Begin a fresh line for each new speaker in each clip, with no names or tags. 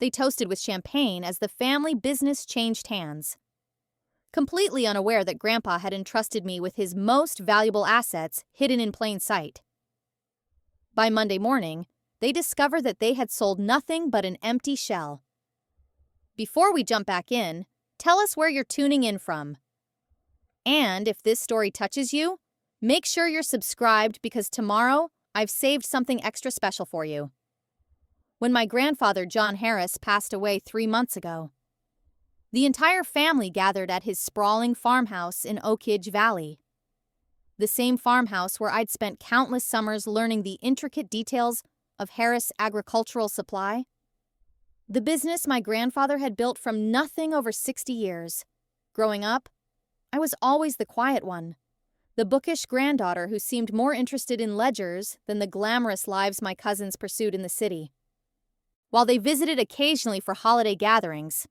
They toasted with champagne as the family business changed hands. Completely unaware that Grandpa had entrusted me with his most valuable assets hidden in plain sight. By Monday morning, they discovered that they had sold nothing but an empty shell. Before we jump back in, tell us where you're tuning in from. And if this story touches you, make sure you're subscribed because tomorrow I've saved something extra special for you. When my grandfather, John Harris, passed away 3 months ago, the entire family gathered at his sprawling farmhouse in Oakidge Valley. The same farmhouse where I'd spent countless summers learning the intricate details of Harris Agricultural Supply. The business my grandfather had built from nothing over 60 years. Growing up, I was always the quiet one, the bookish granddaughter who seemed more interested in ledgers than the glamorous lives my cousins pursued in the city. While they visited occasionally for holiday gatherings,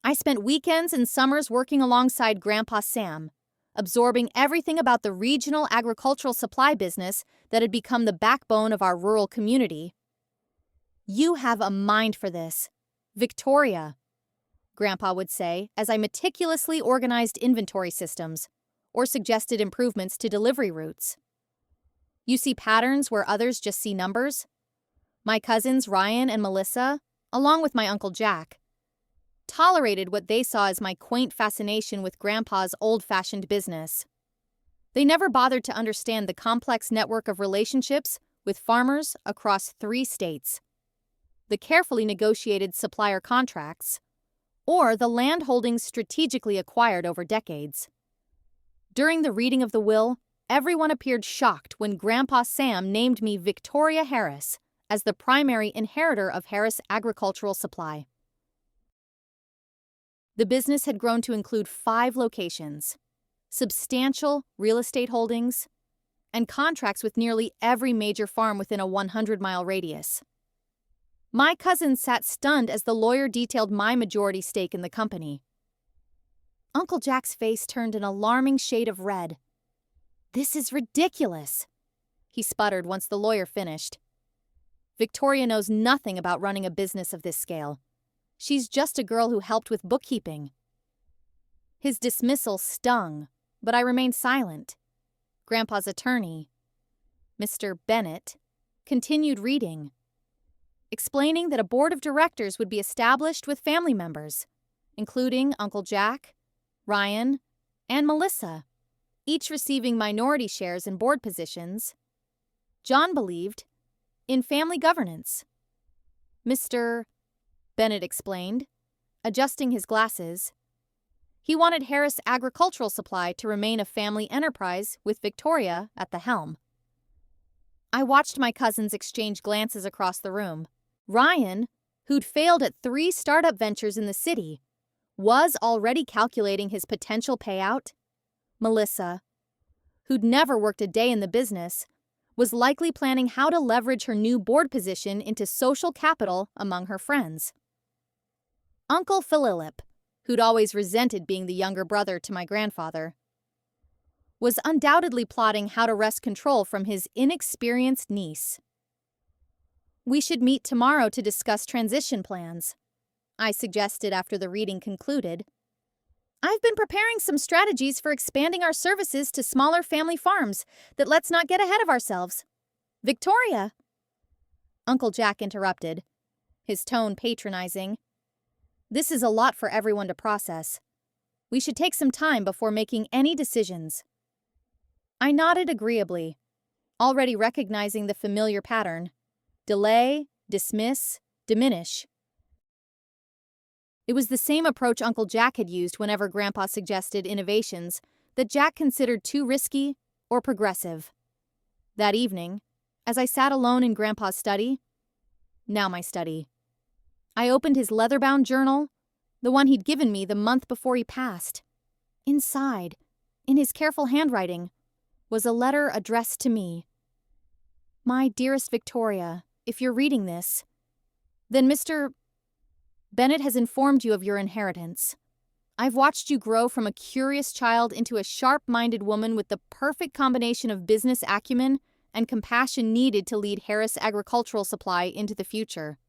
I spent weekends and summers working alongside Grandpa Sam, absorbing everything about the regional agricultural supply business that had become the backbone of our rural community. "You have a mind for this, Victoria," Grandpa would say as I meticulously organized inventory systems or suggested improvements to delivery routes. "You see patterns where others just see numbers?" My cousins Ryan and Melissa, along with my Uncle Jack, tolerated what they saw as my quaint fascination with Grandpa's old-fashioned business. They never bothered to understand the complex network of relationships with farmers across 3 states, the carefully negotiated supplier contracts, or the land holdings strategically acquired over decades. During the reading of the will, everyone appeared shocked when Grandpa Sam named me Victoria Harris as the primary inheritor of Harris Agricultural Supply. The business had grown to include 5 locations, substantial real estate holdings, and contracts with nearly every major farm within a 100-mile radius. My cousins sat stunned as the lawyer detailed my majority stake in the company. Uncle Jack's face turned an alarming shade of red. "This is ridiculous," he sputtered once the lawyer finished. "Victoria knows nothing about running a business of this scale. She's just a girl who helped with bookkeeping." His dismissal stung, but I remained silent. Grandpa's attorney, Mr. Bennett, continued reading, explaining that a board of directors would be established with family members, including Uncle Jack, Ryan, and Melissa, each receiving minority shares in board positions. John believed in family governance. Mr. Bennett explained, adjusting his glasses. He wanted Harris Agricultural Supply to remain a family enterprise with Victoria at the helm. I watched my cousins exchange glances across the room. Ryan, who'd failed at 3 startup ventures in the city, was already calculating his potential payout. Melissa, who'd never worked a day in the business, was likely planning how to leverage her new board position into social capital among her friends. Uncle Philip, who'd always resented being the younger brother to my grandfather, was undoubtedly plotting how to wrest control from his inexperienced niece. "We should meet tomorrow to discuss transition plans," I suggested after the reading concluded. "I've been preparing some strategies for expanding our services to smaller family farms, but let's not get ahead of ourselves." "Victoria," Uncle Jack interrupted, his tone patronizing. "This is a lot for everyone to process. We should take some time before making any decisions." I nodded agreeably, already recognizing the familiar pattern: delay, dismiss, diminish. It was the same approach Uncle Jack had used whenever Grandpa suggested innovations that Jack considered too risky or progressive. That evening, as I sat alone in Grandpa's study, now my study, I opened his leather-bound journal, the one he'd given me the month before he passed. Inside, in his careful handwriting, was a letter addressed to me. "My dearest Victoria, if you're reading this, then Mr. Bennett has informed you of your inheritance. I've watched you grow from a curious child into a sharp-minded woman with the perfect combination of business acumen and compassion needed to lead Harris Agricultural Supply into the future.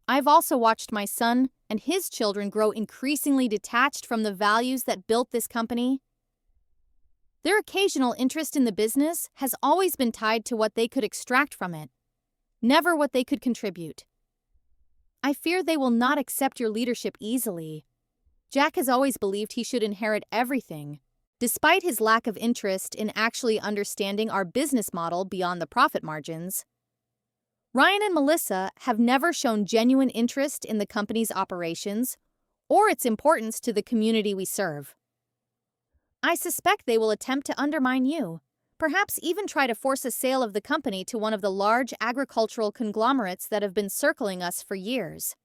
I've also watched my son and his children grow increasingly detached from the values that built this company. Their occasional interest in the business has always been tied to what they could extract from it, never what they could contribute. I fear they will not accept your leadership easily. Jack has always believed he should inherit everything, despite his lack of interest in actually understanding our business model beyond the profit margins. Ryan and Melissa have never shown genuine interest in the company's operations or its importance to the community we serve. I suspect they will attempt to undermine you, perhaps even try to force a sale of the company to one of the large agricultural conglomerates that have been circling us for years.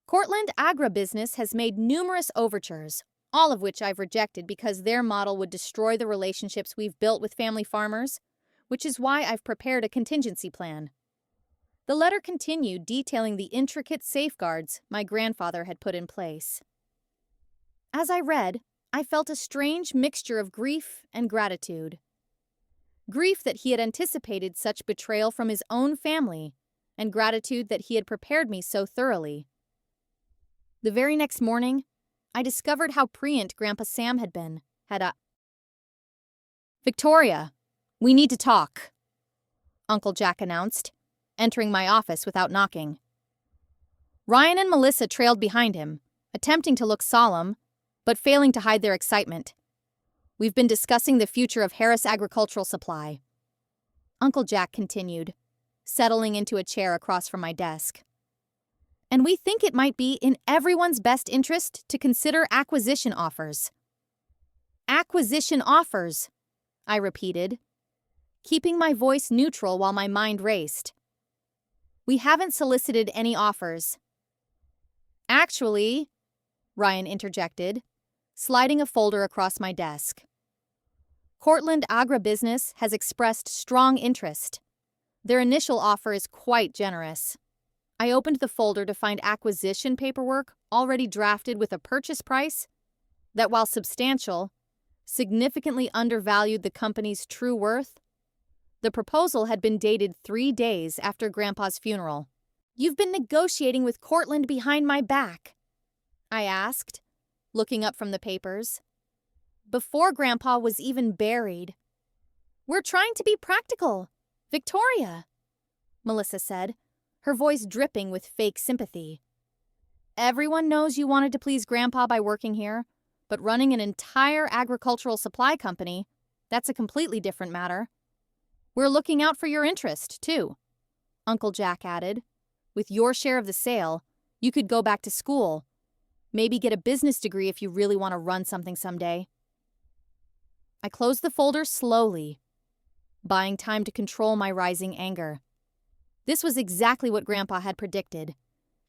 Cortland Agribusiness has made numerous overtures, all of which I've rejected because their model would destroy the relationships we've built with family farmers, which is why I've prepared a contingency plan. The letter continued, detailing the intricate safeguards my grandfather had put in place. As I read, I felt a strange mixture of grief and gratitude. Grief that he had anticipated such betrayal from his own family, and gratitude that he had prepared me so thoroughly. The very next morning, I discovered how prescient Grandpa Sam had been. "Victoria, we need to talk," Uncle Jack announced, entering my office without knocking. Ryan and Melissa trailed behind him, attempting to look solemn, but failing to hide their excitement. "We've been discussing the future of Harris Agricultural Supply," Uncle Jack continued, settling into a chair across from my desk. "And we think it might be in everyone's best interest to consider acquisition offers." "Acquisition offers," I repeated, keeping my voice neutral while my mind raced. "We haven't solicited any offers." "Actually," Ryan interjected, sliding a folder across my desk, "Cortland Agribusiness has expressed strong interest. Their initial offer is quite generous." I opened the folder to find acquisition paperwork already drafted with a purchase price that, while substantial, significantly undervalued the company's true worth. The proposal had been dated 3 days after Grandpa's funeral. "You've been negotiating with Cortland behind my back?" I asked, looking up from the papers. "Before Grandpa was even buried." "We're trying to be practical, Victoria," Melissa said, her voice dripping with fake sympathy. "Everyone knows you wanted to please Grandpa by working here, but running an entire agricultural supply company, that's a completely different matter. We're looking out for your interest, too," Uncle Jack added. "With your share of the sale, you could go back to school, maybe get a business degree if you really want to run something someday." I closed the folder slowly, buying time to control my rising anger. This was exactly what Grandpa had predicted,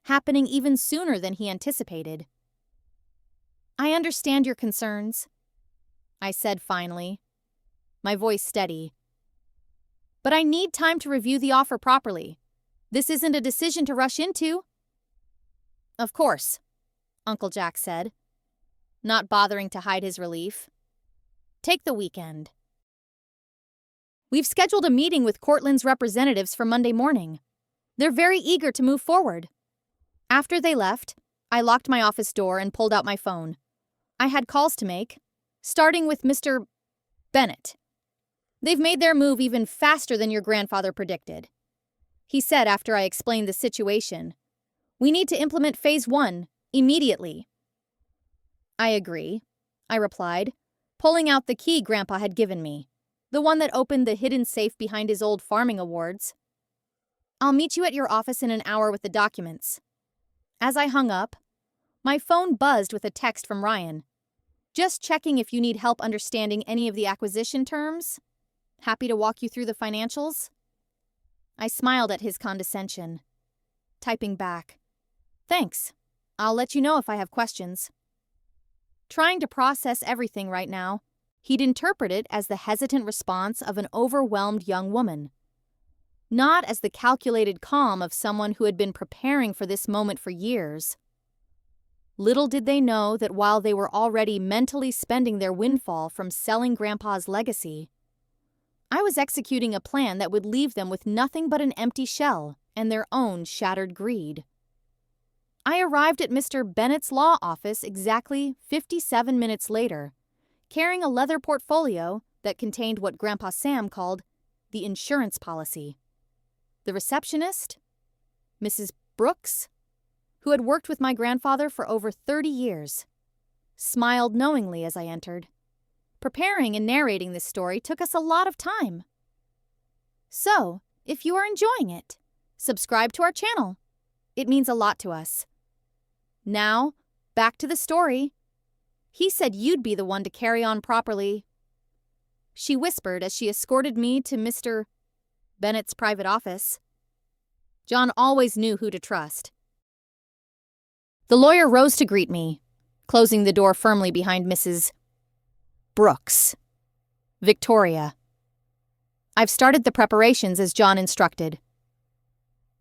happening even sooner than he anticipated. "I understand your concerns," I said finally, my voice steady. "But I need time to review the offer properly. This isn't a decision to rush into." "Of course," Uncle Jack said, not bothering to hide his relief. "Take the weekend." "We've scheduled a meeting with Cortland's representatives for Monday morning. They're very eager to move forward." After they left, I locked my office door and pulled out my phone. I had calls to make, starting with Mr. Bennett. "They've made their move even faster than your grandfather predicted," he said after I explained the situation. "We need to implement Phase 1 immediately." "I agree," I replied, pulling out the key Grandpa had given me, the one that opened the hidden safe behind his old farming awards. "I'll meet you at your office in an hour with the documents." As I hung up, my phone buzzed with a text from Ryan. "Just checking if you need help understanding any of the acquisition terms. Happy to walk you through the financials." I smiled at his condescension, typing back, "Thanks. I'll let you know if I have questions." Trying to process everything right now, he'd interpret it as the hesitant response of an overwhelmed young woman, not as the calculated calm of someone who had been preparing for this moment for years. Little did they know that while they were already mentally spending their windfall from selling Grandpa's legacy, I was executing a plan that would leave them with nothing but an empty shell and their own shattered greed. I arrived at Mr. Bennett's law office exactly 57 minutes later, carrying a leather portfolio that contained what Grandpa Sam called the insurance policy. The receptionist, Mrs. Brooks, who had worked with my grandfather for over 30 years, smiled knowingly as I entered. Preparing and narrating this story took us a lot of time. So, if you are enjoying it, subscribe to our channel. It means a lot to us. Now, back to the story. He said you'd be the one to carry on properly, she whispered as she escorted me to Mr. Bennett's private office. John always knew who to trust. The lawyer rose to greet me, closing the door firmly behind Mrs. Brooks. Victoria. I've started the preparations as John instructed.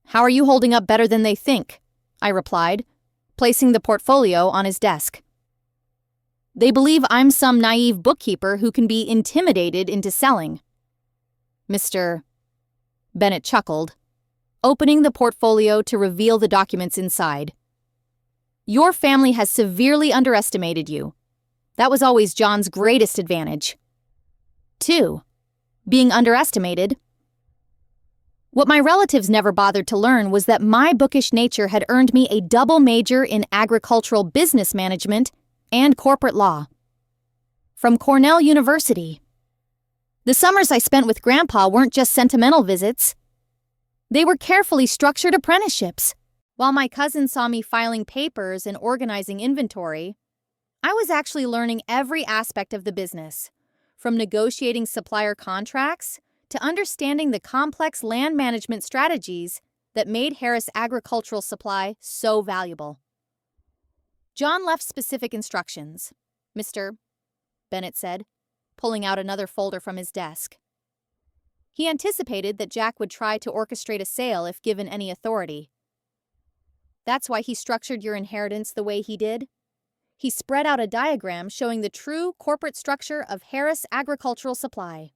How are you holding up better than they think? I replied, placing the portfolio on his desk. They believe I'm some naive bookkeeper who can be intimidated into selling. Mr. Bennett chuckled, opening the portfolio to reveal the documents inside. Your family has severely underestimated you. That was always John's greatest advantage. 2. Being underestimated. What my relatives never bothered to learn was that my bookish nature had earned me a double major in agricultural business management and corporate law from Cornell University. The summers I spent with Grandpa weren't just sentimental visits. They were carefully structured apprenticeships. While my cousin saw me filing papers and organizing inventory, I was actually learning every aspect of the business, from negotiating supplier contracts to understanding the complex land management strategies that made Harris Agricultural Supply so valuable. John left specific instructions, Mr. Bennett said, pulling out another folder from his desk. He anticipated that Jack would try to orchestrate a sale if given any authority. That's why he structured your inheritance the way he did. He spread out a diagram showing the true corporate structure of Harris Agricultural Supply.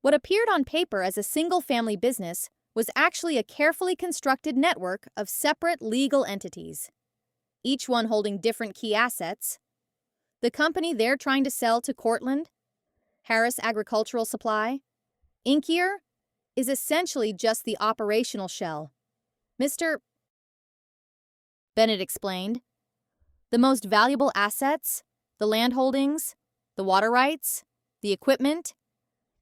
What appeared on paper as a single-family business was actually a carefully constructed network of separate legal entities, each one holding different key assets. The company they're trying to sell to Cortland, Harris Agricultural Supply, Inkier, is essentially just the operational shell. Mr. Bennett explained. The most valuable assets, the land holdings, the water rights, the equipment,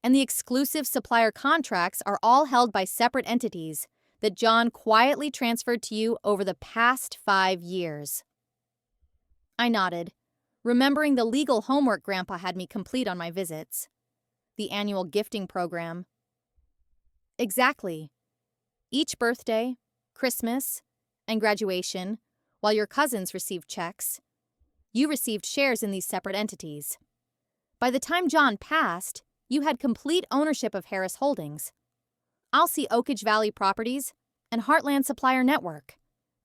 and the exclusive supplier contracts are all held by separate entities that John quietly transferred to you over the past 5 years. I nodded, remembering the legal homework Grandpa had me complete on my visits. The annual gifting program. Exactly. Each birthday, Christmas, and graduation, while your cousins received checks, you received shares in these separate entities. By the time John passed, you had complete ownership of Harris Holdings. I'll see Oakage Valley Properties and Heartland Supplier Network,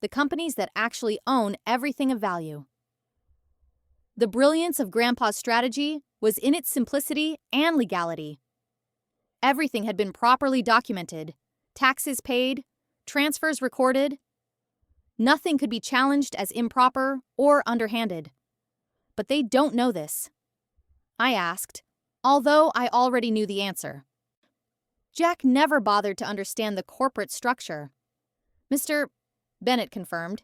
the companies that actually own everything of value. The brilliance of Grandpa's strategy was in its simplicity and legality. Everything had been properly documented, taxes paid, transfers recorded. Nothing could be challenged as improper or underhanded. But they don't know this. I asked, although I already knew the answer. Jack never bothered to understand the corporate structure. Mr. Bennett confirmed.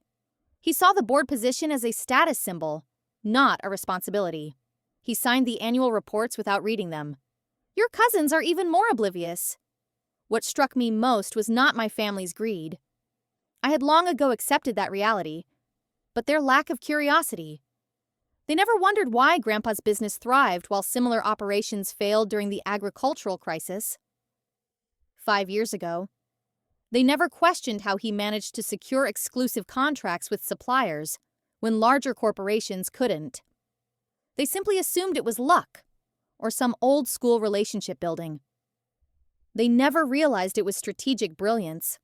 He saw the board position as a status symbol, not a responsibility. He signed the annual reports without reading them. Your cousins are even more oblivious. What struck me most was not my family's greed. I had long ago accepted that reality, but their lack of curiosity. They never wondered why Grandpa's business thrived while similar operations failed during the agricultural crisis. 5 years ago, they never questioned how he managed to secure exclusive contracts with suppliers when larger corporations couldn't. They simply assumed it was luck or some old-school relationship building. They never realized it was strategic brilliance.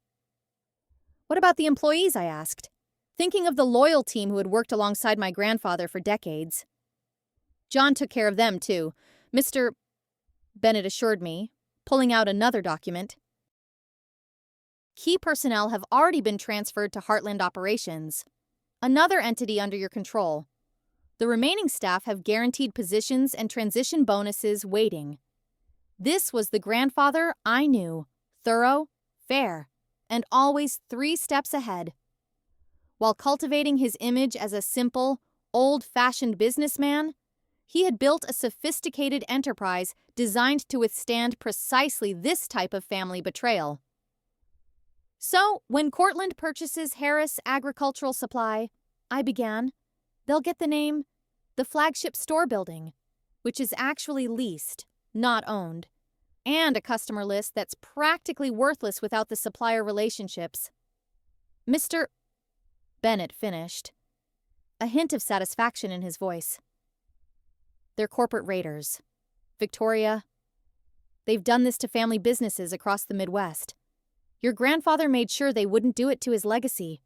What about the employees, I asked, thinking of the loyal team who had worked alongside my grandfather for decades. John took care of them, too, Mr. Bennett assured me, pulling out another document. Key personnel have already been transferred to Heartland Operations, another entity under your control. The remaining staff have guaranteed positions and transition bonuses waiting. This was the grandfather I knew, thorough, fair, and always 3 steps ahead. While cultivating his image as a simple, old-fashioned businessman, he had built a sophisticated enterprise designed to withstand precisely this type of family betrayal. So, when Cortland purchases Harris Agricultural Supply, I began, they'll get the name the Flagship Store Building, which is actually leased, not owned, and a customer list that's practically worthless without the supplier relationships. Mr. Bennett finished, a hint of satisfaction in his voice. They're corporate raiders. Victoria, they've done this to family businesses across the Midwest. Your grandfather made sure they wouldn't do it to his legacy.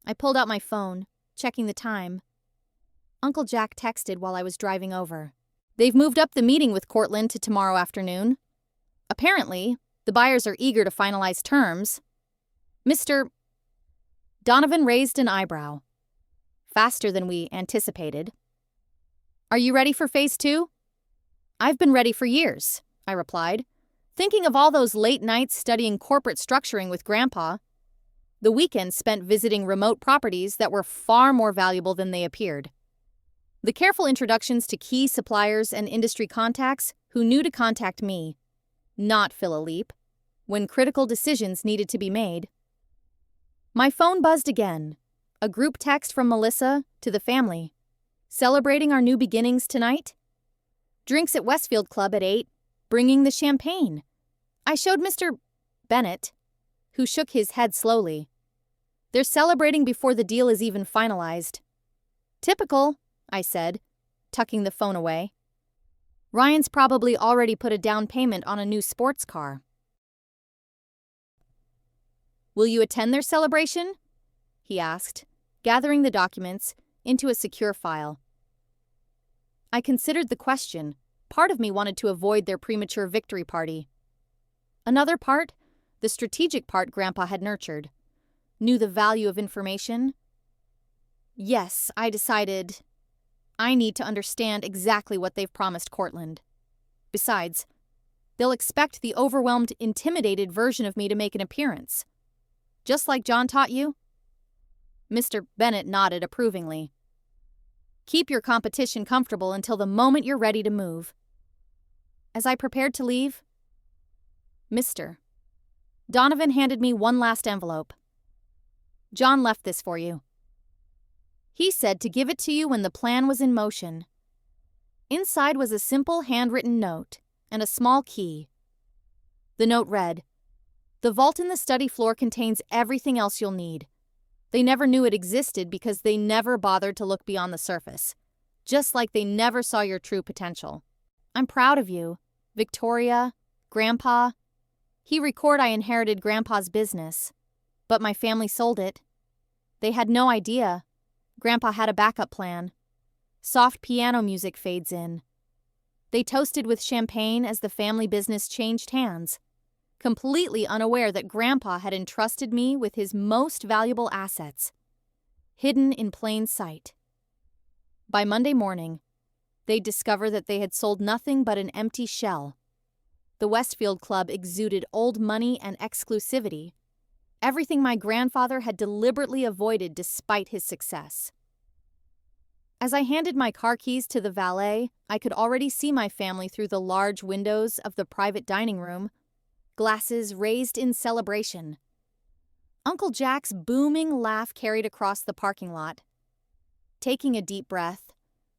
I pulled out my phone, checking the time. Uncle Jack texted while I was driving over. They've moved up the meeting with Cortland to tomorrow afternoon. Apparently, the buyers are eager to finalize terms. Mr. Donovan raised an eyebrow. Faster than we anticipated. Are you ready for Phase 2? I've been ready for years, I replied, thinking of all those late nights studying corporate structuring with Grandpa. The weekends spent visiting remote properties that were far more valuable than they appeared. The careful introductions to key suppliers and industry contacts who knew to contact me, not fill a leap, when critical decisions needed to be made. My phone buzzed again, a group text from Melissa to the family. Celebrating our new beginnings tonight? Drinks at Westfield Club at 8, bringing the champagne. I showed Mr. Bennett, who shook his head slowly. They're celebrating before the deal is even finalized. Typical, I said, tucking the phone away. Ryan's probably already put a down payment on a new sports car. Will you attend their celebration? He asked, gathering the documents into a secure file. I considered the question. Part of me wanted to avoid their premature victory party. Another part, the strategic part Grandpa had nurtured, knew the value of information. Yes, I decided I need to understand exactly what they've promised Cortland. Besides, they'll expect the overwhelmed, intimidated version of me to make an appearance. Just like John taught you? Mr. Bennett nodded approvingly. Keep your competition comfortable until the moment you're ready to move. As I prepared to leave, Mr. Donovan handed me one last envelope. John left this for you. He said to give it to you when the plan was in motion. Inside was a simple handwritten note and a small key. The note read, "The vault in the study floor contains everything else you'll need. They never knew it existed because they never bothered to look beyond the surface, just like they never saw your true potential. I'm proud of you, Victoria, Grandpa. He record I inherited Grandpa's business, but my family sold it. They had no idea. Grandpa had a backup plan. Soft piano music fades in. They toasted with champagne as the family business changed hands, completely unaware that Grandpa had entrusted me with his most valuable assets, hidden in plain sight. By Monday morning, they'd discover that they had sold nothing but an empty shell. The Westfield Club exuded old money and exclusivity, everything my grandfather had deliberately avoided despite his success. As I handed my car keys to the valet, I could already see my family through the large windows of the private dining room, glasses raised in celebration. Uncle Jack's booming laugh carried across the parking lot. Taking a deep breath,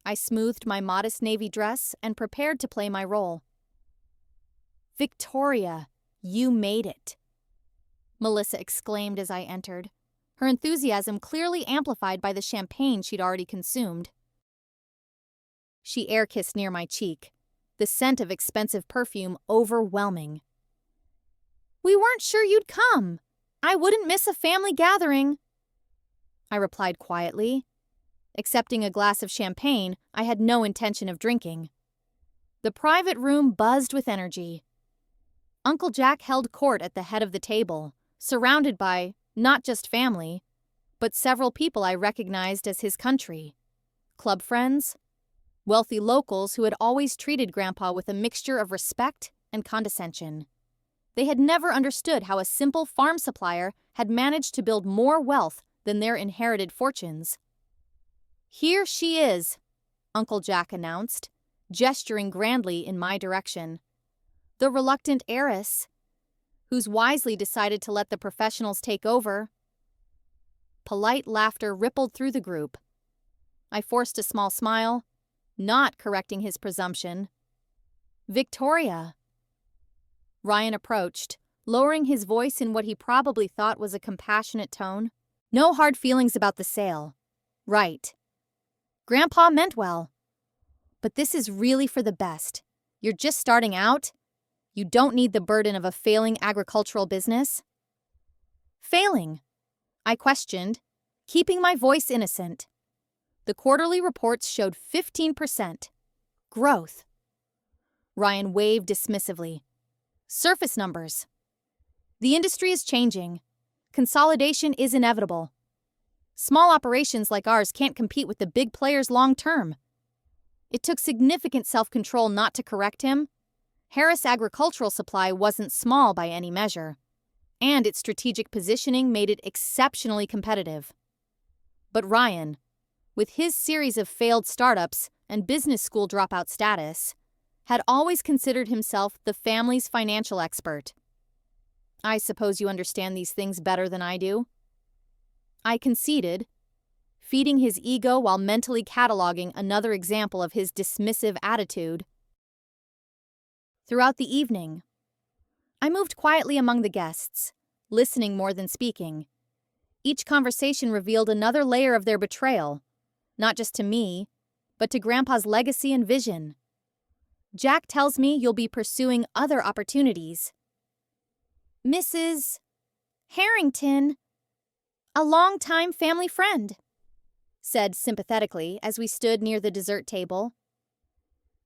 I smoothed my modest navy dress and prepared to play my role. Victoria, you made it, Melissa exclaimed as I entered, her enthusiasm clearly amplified by the champagne she'd already consumed. She air-kissed near my cheek, the scent of expensive perfume overwhelming. We weren't sure you'd come. I wouldn't miss a family gathering, I replied quietly. Accepting a glass of champagne I had no intention of drinking. The private room buzzed with energy. Uncle Jack held court at the head of the table, surrounded by not just family, but several people I recognized as his country. Club friends, wealthy locals who had always treated Grandpa with a mixture of respect and condescension. They had never understood how a simple farm supplier had managed to build more wealth than their inherited fortunes. "Here she is," Uncle Jack announced, gesturing grandly in my direction. "The reluctant heiress, who's wisely decided to let the professionals take over." Polite laughter rippled through the group. I forced a small smile, not correcting his presumption. "Victoria." Ryan approached, lowering his voice in what he probably thought was a compassionate tone. "No hard feelings about the sale. Right. Grandpa meant well. But this is really for the best. You're just starting out. You don't need the burden of a failing agricultural business." "Failing?" I questioned, keeping my voice innocent. The quarterly reports showed 15% growth. Ryan waved dismissively. "Surface numbers. The industry is changing. Consolidation is inevitable. Small operations like ours can't compete with the big players long term." It took significant self-control not to correct him. Harris Agricultural Supply wasn't small by any measure, and its strategic positioning made it exceptionally competitive. But Ryan, with his series of failed startups and business school dropout status, had always considered himself the family's financial expert. "I suppose you understand these things better than I do?" I conceded, feeding his ego while mentally cataloging another example of his dismissive attitude. Throughout the evening, I moved quietly among the guests, listening more than speaking. Each conversation revealed another layer of their betrayal, not just to me, but to Grandpa's legacy and vision. "Jack tells me you'll be pursuing other opportunities." "Mrs. Harrington, a longtime family friend," said sympathetically as we stood near the dessert table.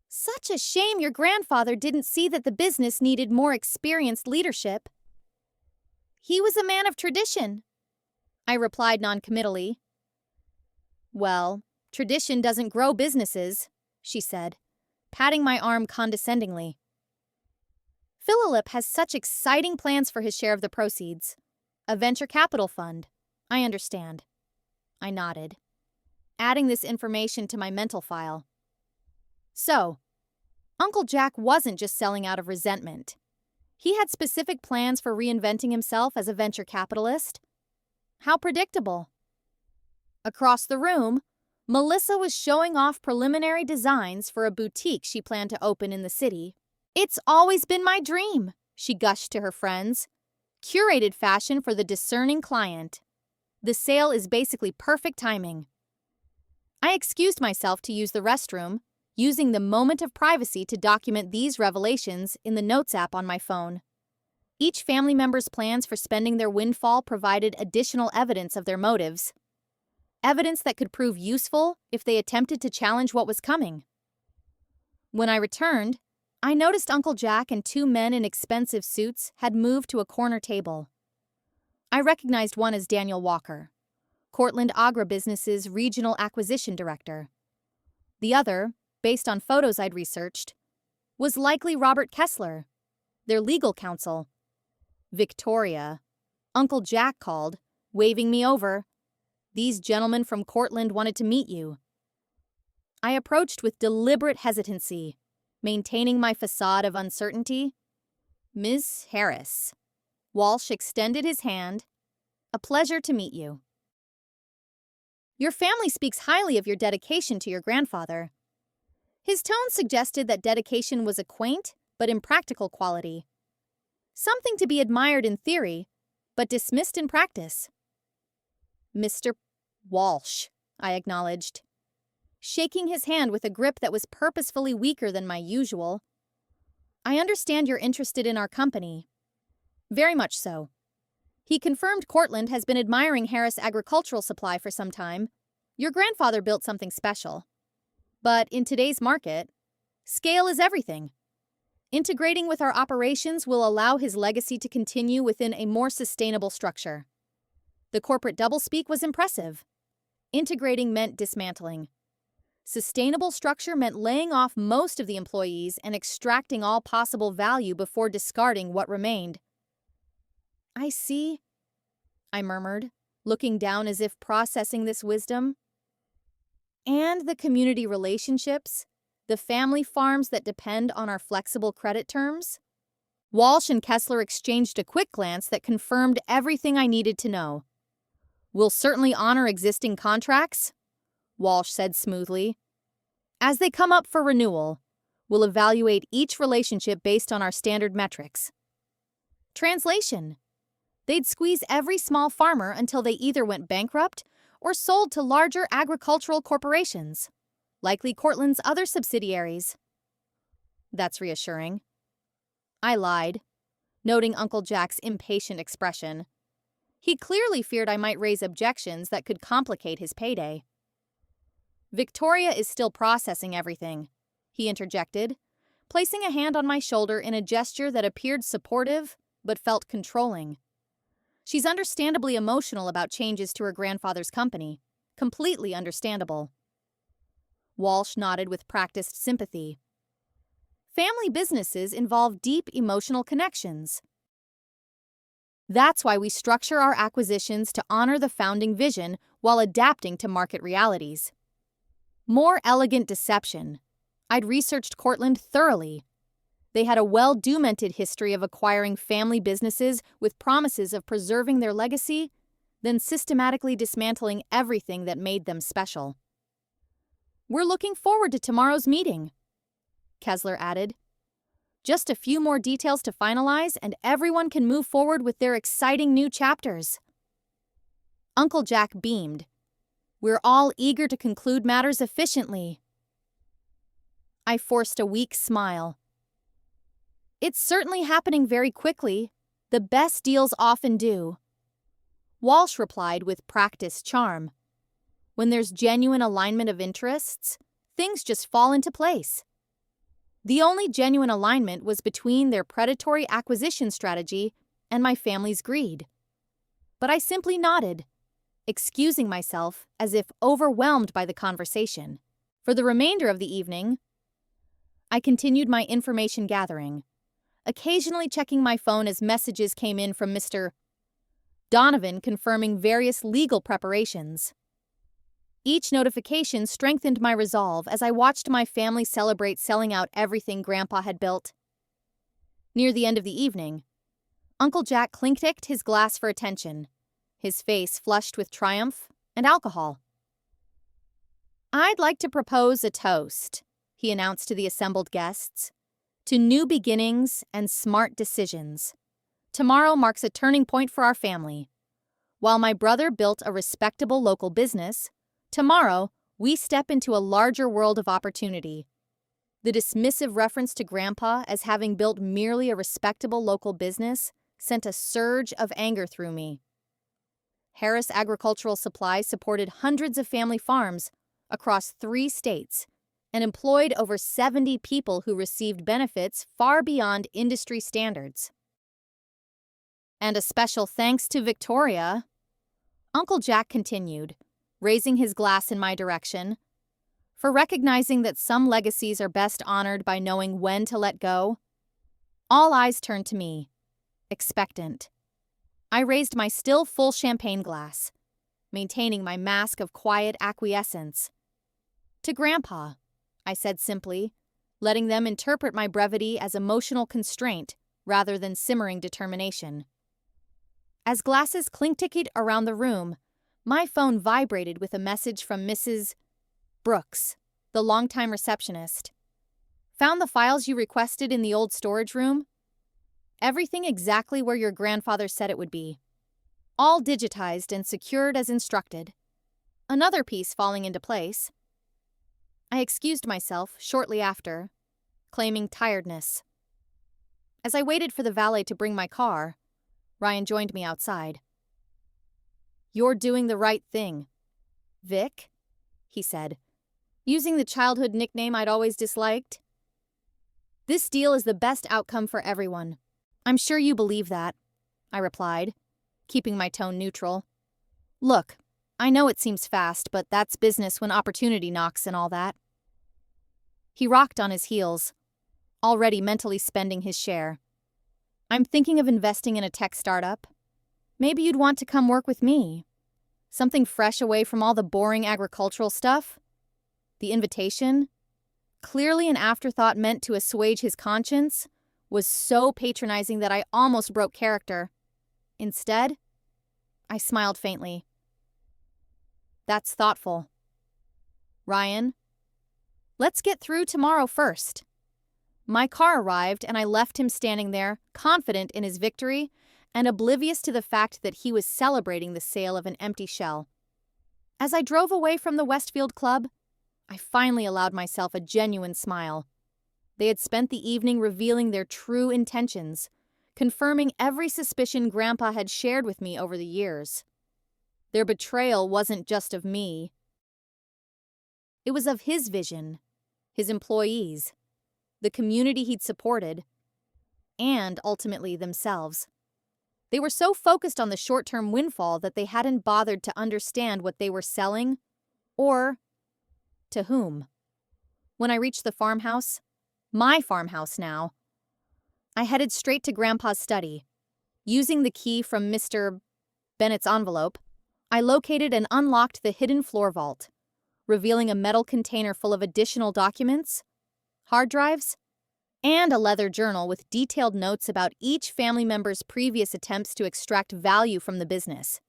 "Such a shame your grandfather didn't see that the business needed more experienced leadership." "He was a man of tradition," I replied noncommittally. "Well, tradition doesn't grow businesses," she said, patting my arm condescendingly. "Philip has such exciting plans for his share of the proceeds. A venture capital fund. I understand." I nodded, adding this information to my mental file. So, Uncle Jack wasn't just selling out of resentment. He had specific plans for reinventing himself as a venture capitalist. How predictable. Across the room, Melissa was showing off preliminary designs for a boutique she planned to open in the city. "It's always been my dream," she gushed to her friends. "Curated fashion for the discerning client. The sale is basically perfect timing." I excused myself to use the restroom, using the moment of privacy to document these revelations in the Notes app on my phone. Each family member's plans for spending their windfall provided additional evidence of their motives. Evidence that could prove useful if they attempted to challenge what was coming. When I returned, I noticed Uncle Jack and two men in expensive suits had moved to a corner table. I recognized one as Daniel Walker, Cortland Agribusiness's Regional Acquisition Director. The other, based on photos I'd researched, was likely Robert Kessler, their legal counsel. "Victoria," Uncle Jack called, waving me over. "These gentlemen from Cortland wanted to meet you." I approached with deliberate hesitancy, maintaining my facade of uncertainty. "Miss Harris." Walsh extended his hand. "A pleasure to meet you. Your family speaks highly of your dedication to your grandfather." His tone suggested that dedication was a quaint but impractical quality. Something to be admired in theory, but dismissed in practice. "Mr. Walsh," I acknowledged, shaking his hand with a grip that was purposefully weaker than my usual. "I understand you're interested in our company." "Very much so." He confirmed Cortland has been admiring Harris Agricultural Supply for some time. Your grandfather built something special. But in today's market, scale is everything. Integrating with our operations will allow his legacy to continue within a more sustainable structure. The corporate doublespeak was impressive. Integrating meant dismantling. Sustainable structure meant laying off most of the employees and extracting all possible value before discarding what remained. I see, I murmured, looking down as if processing this wisdom. And the community relationships, the family farms that depend on our flexible credit terms? Walsh and Kessler exchanged a quick glance that confirmed everything I needed to know. We'll certainly honor existing contracts, Walsh said smoothly. As they come up for renewal, we'll evaluate each relationship based on our standard metrics. Translation: they'd squeeze every small farmer until they either went bankrupt or sold to larger agricultural corporations, likely Cortland's other subsidiaries. That's reassuring. I lied, noting Uncle Jack's impatient expression. He clearly feared I might raise objections that could complicate his payday. Victoria is still processing everything, he interjected, placing a hand on my shoulder in a gesture that appeared supportive but felt controlling. She's understandably emotional about changes to her grandfather's company. Completely understandable. Walsh nodded with practiced sympathy. Family businesses involve deep emotional connections. That's why we structure our acquisitions to honor the founding vision while adapting to market realities. More elegant deception. I'd researched Cortland thoroughly. They had a well-documented history of acquiring family businesses with promises of preserving their legacy, then systematically dismantling everything that made them special. We're looking forward to tomorrow's meeting, Kessler added. Just a few more details to finalize and everyone can move forward with their exciting new chapters. Uncle Jack beamed. We're all eager to conclude matters efficiently. I forced a weak smile. It's certainly happening very quickly. The best deals often do. Walsh replied with practiced charm. When there's genuine alignment of interests, things just fall into place. The only genuine alignment was between their predatory acquisition strategy and my family's greed. But I simply nodded, excusing myself as if overwhelmed by the conversation. For the remainder of the evening, I continued my information gathering, occasionally checking my phone as messages came in from Mr. Donovan confirming various legal preparations. Each notification strengthened my resolve as I watched my family celebrate selling out everything Grandpa had built. Near the end of the evening, Uncle Jack clinked his glass for attention, his face flushed with triumph and alcohol. I'd like to propose a toast, he announced to the assembled guests, to new beginnings and smart decisions. Tomorrow marks a turning point for our family. While my brother built a respectable local business, tomorrow we step into a larger world of opportunity. The dismissive reference to Grandpa as having built merely a respectable local business sent a surge of anger through me. Harris Agricultural Supply supported hundreds of family farms across 3 states and employed over 70 people who received benefits far beyond industry standards. And a special thanks to Victoria, Uncle Jack continued, raising his glass in my direction, for recognizing that some legacies are best honored by knowing when to let go. All eyes turned to me, expectant. I raised my still full champagne glass, maintaining my mask of quiet acquiescence. To Grandpa, I said simply, letting them interpret my brevity as emotional constraint rather than simmering determination. As glasses clinked around the room, my phone vibrated with a message from Mrs. Brooks, the longtime receptionist. Found the files you requested in the old storage room? Everything exactly where your grandfather said it would be. All digitized and secured as instructed. Another piece falling into place. I excused myself shortly after, claiming tiredness. As I waited for the valet to bring my car, Ryan joined me outside. You're doing the right thing, Vic, he said, using the childhood nickname I'd always disliked. This deal is the best outcome for everyone. I'm sure you believe that, I replied, keeping my tone neutral. Look, I know it seems fast, but that's business when opportunity knocks and all that. He rocked on his heels, already mentally spending his share. I'm thinking of investing in a tech startup. Maybe you'd want to come work with me. Something fresh away from all the boring agricultural stuff. The invitation, clearly an afterthought meant to assuage his conscience, was so patronizing that I almost broke character. Instead, I smiled faintly. That's thoughtful. Ryan, let's get through tomorrow first. My car arrived and I left him standing there, confident in his victory and oblivious to the fact that he was celebrating the sale of an empty shell. As I drove away from the Westfield Club, I finally allowed myself a genuine smile. They had spent the evening revealing their true intentions, confirming every suspicion Grandpa had shared with me over the years. Their betrayal wasn't just of me. It was of his vision, his employees, the community he'd supported, and ultimately themselves. They were so focused on the short-term windfall that they hadn't bothered to understand what they were selling, or to whom. When I reached the farmhouse, my farmhouse now, I headed straight to Grandpa's study. Using the key from Mr. Bennett's envelope, I located and unlocked the hidden floor vault, revealing a metal container full of additional documents, hard drives, and a leather journal with detailed notes about each family member's previous attempts to extract value from the business.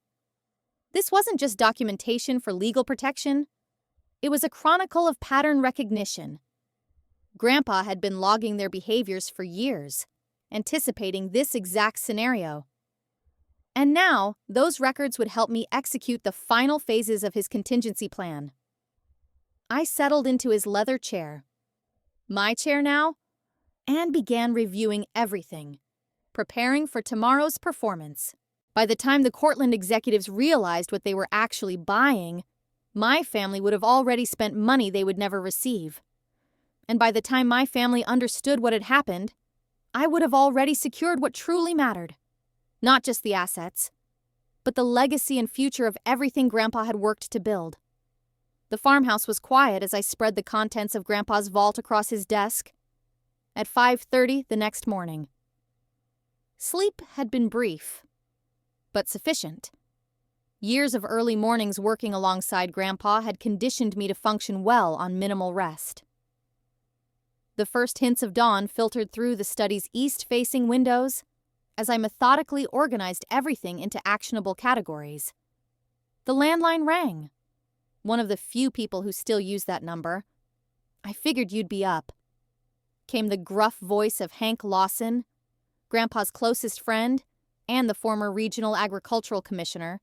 This wasn't just documentation for legal protection. It was a chronicle of pattern recognition. Grandpa had been logging their behaviors for years, anticipating this exact scenario. And now, those records would help me execute the final phases of his contingency plan. I settled into his leather chair, my chair now, and began reviewing everything, preparing for tomorrow's performance. By the time the Cortland executives realized what they were actually buying, my family would have already spent money they would never receive. And by the time my family understood what had happened, I would have already secured what truly mattered. Not just the assets, but the legacy and future of everything Grandpa had worked to build. The farmhouse was quiet as I spread the contents of Grandpa's vault across his desk. At 5:30 the next morning. Sleep had been brief, but sufficient. Years of early mornings working alongside Grandpa had conditioned me to function well on minimal rest. The first hints of dawn filtered through the study's east-facing windows as I methodically organized everything into actionable categories. The landline rang. One of the few people who still use that number. I figured you'd be up. Came the gruff voice of Hank Lawson, Grandpa's closest friend and the former regional agricultural commissioner.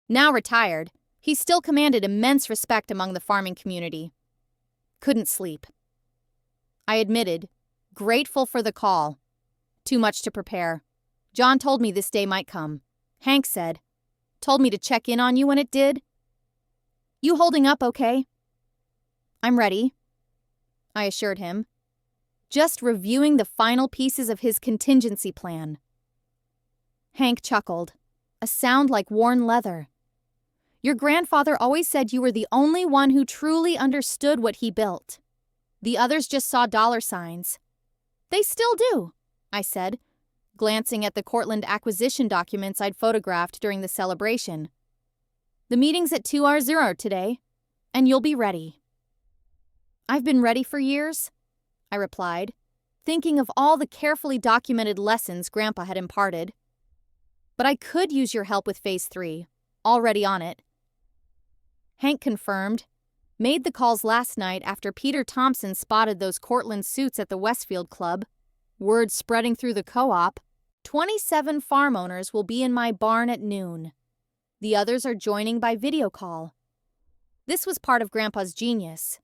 Now retired, he still commanded immense respect among the farming community. Couldn't sleep. I admitted, grateful for the call. Too much to prepare. John told me this day might come. Hank said, told me to check in on you when it did. You holding up okay? I'm ready, I assured him, just reviewing the final pieces of his contingency plan. Hank chuckled, a sound like worn leather. Your grandfather always said you were the only one who truly understood what he built. The others just saw dollar signs. They still do, I said, glancing at the Cortland acquisition documents I'd photographed during the celebration. The meeting's at 2:00 today, and you'll be ready. I've been ready for years, I replied, thinking of all the carefully documented lessons Grandpa had imparted. But I could use your help with Phase 3, already on it. Hank confirmed, made the calls last night after Peter Thompson spotted those Cortland suits at the Westfield Club. Word spreading through the co-op, 27 farm owners will be in my barn at noon. The others are joining by video call. This was part of Grandpa's genius.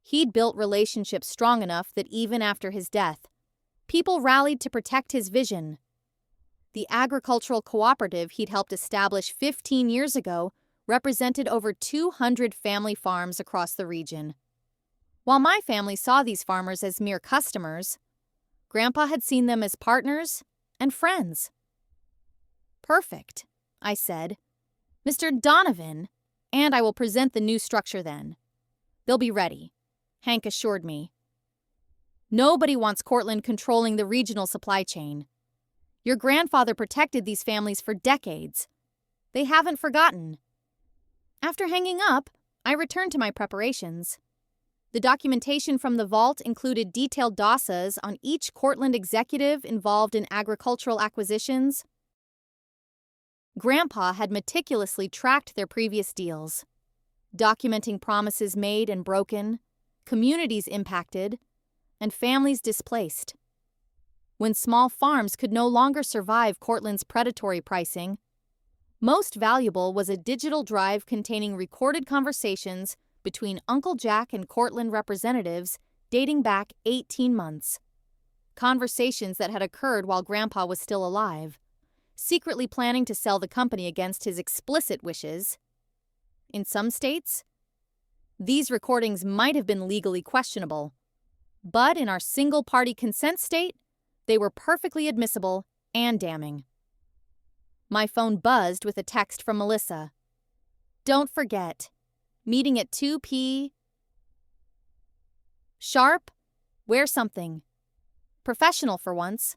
He'd built relationships strong enough that even after his death, people rallied to protect his vision. The agricultural cooperative he'd helped establish 15 years ago represented over 200 family farms across the region. While my family saw these farmers as mere customers, Grandpa had seen them as partners and friends. "Perfect," I said. "Mr. Donovan, and I will present the new structure then. They'll be ready," Hank assured me. "Nobody wants Cortland controlling the regional supply chain. Your grandfather protected these families for decades. They haven't forgotten." After hanging up, I returned to my preparations. The documentation from the vault included detailed dossiers on each Cortland executive involved in agricultural acquisitions. Grandpa had meticulously tracked their previous deals, documenting promises made and broken, communities impacted, and families displaced. When small farms could no longer survive Cortland's predatory pricing, most valuable was a digital drive containing recorded conversations between Uncle Jack and Cortland representatives dating back 18 months. Conversations that had occurred while Grandpa was still alive, secretly planning to sell the company against his explicit wishes. In some states, these recordings might have been legally questionable, but in our single-party consent state, they were perfectly admissible and damning. My phone buzzed with a text from Melissa. "Don't forget, meeting at 2 p. Sharp, wear something. Professional for once.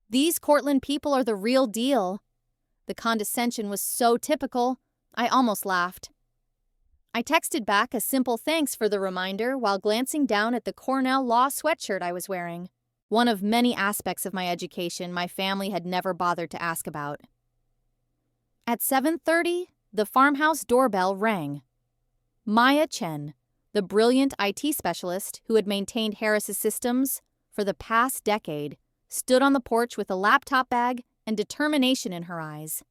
These Cortland people are the real deal." The condescension was so typical, I almost laughed. I texted back a simple thanks for the reminder while glancing down at the Cornell Law sweatshirt I was wearing, one of many aspects of my education my family had never bothered to ask about. At 7:30, the farmhouse doorbell rang. Maya Chen, the brilliant IT specialist who had maintained Harris's systems for the past decade, stood on the porch with a laptop bag and determination in her eyes.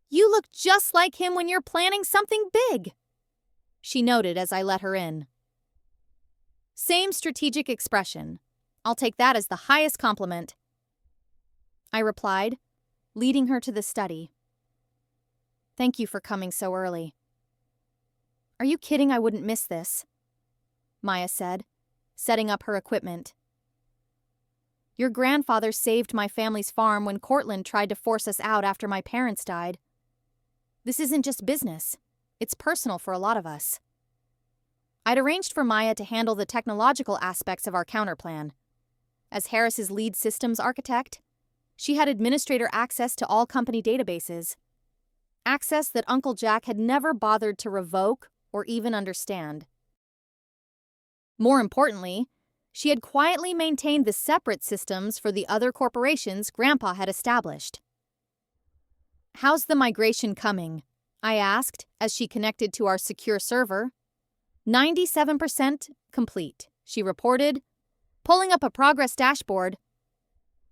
"You look just like him when you're planning something big," she noted as I let her in. "Same strategic expression. I'll take that as the highest compliment," I replied, leading her to the study. "Thank you for coming so early." "Are you kidding I wouldn't miss this?" Maya said, setting up her equipment. "Your grandfather saved my family's farm when Cortland tried to force us out after my parents died. This isn't just business. It's personal for a lot of us." I'd arranged for Maya to handle the technological aspects of our counterplan. As Harris's lead systems architect, she had administrator access to all company databases, access that Uncle Jack had never bothered to revoke or even understand. More importantly, she had quietly maintained the separate systems for the other corporations Grandpa had established. "How's the migration coming?" I asked as she connected to our secure server. 97% complete, she reported, pulling up a progress dashboard.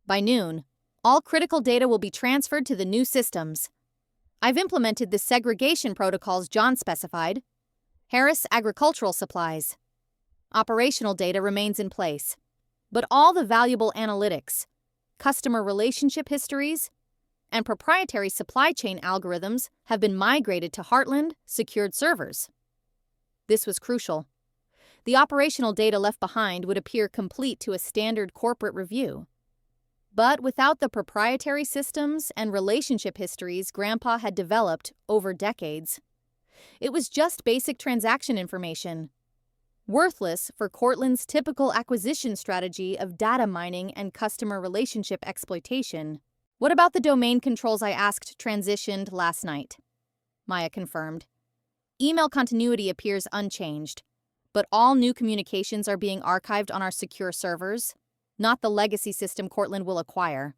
"By noon, all critical data will be transferred to the new systems. I've implemented the segregation protocols John specified. Harris Agricultural Supplies. Operational data remains in place, but all the valuable analytics, customer relationship histories, and proprietary supply chain algorithms have been migrated to Heartland secured servers." This was crucial. The operational data left behind would appear complete to a standard corporate review. But without the proprietary systems and relationship histories Grandpa had developed over decades, it was just basic transaction information, worthless for Cortland's typical acquisition strategy of data mining and customer relationship exploitation. "What about the domain controls I asked transitioned last night?" Maya confirmed. "Email continuity appears unchanged, but all new communications are being archived on our secure servers, not the legacy system Cortland will acquire."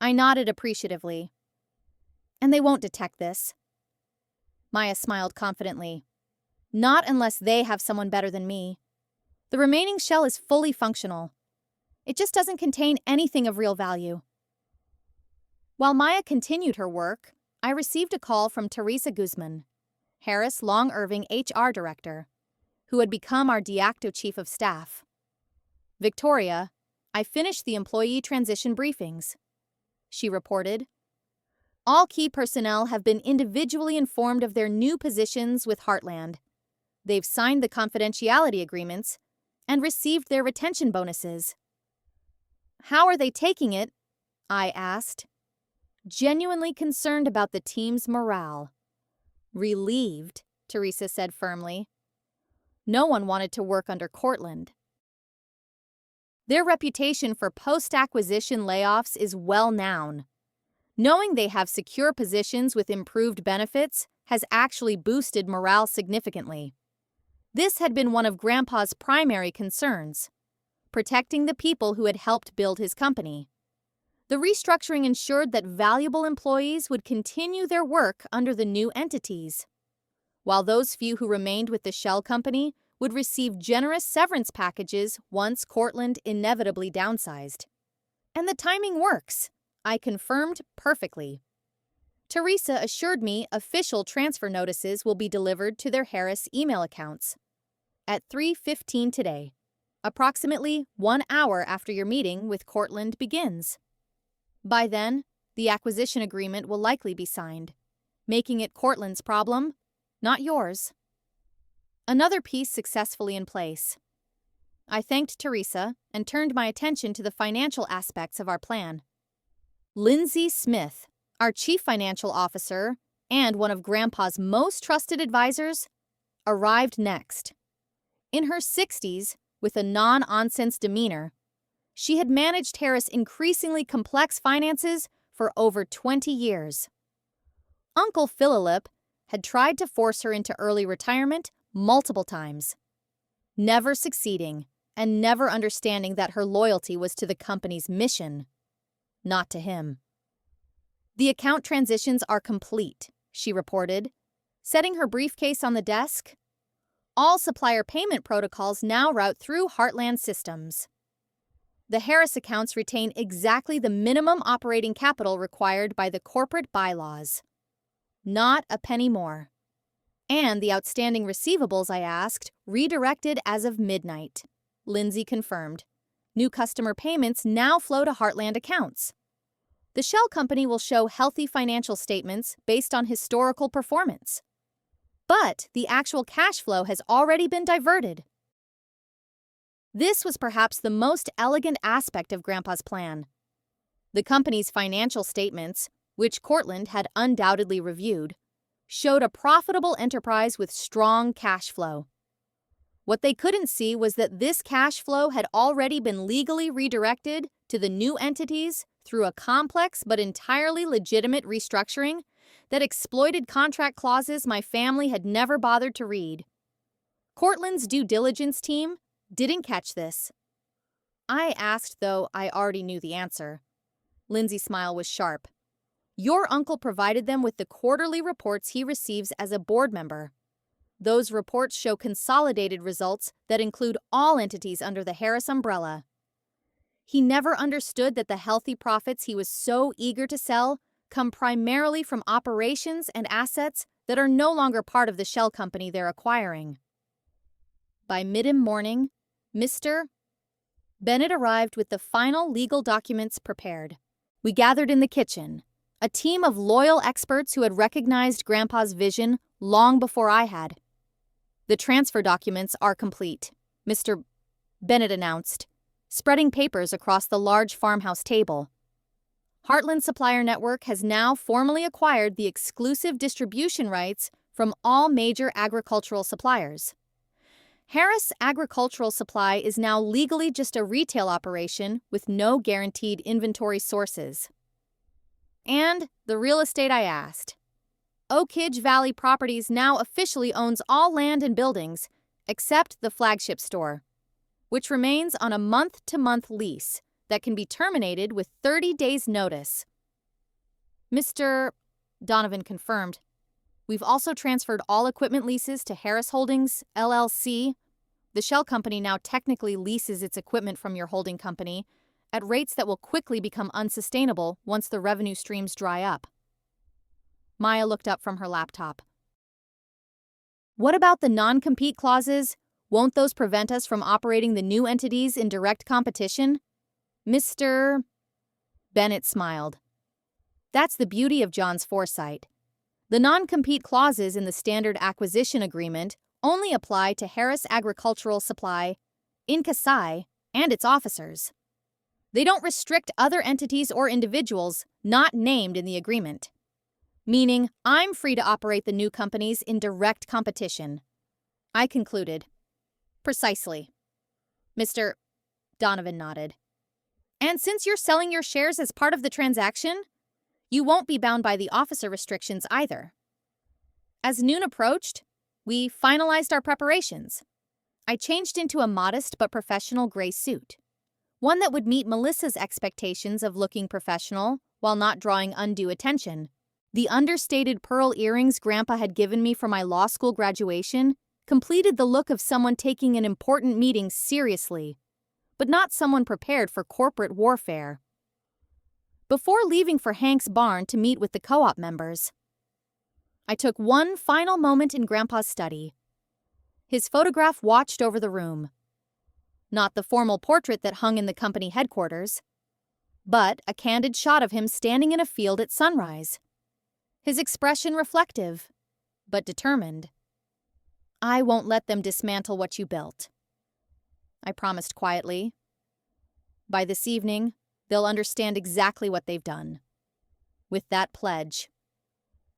I nodded appreciatively. "And they won't detect this." Maya smiled confidently. "Not unless they have someone better than me. The remaining shell is fully functional. It just doesn't contain anything of real value." While Maya continued her work, I received a call from Teresa Guzman, Harris Long Irving HR Director, who had become our de facto Chief of Staff. "Victoria, I finished the employee transition briefings," she reported. "All key personnel have been individually informed of their new positions with Heartland. They've signed the confidentiality agreements and received their retention bonuses. How are they taking it? I asked, genuinely concerned about the team's morale. Relieved, Teresa said firmly. No one wanted to work under Cortland. Their reputation for post-acquisition layoffs is well known. Knowing they have secure positions with improved benefits has actually boosted morale significantly. This had been one of Grandpa's primary concerns, protecting the people who had helped build his company. The restructuring ensured that valuable employees would continue their work under the new entities, while those few who remained with the shell company would receive generous severance packages once Cortland inevitably downsized. And the timing works, I confirmed perfectly. Teresa assured me official transfer notices will be delivered to their Harris email accounts at 3:15 today, approximately 1 hour after your meeting with Cortland begins. By then, the acquisition agreement will likely be signed, making it Cortland's problem, not yours. Another piece successfully in place. I thanked Teresa and turned my attention to the financial aspects of our plan. Lindsay Smith, our chief financial officer and one of Grandpa's most trusted advisors, arrived next. In her 60s, with a non-nonsense demeanor, she had managed Harris' increasingly complex finances for over 20 years. Uncle Philip had tried to force her into early retirement multiple times, never succeeding and never understanding that her loyalty was to the company's mission, not to him. The account transitions are complete, she reported, setting her briefcase on the desk. All supplier payment protocols now route through Heartland systems. The Harris accounts retain exactly the minimum operating capital required by the corporate bylaws. Not a penny more. And the outstanding receivables I asked redirected as of midnight, Lindsay confirmed. New customer payments now flow to Heartland accounts. The shell company will show healthy financial statements based on historical performance. But the actual cash flow has already been diverted. This was perhaps the most elegant aspect of Grandpa's plan. The company's financial statements, which Cortland had undoubtedly reviewed, showed a profitable enterprise with strong cash flow. What they couldn't see was that this cash flow had already been legally redirected to the new entities through a complex but entirely legitimate restructuring that exploited contract clauses my family had never bothered to read. Cortland's due diligence team didn't catch this. I asked, though I already knew the answer. Lindsay's smile was sharp. Your uncle provided them with the quarterly reports he receives as a board member. Those reports show consolidated results that include all entities under the Harris umbrella. He never understood that the healthy profits he was so eager to sell come primarily from operations and assets that are no longer part of the shell company they're acquiring. By mid-morning, Mr. Bennett arrived with the final legal documents prepared. We gathered in the kitchen, a team of loyal experts who had recognized Grandpa's vision long before I had. The transfer documents are complete, Mr. Bennett announced, spreading papers across the large farmhouse table. Heartland Supplier Network has now formally acquired the exclusive distribution rights from all major agricultural suppliers. Harris Agricultural Supply is now legally just a retail operation with no guaranteed inventory sources. And the real estate I asked. Oak Ridge Valley Properties now officially owns all land and buildings except the flagship store, which remains on a month-to-month lease that can be terminated with 30 days' notice. Mr. Donovan confirmed. We've also transferred all equipment leases to Harris Holdings, LLC. The shell company now technically leases its equipment from your holding company at rates that will quickly become unsustainable once the revenue streams dry up. Maya looked up from her laptop. What about the non-compete clauses? Won't those prevent us from operating the new entities in direct competition? Mr. Bennett smiled. That's the beauty of John's foresight. The non-compete clauses in the standard acquisition agreement only apply to Harris Agricultural Supply, Inc. and its officers. They don't restrict other entities or individuals not named in the agreement, meaning I'm free to operate the new companies in direct competition. I concluded. Precisely. Mr. Donovan nodded. And since you're selling your shares as part of the transaction, you won't be bound by the officer restrictions either. As noon approached, we finalized our preparations. I changed into a modest but professional gray suit, one that would meet Melissa's expectations of looking professional while not drawing undue attention. The understated pearl earrings Grandpa had given me for my law school graduation completed the look of someone taking an important meeting seriously, but not someone prepared for corporate warfare. Before leaving for Hank's barn to meet with the co-op members, I took one final moment in Grandpa's study. His photograph watched over the room. Not the formal portrait that hung in the company headquarters, but a candid shot of him standing in a field at sunrise. His expression reflective, but determined. I won't let them dismantle what you built, I promised quietly. By this evening, they'll understand exactly what they've done. With that pledge,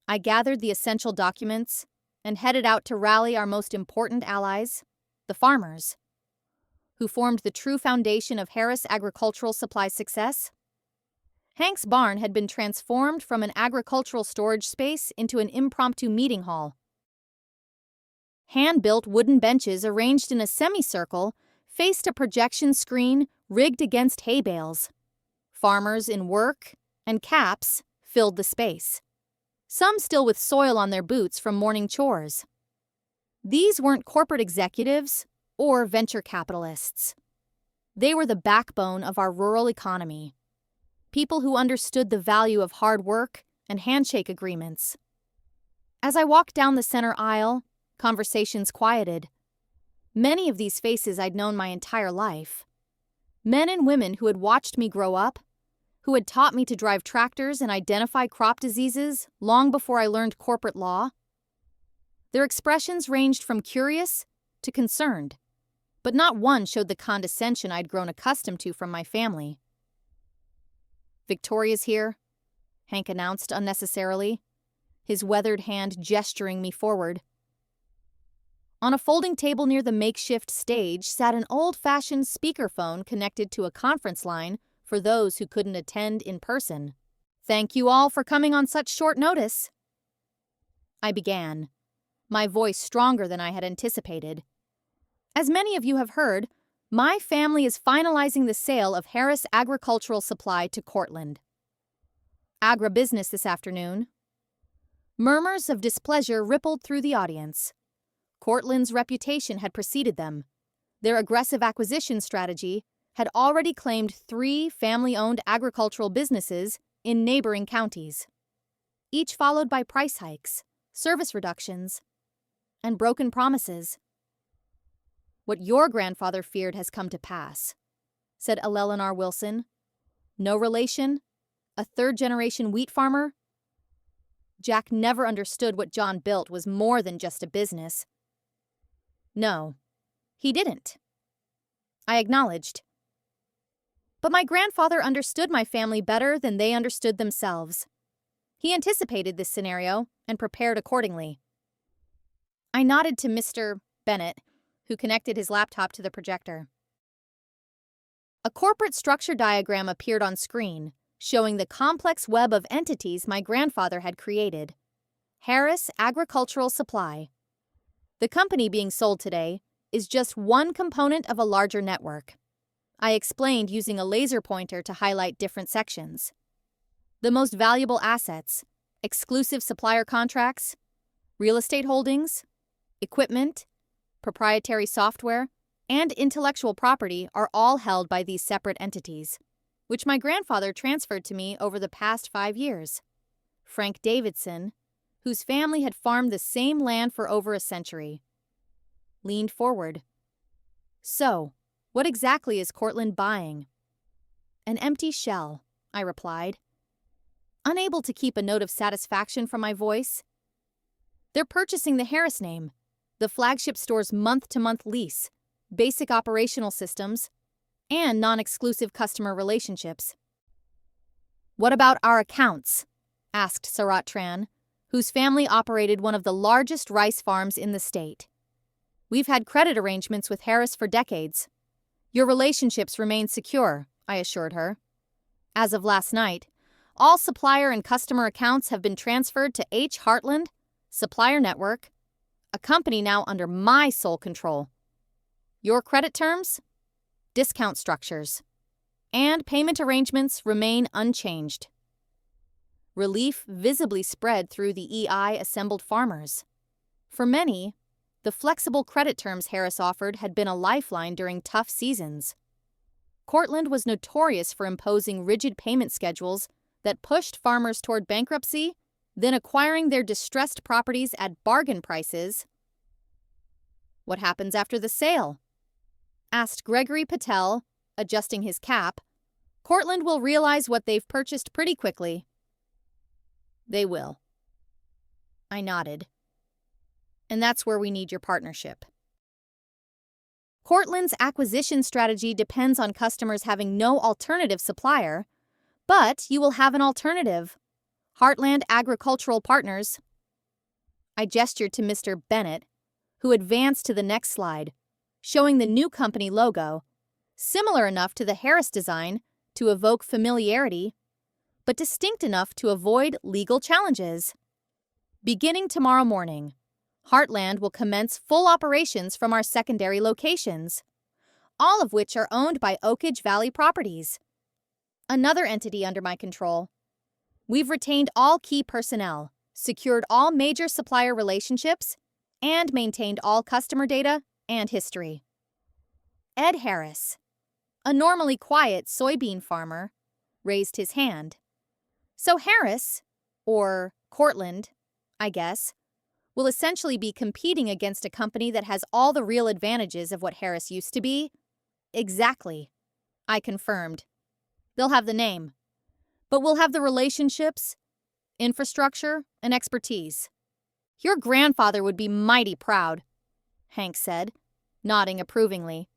I gathered the essential documents and headed out to rally our most important allies, the farmers, who formed the true foundation of Harris Agricultural Supply's success. Hank's barn had been transformed from an agricultural storage space into an impromptu meeting hall. Hand-built wooden benches arranged in a semicircle faced a projection screen rigged against hay bales. Farmers in work and caps filled the space, some still with soil on their boots from morning chores. These weren't corporate executives or venture capitalists. They were the backbone of our rural economy, people who understood the value of hard work and handshake agreements. As I walked down the center aisle, conversations quieted. Many of these faces I'd known my entire life. Men and women who had watched me grow up, who had taught me to drive tractors and identify crop diseases long before I learned corporate law. Their expressions ranged from curious to concerned, but not one showed the condescension I'd grown accustomed to from my family. "Victoria's here," Hank announced unnecessarily, his weathered hand gesturing me forward. On a folding table near the makeshift stage sat an old-fashioned speakerphone connected to a conference line for those who couldn't attend in person. "Thank you all for coming on such short notice," I began, my voice stronger than I had anticipated. "As many of you have heard, my family is finalizing the sale of Harris Agricultural Supply to Cortland. Agribusiness this afternoon." Murmurs of displeasure rippled through the audience. Cortland's reputation had preceded them. Their aggressive acquisition strategy had already claimed 3 family-owned agricultural businesses in neighboring counties, each followed by price hikes, service reductions, and broken promises. "What your grandfather feared has come to pass," said Eleanor Wilson. "No relation, a third-generation wheat farmer." Jack never understood what John built was more than just a business. "No, he didn't," I acknowledged. "But my grandfather understood my family better than they understood themselves. He anticipated this scenario and prepared accordingly." I nodded to Mr. Bennett, who connected his laptop to the projector. A corporate structure diagram appeared on screen, showing the complex web of entities my grandfather had created. Harris Agricultural Supply. The company being sold today is just one component of a larger network. I explained using a laser pointer to highlight different sections. The most valuable assets, exclusive supplier contracts, real estate holdings, equipment, proprietary software, and intellectual property are all held by these separate entities, which my grandfather transferred to me over the past 5 years. Frank Davidson, whose family had farmed the same land for over a century, leaned forward. "So, what exactly is Cortland buying?" "An empty shell," I replied, unable to keep a note of satisfaction from my voice. "They're purchasing the Harris name, the flagship store's month-to-month lease, basic operational systems, and non-exclusive customer relationships. "What about our accounts?" asked Sarat Tran, whose family operated one of the largest rice farms in the state. "We've had credit arrangements with Harris for decades. Your relationships remain secure," I assured her. "As of last night, all supplier and customer accounts have been transferred to H. Heartland Supplier Network, a company now under my sole control. Your credit terms, discount structures, and payment arrangements remain unchanged." Relief visibly spread through the EI assembled farmers. For many, the flexible credit terms Harris offered had been a lifeline during tough seasons. Cortland was notorious for imposing rigid payment schedules that pushed farmers toward bankruptcy, then acquiring their distressed properties at bargain prices. "What happens after the sale?" asked Gregory Patel, adjusting his cap. "Cortland will realize what they've purchased pretty quickly." "They will." I nodded. "And that's where we need your partnership." Cortland's acquisition strategy depends on customers having no alternative supplier, but you will have an alternative. Heartland Agricultural Partners. I gestured to Mr. Bennett, who advanced to the next slide, showing the new company logo, similar enough to the Harris design to evoke familiarity, but distinct enough to avoid legal challenges. "Beginning tomorrow morning, Heartland will commence full operations from our secondary locations, all of which are owned by Oakage Valley Properties, another entity under my control. We've retained all key personnel, secured all major supplier relationships, and maintained all customer data and history." Ed Harris, a normally quiet soybean farmer, raised his hand. "So Harris, or Cortland, I guess, will essentially be competing against a company that has all the real advantages of what Harris used to be?" "Exactly," I confirmed. "They'll have the name, but we'll have the relationships, infrastructure, and expertise. Your grandfather would be mighty proud," Hank said, nodding approvingly.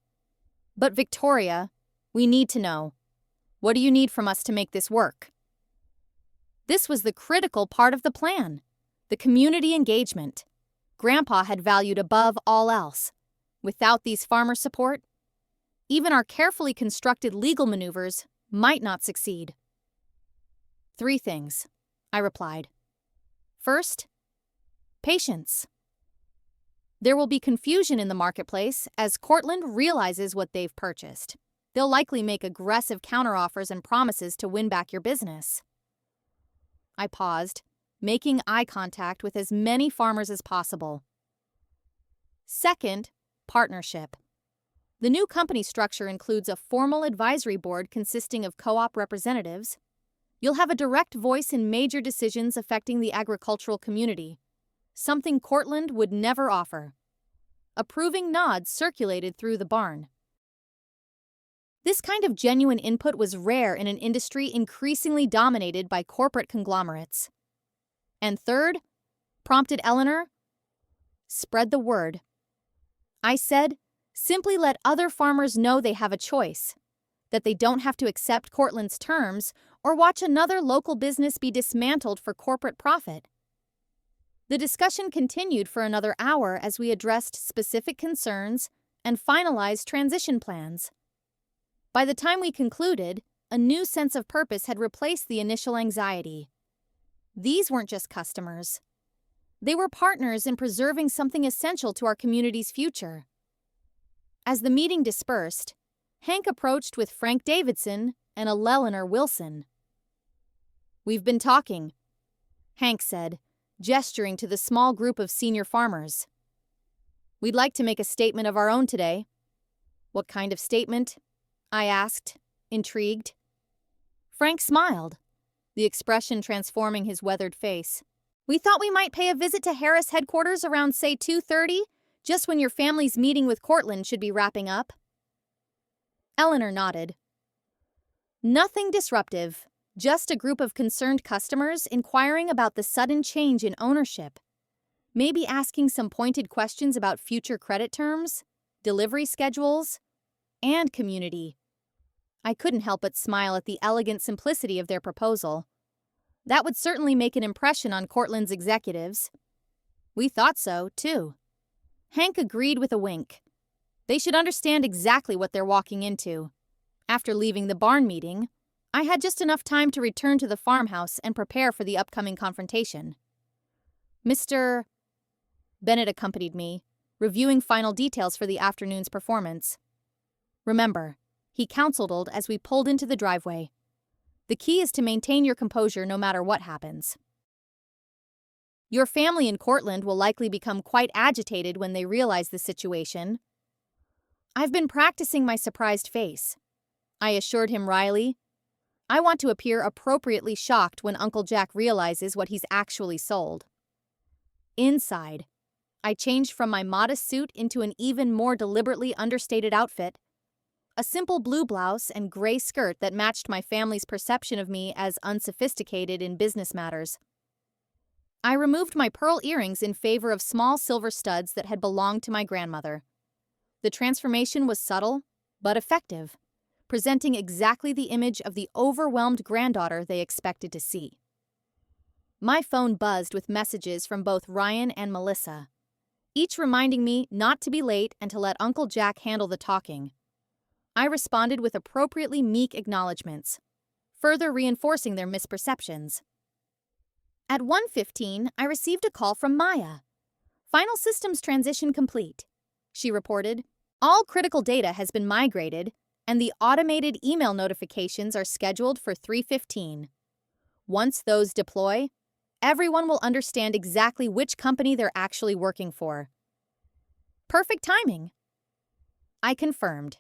"But Victoria, we need to know. What do you need from us to make this work?" This was the critical part of the plan, the community engagement Grandpa had valued above all else. Without these farmer support, even our carefully constructed legal maneuvers might not succeed. "3 things," I replied. First, patience. There will be confusion in the marketplace as Cortland realizes what they've purchased. They'll likely make aggressive counteroffers and promises to win back your business. I paused, making eye contact with as many farmers as possible. Second, partnership. The new company structure includes a formal advisory board consisting of co-op representatives. You'll have a direct voice in major decisions affecting the agricultural community, something Cortland would never offer. Approving nods circulated through the barn. This kind of genuine input was rare in an industry increasingly dominated by corporate conglomerates. "And third," prompted Eleanor, "spread the word." I said, simply let other farmers know they have a choice, that they don't have to accept Cortland's terms or watch another local business be dismantled for corporate profit. The discussion continued for another hour as we addressed specific concerns and finalized transition plans. By the time we concluded, a new sense of purpose had replaced the initial anxiety. These weren't just customers. They were partners in preserving something essential to our community's future. As the meeting dispersed, Hank approached with Frank Davidson and Eleanor Wilson. "We've been talking," Hank said, gesturing to the small group of senior farmers. "We'd like to make a statement of our own today." "What kind of statement?" I asked, intrigued. Frank smiled, the expression transforming his weathered face. "We thought we might pay a visit to Harris headquarters around, say, 2:30, just when your family's meeting with Cortland should be wrapping up." Eleanor nodded. Nothing disruptive, just a group of concerned customers inquiring about the sudden change in ownership. Maybe asking some pointed questions about future credit terms, delivery schedules, and community. I couldn't help but smile at the elegant simplicity of their proposal. That would certainly make an impression on Cortland's executives. We thought so, too. Hank agreed with a wink. They should understand exactly what they're walking into. After leaving the barn meeting, I had just enough time to return to the farmhouse and prepare for the upcoming confrontation. Mr. Bennett accompanied me, reviewing final details for the afternoon's performance. Remember, he counseled as we pulled into the driveway. The key is to maintain your composure no matter what happens. Your family in Cortland will likely become quite agitated when they realize the situation. I've been practicing my surprised face. I assured him wryly. I want to appear appropriately shocked when Uncle Jack realizes what he's actually sold. Inside, I changed from my modest suit into an even more deliberately understated outfit. A simple blue blouse and gray skirt that matched my family's perception of me as unsophisticated in business matters. I removed my pearl earrings in favor of small silver studs that had belonged to my grandmother. The transformation was subtle, but effective, presenting exactly the image of the overwhelmed granddaughter they expected to see. My phone buzzed with messages from both Ryan and Melissa, each reminding me not to be late and to let Uncle Jack handle the talking. I responded with appropriately meek acknowledgments, further reinforcing their misperceptions. At 1:15, I received a call from Maya. Final systems transition complete, she reported. All critical data has been migrated, and the automated email notifications are scheduled for 3:15. Once those deploy, everyone will understand exactly which company they're actually working for. Perfect timing. I confirmed.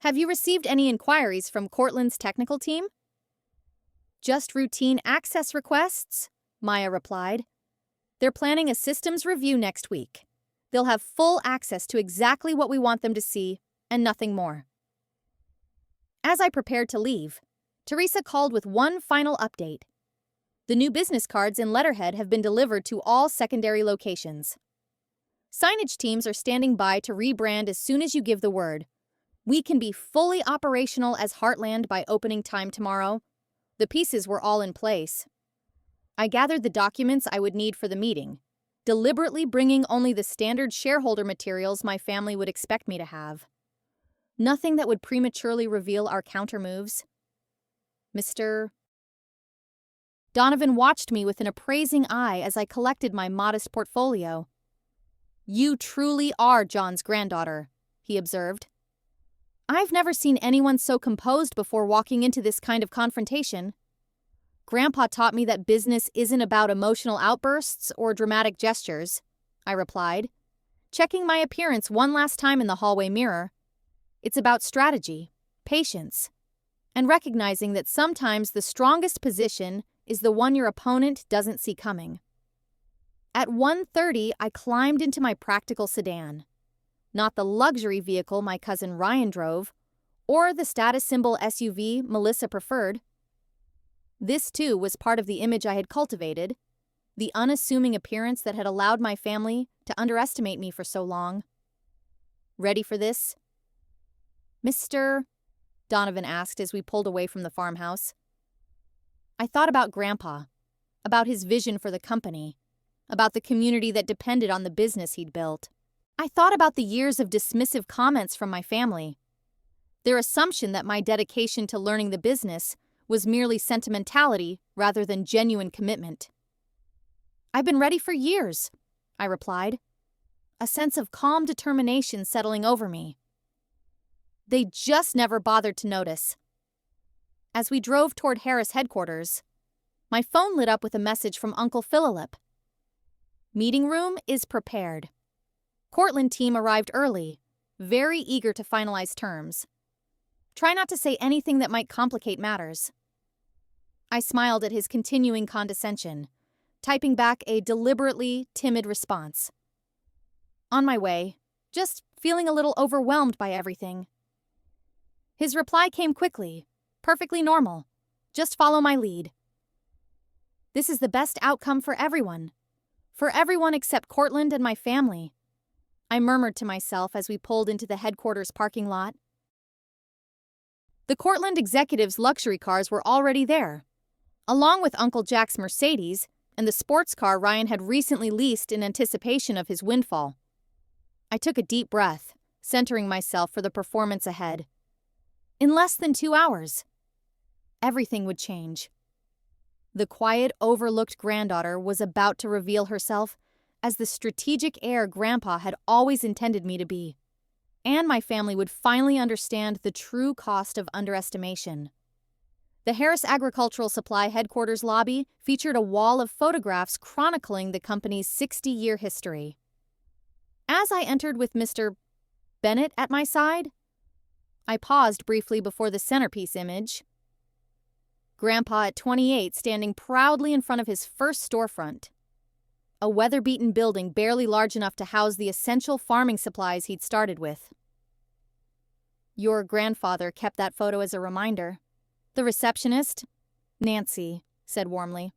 Have you received any inquiries from Cortland's technical team? Just routine access requests, Maya replied. They're planning a systems review next week. They'll have full access to exactly what we want them to see, and nothing more. As I prepared to leave, Teresa called with one final update. The new business cards and letterhead have been delivered to all secondary locations. Signage teams are standing by to rebrand as soon as you give the word. We can be fully operational as Heartland by opening time tomorrow. The pieces were all in place. I gathered the documents I would need for the meeting, deliberately bringing only the standard shareholder materials my family would expect me to have. Nothing that would prematurely reveal our countermoves. Mr. Donovan watched me with an appraising eye as I collected my modest portfolio. You truly are John's granddaughter, he observed. I've never seen anyone so composed before walking into this kind of confrontation. Grandpa taught me that business isn't about emotional outbursts or dramatic gestures, I replied, checking my appearance one last time in the hallway mirror. It's about strategy, patience, and recognizing that sometimes the strongest position is the one your opponent doesn't see coming. At 1:30, I climbed into my practical sedan. Not the luxury vehicle my cousin Ryan drove, or the status symbol SUV Melissa preferred. This, too, was part of the image I had cultivated, the unassuming appearance that had allowed my family to underestimate me for so long. Ready for this? Mr. Donovan asked as we pulled away from the farmhouse. I thought about Grandpa, about his vision for the company, about the community that depended on the business he'd built. I thought about the years of dismissive comments from my family, their assumption that my dedication to learning the business was merely sentimentality rather than genuine commitment. I've been ready for years, I replied, a sense of calm determination settling over me. They just never bothered to notice. As we drove toward Harris headquarters, my phone lit up with a message from Uncle Philip. Meeting room is prepared. Cortland team arrived early, very eager to finalize terms. Try not to say anything that might complicate matters. I smiled at his continuing condescension, typing back a deliberately timid response. On my way, just feeling a little overwhelmed by everything. His reply came quickly, perfectly normal. Just follow my lead. This is the best outcome for everyone. For everyone except Cortland and my family, I murmured to myself as we pulled into the headquarters parking lot. The Cortland executives' luxury cars were already there, along with Uncle Jack's Mercedes and the sports car Ryan had recently leased in anticipation of his windfall. I took a deep breath, centering myself for the performance ahead. In less than 2 hours, everything would change. The quiet, overlooked granddaughter was about to reveal herself as the strategic heir Grandpa had always intended me to be, and my family would finally understand the true cost of underestimation. The Harris Agricultural Supply headquarters lobby featured a wall of photographs chronicling the company's 60-year history. As I entered with Mr. Bennett at my side, I paused briefly before the centerpiece image. Grandpa at 28 standing proudly in front of his first storefront, a weather-beaten building barely large enough to house the essential farming supplies he'd started with. Your grandfather kept that photo as a reminder. The receptionist, Nancy, said warmly.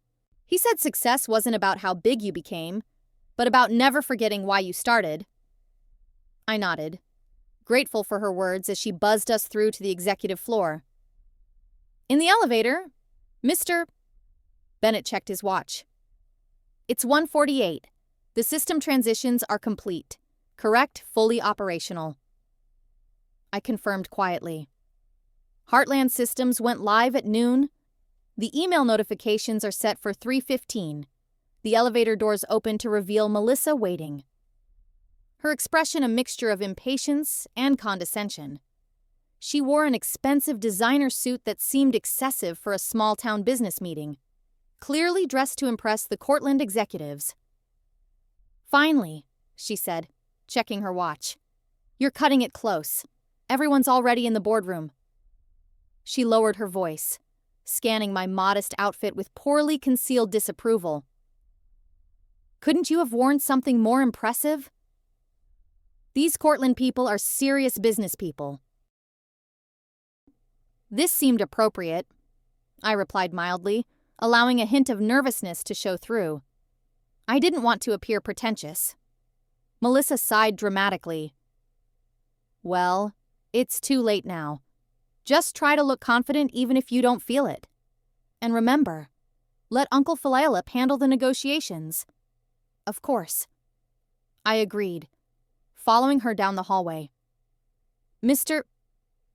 He said success wasn't about how big you became, but about never forgetting why you started. I nodded, grateful for her words as she buzzed us through to the executive floor. In the elevator, Mr. Bennett checked his watch. It's 1:48. The system transitions are complete. Correct, fully operational. I confirmed quietly. Heartland systems went live at noon. The email notifications are set for 3:15. The elevator doors open to reveal Melissa waiting. Her expression a mixture of impatience and condescension. She wore an expensive designer suit that seemed excessive for a small-town business meeting, clearly dressed to impress the Cortland executives. Finally, she said, checking her watch. You're cutting it close. Everyone's already in the boardroom. She lowered her voice, scanning my modest outfit with poorly concealed disapproval. Couldn't you have worn something more impressive? These Cortland people are serious business people. This seemed appropriate, I replied mildly, allowing a hint of nervousness to show through. I didn't want to appear pretentious. Melissa sighed dramatically. Well, it's too late now. Just try to look confident even if you don't feel it. And remember, let Uncle Philalip handle the negotiations. Of course. I agreed, following her down the hallway. Mr.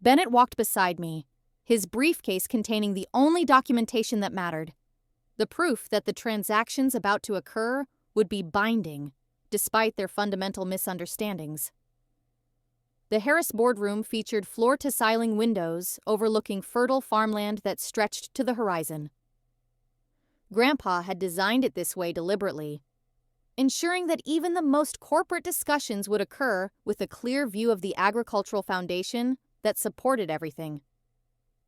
Bennett walked beside me, his briefcase containing the only documentation that mattered, the proof that the transactions about to occur would be binding, despite their fundamental misunderstandings. The Harris boardroom featured floor-to-ceiling windows overlooking fertile farmland that stretched to the horizon. Grandpa had designed it this way deliberately, ensuring that even the most corporate discussions would occur with a clear view of the agricultural foundation that supported everything.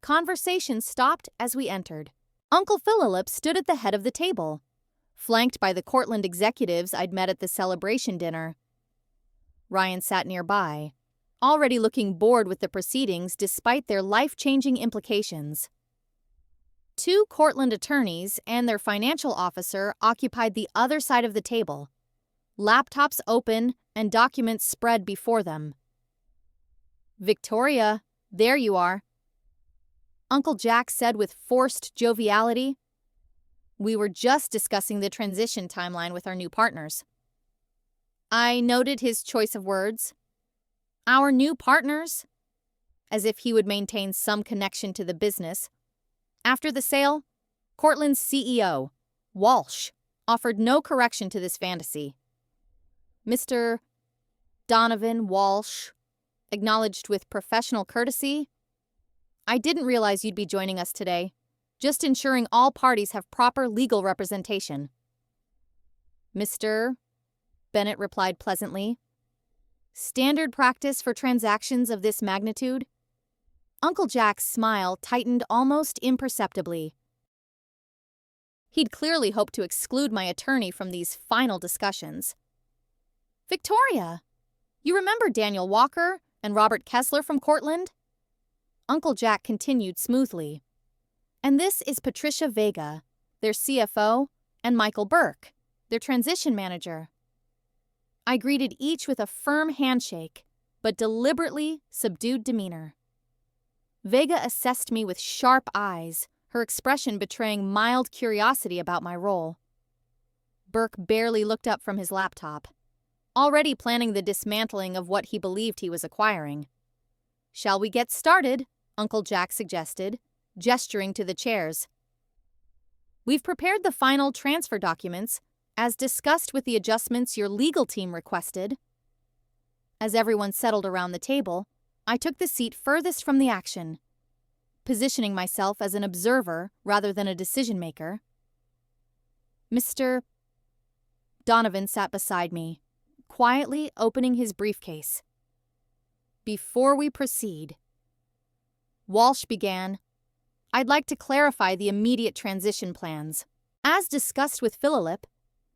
Conversation stopped as we entered. Uncle Philalip stood at the head of the table, flanked by the Cortland executives I'd met at the celebration dinner. Ryan sat nearby, already looking bored with the proceedings despite their life-changing implications. 2 Cortland attorneys and their financial officer occupied the other side of the table, laptops open and documents spread before them. Victoria, there you are, Uncle Jack said with forced joviality. We were just discussing the transition timeline with our new partners. I noted his choice of words. Our new partners, as if he would maintain some connection to the business. After the sale, Cortland's CEO, Walsh, offered no correction to this fantasy. Mr. Donovan Walsh acknowledged with professional courtesy, I didn't realize you'd be joining us today. Just ensuring all parties have proper legal representation. Mr. Bennett replied pleasantly. Standard practice for transactions of this magnitude? Uncle Jack's smile tightened almost imperceptibly. He'd clearly hoped to exclude my attorney from these final discussions. Victoria, you remember Daniel Walker and Robert Kessler from Cortland? Uncle Jack continued smoothly. And this is Patricia Vega, their CFO, and Michael Burke, their transition manager. I greeted each with a firm handshake, but deliberately subdued demeanor. Vega assessed me with sharp eyes, her expression betraying mild curiosity about my role. Burke barely looked up from his laptop, already planning the dismantling of what he believed he was acquiring. "Shall we get started?" Uncle Jack suggested, gesturing to the chairs. "We've prepared the final transfer documents, as discussed with the adjustments your legal team requested." As everyone settled around the table, I took the seat furthest from the action, positioning myself as an observer rather than a decision-maker. Mr. Donovan sat beside me, quietly opening his briefcase. "Before we proceed," Walsh began, "I'd like to clarify the immediate transition plans. As discussed with Philip,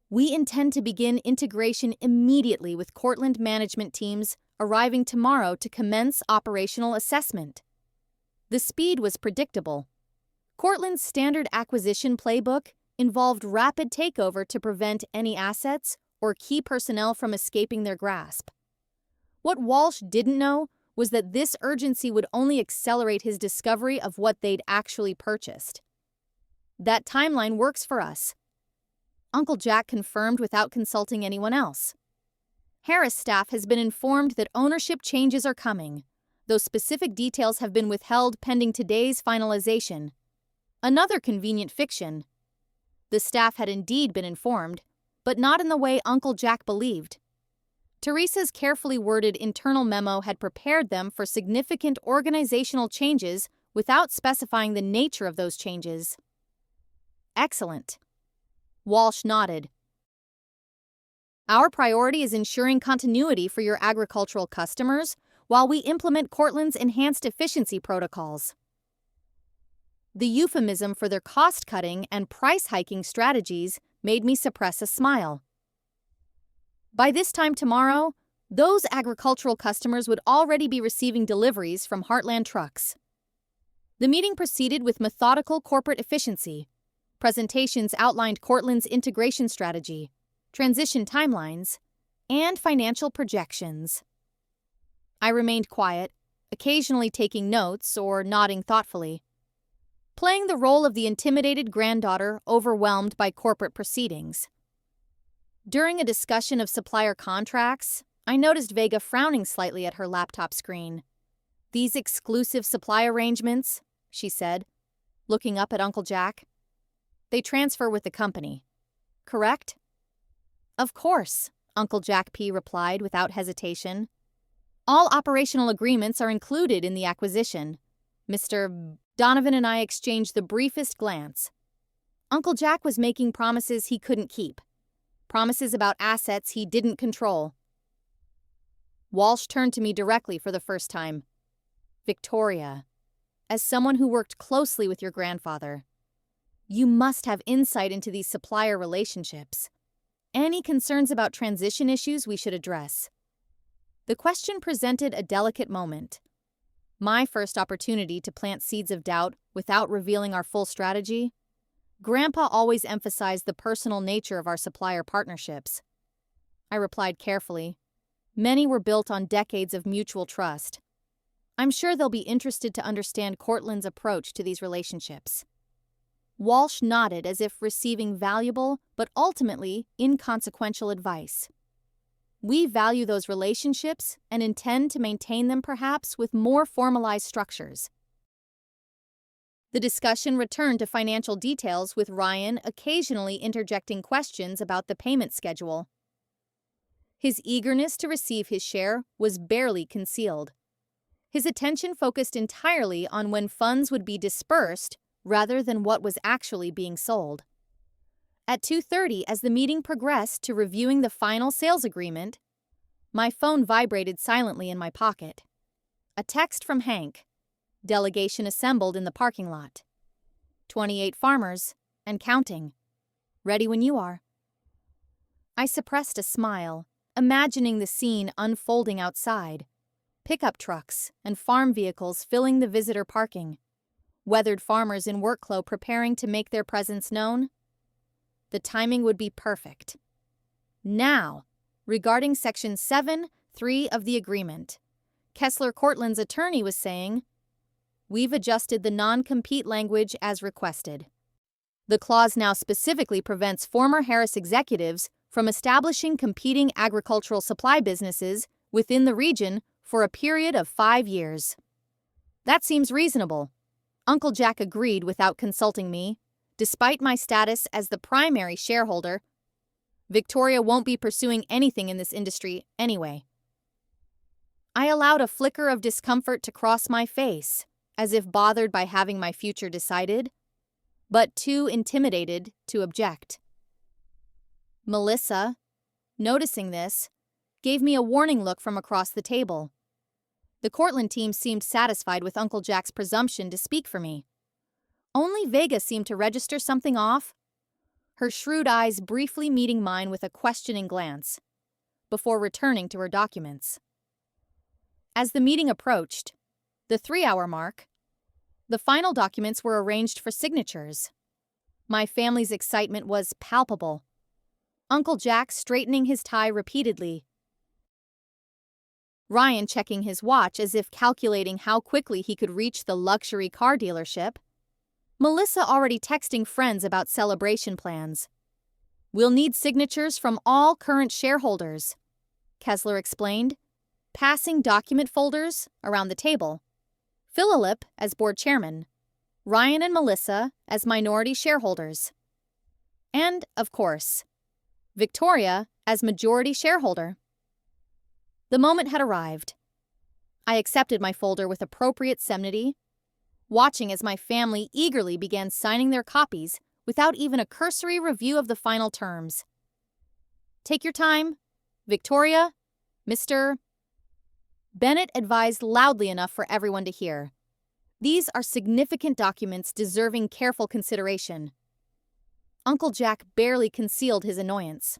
we intend to begin integration immediately with Cortland management teams arriving tomorrow to commence operational assessment." The speed was predictable. Cortland's standard acquisition playbook involved rapid takeover to prevent any assets or key personnel from escaping their grasp. What Walsh didn't know was that this urgency would only accelerate his discovery of what they'd actually purchased. "That timeline works for us," Uncle Jack confirmed without consulting anyone else. "Harris staff has been informed that ownership changes are coming, though specific details have been withheld pending today's finalization." Another convenient fiction. The staff had indeed been informed, but not in the way Uncle Jack believed. Teresa's carefully worded internal memo had prepared them for significant organizational changes without specifying the nature of those changes. "Excellent." Walsh nodded. "Our priority is ensuring continuity for your agricultural customers while we implement Cortland's enhanced efficiency protocols." The euphemism for their cost-cutting and price-hiking strategies made me suppress a smile. By this time tomorrow, those agricultural customers would already be receiving deliveries from Heartland trucks. The meeting proceeded with methodical corporate efficiency. Presentations outlined Cortland's integration strategy, transition timelines, and financial projections. I remained quiet, occasionally taking notes or nodding thoughtfully, playing the role of the intimidated granddaughter overwhelmed by corporate proceedings. During a discussion of supplier contracts, I noticed Vega frowning slightly at her laptop screen. "These exclusive supply arrangements," she said, looking up at Uncle Jack, "they transfer with the company, correct?" "Of course," Uncle Jack P. replied without hesitation. "All operational agreements are included in the acquisition." Mr. Donovan and I exchanged the briefest glance. Uncle Jack was making promises he couldn't keep, promises about assets he didn't control. Walsh turned to me directly for the first time. "Victoria, as someone who worked closely with your grandfather, you must have insight into these supplier relationships. Any concerns about transition issues we should address?" The question presented a delicate moment. My first opportunity to plant seeds of doubt without revealing our full strategy. Grandpa always emphasized the personal nature of our supplier partnerships. I replied carefully. Many were built on decades of mutual trust. I'm sure they'll be interested to understand Cortland's approach to these relationships. Walsh nodded as if receiving valuable but ultimately inconsequential advice. "We value those relationships and intend to maintain them perhaps with more formalized structures." The discussion returned to financial details with Ryan occasionally interjecting questions about the payment schedule. His eagerness to receive his share was barely concealed. His attention focused entirely on when funds would be dispersed rather than what was actually being sold. At 2:30, as the meeting progressed to reviewing the final sales agreement, my phone vibrated silently in my pocket. A text from Hank. Delegation assembled in the parking lot. 28 farmers, and counting. Ready when you are. I suppressed a smile, imagining the scene unfolding outside. Pickup trucks and farm vehicles filling the visitor parking. Weathered farmers in work clothes preparing to make their presence known. The timing would be perfect. Now, regarding Section 7(3) of the agreement, Kessler Cortland's attorney was saying, "We've adjusted the non-compete language as requested. The clause now specifically prevents former Harris executives from establishing competing agricultural supply businesses within the region for a period of 5 years." That seems reasonable. Uncle Jack agreed without consulting me. Despite my status as the primary shareholder, Victoria won't be pursuing anything in this industry anyway. I allowed a flicker of discomfort to cross my face, as if bothered by having my future decided, but too intimidated to object. Melissa, noticing this, gave me a warning look from across the table. The Cortland team seemed satisfied with Uncle Jack's presumption to speak for me. Only Vega seemed to register something off, her shrewd eyes briefly meeting mine with a questioning glance, before returning to her documents. As the meeting approached, the 3-hour mark, the final documents were arranged for signatures. My family's excitement was palpable. Uncle Jack straightening his tie repeatedly, Ryan checking his watch as if calculating how quickly he could reach the luxury car dealership, Melissa already texting friends about celebration plans. "We'll need signatures from all current shareholders," Kessler explained, passing document folders around the table. Philip as board chairman, Ryan and Melissa as minority shareholders. And, of course, Victoria as majority shareholder. The moment had arrived. I accepted my folder with appropriate solemnity, watching as my family eagerly began signing their copies without even a cursory review of the final terms. "Take your time. Victoria, Mr. Bennett advised loudly enough for everyone to hear. "These are significant documents deserving careful consideration." Uncle Jack barely concealed his annoyance.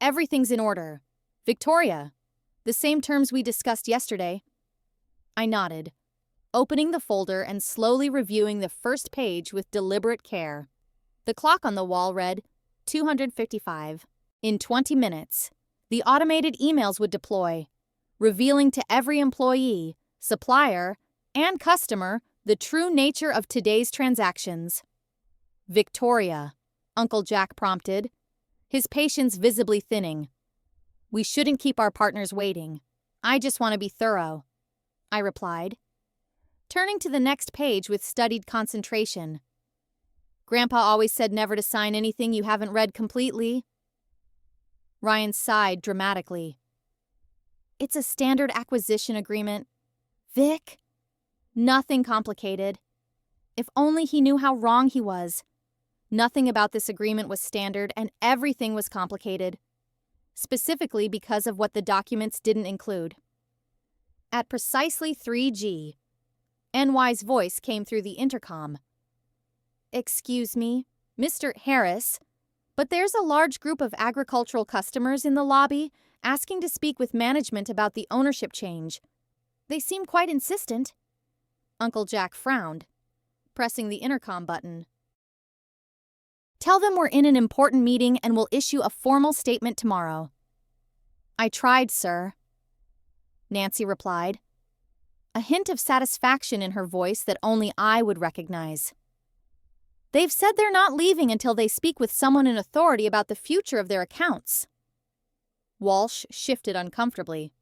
"Everything's in order. Victoria, the same terms we discussed yesterday." I nodded, opening the folder and slowly reviewing the first page with deliberate care. The clock on the wall read 2:55. In 20 minutes, the automated emails would deploy, revealing to every employee, supplier, and customer the true nature of today's transactions. "Victoria," Uncle Jack prompted, his patience visibly thinning. "We shouldn't keep our partners waiting. I just want to be thorough," I replied, turning to the next page with studied concentration. "Grandpa always said never to sign anything you haven't read completely." Ryan sighed dramatically. "It's a standard acquisition agreement. Vic, nothing complicated. If only he knew how wrong he was. Nothing about this agreement was standard and everything was complicated, specifically because of what the documents didn't include." At precisely 3G, NY's voice came through the intercom. "Excuse me, Mr. Harris, but there's a large group of agricultural customers in the lobby asking to speak with management about the ownership change. They seem quite insistent." Uncle Jack frowned, pressing the intercom button. "Tell them we're in an important meeting and will issue a formal statement tomorrow." "I tried, sir," Nancy replied, a hint of satisfaction in her voice that only I would recognize. "They've said they're not leaving until they speak with someone in authority about the future of their accounts." Walsh shifted uncomfortably.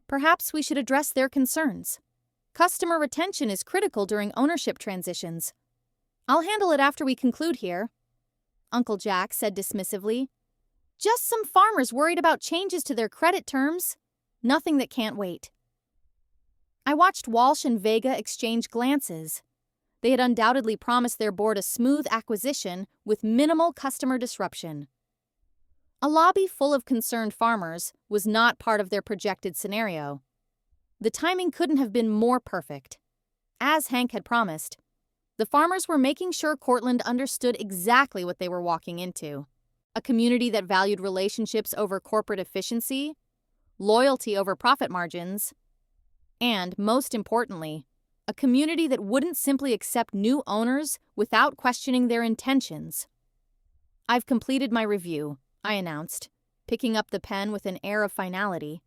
"Perhaps we should address their concerns. Customer retention is critical during ownership transitions. I'll handle it after we conclude here," Uncle Jack said dismissively. "Just some farmers worried about changes to their credit terms. Nothing that can't wait." I watched Walsh and Vega exchange glances. They had undoubtedly promised their board a smooth acquisition with minimal customer disruption. A lobby full of concerned farmers was not part of their projected scenario. The timing couldn't have been more perfect. As Hank had promised, the farmers were making sure Cortland understood exactly what they were walking into. A community that valued relationships over corporate efficiency, loyalty over profit margins, and, most importantly, a community that wouldn't simply accept new owners without questioning their intentions. "I've completed my review," I announced, picking up the pen with an air of finality.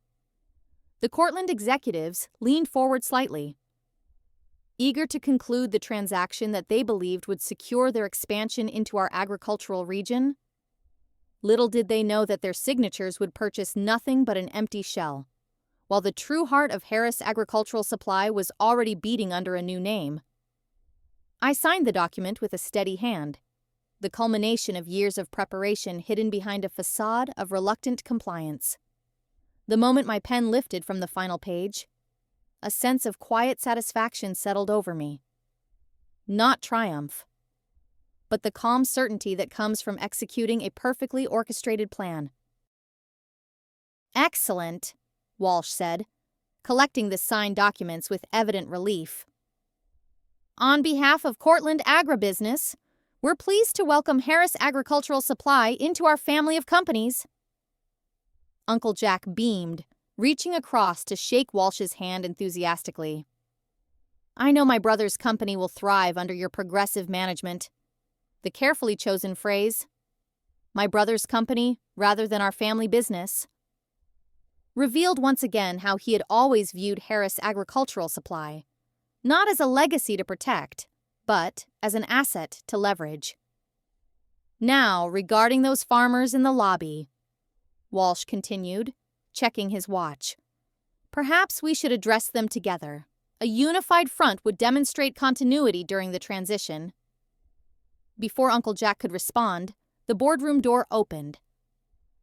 The Cortland executives leaned forward slightly, eager to conclude the transaction that they believed would secure their expansion into our agricultural region. Little did they know that their signatures would purchase nothing but an empty shell, while the true heart of Harris Agricultural Supply was already beating under a new name. I signed the document with a steady hand, the culmination of years of preparation hidden behind a facade of reluctant compliance. The moment my pen lifted from the final page, a sense of quiet satisfaction settled over me. Not triumph, but the calm certainty that comes from executing a perfectly orchestrated plan. "Excellent," Walsh said, collecting the signed documents with evident relief. "On behalf of Cortland Agribusiness, we're pleased to welcome Harris Agricultural Supply into our family of companies." Uncle Jack beamed, reaching across to shake Walsh's hand enthusiastically. "I know my brother's company will thrive under your progressive management." The carefully chosen phrase, "my brother's company rather than our family business," revealed once again how he had always viewed Harris Agricultural Supply, not as a legacy to protect, but as an asset to leverage. "Now, regarding those farmers in the lobby," Walsh continued, checking his watch. "Perhaps we should address them together. A unified front would demonstrate continuity during the transition." Before Uncle Jack could respond, the boardroom door opened.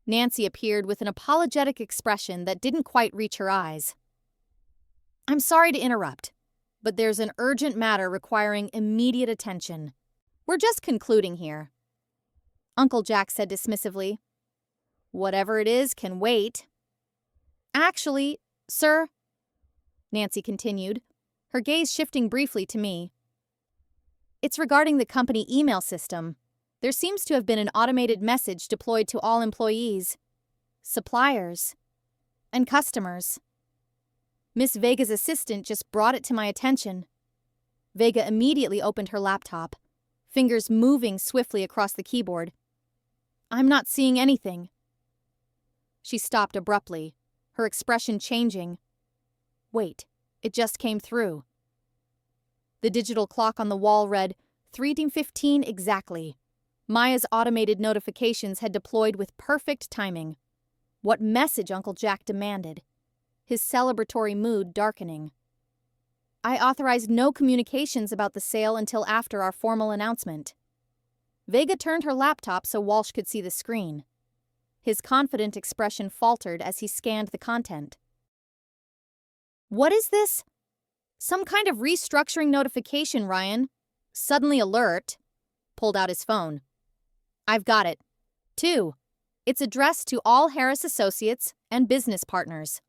Nancy appeared with an apologetic expression that didn't quite reach her eyes. "I'm sorry to interrupt, but there's an urgent matter requiring immediate attention. We're just concluding here." Uncle Jack said dismissively, "Whatever it is can wait." "Actually, sir," Nancy continued, her gaze shifting briefly to me, "it's regarding the company email system. There seems to have been an automated message deployed to all employees, suppliers, and customers. Miss Vega's assistant just brought it to my attention." Vega immediately opened her laptop, fingers moving swiftly across the keyboard. "I'm not seeing anything." She stopped abruptly, her expression changing. "Wait, it just came through." The digital clock on the wall read 3:15 exactly. Maya's automated notifications had deployed with perfect timing. What message Uncle Jack demanded, his celebratory mood darkening. "I authorized no communications about the sale until after our formal announcement." Vega turned her laptop so Walsh could see the screen. His confident expression faltered as he scanned the content. "What is this?" "Some kind of restructuring notification, Ryan. Suddenly alert." Pulled out his phone. "I've got it. 2. It's addressed to all Harris associates and business partners."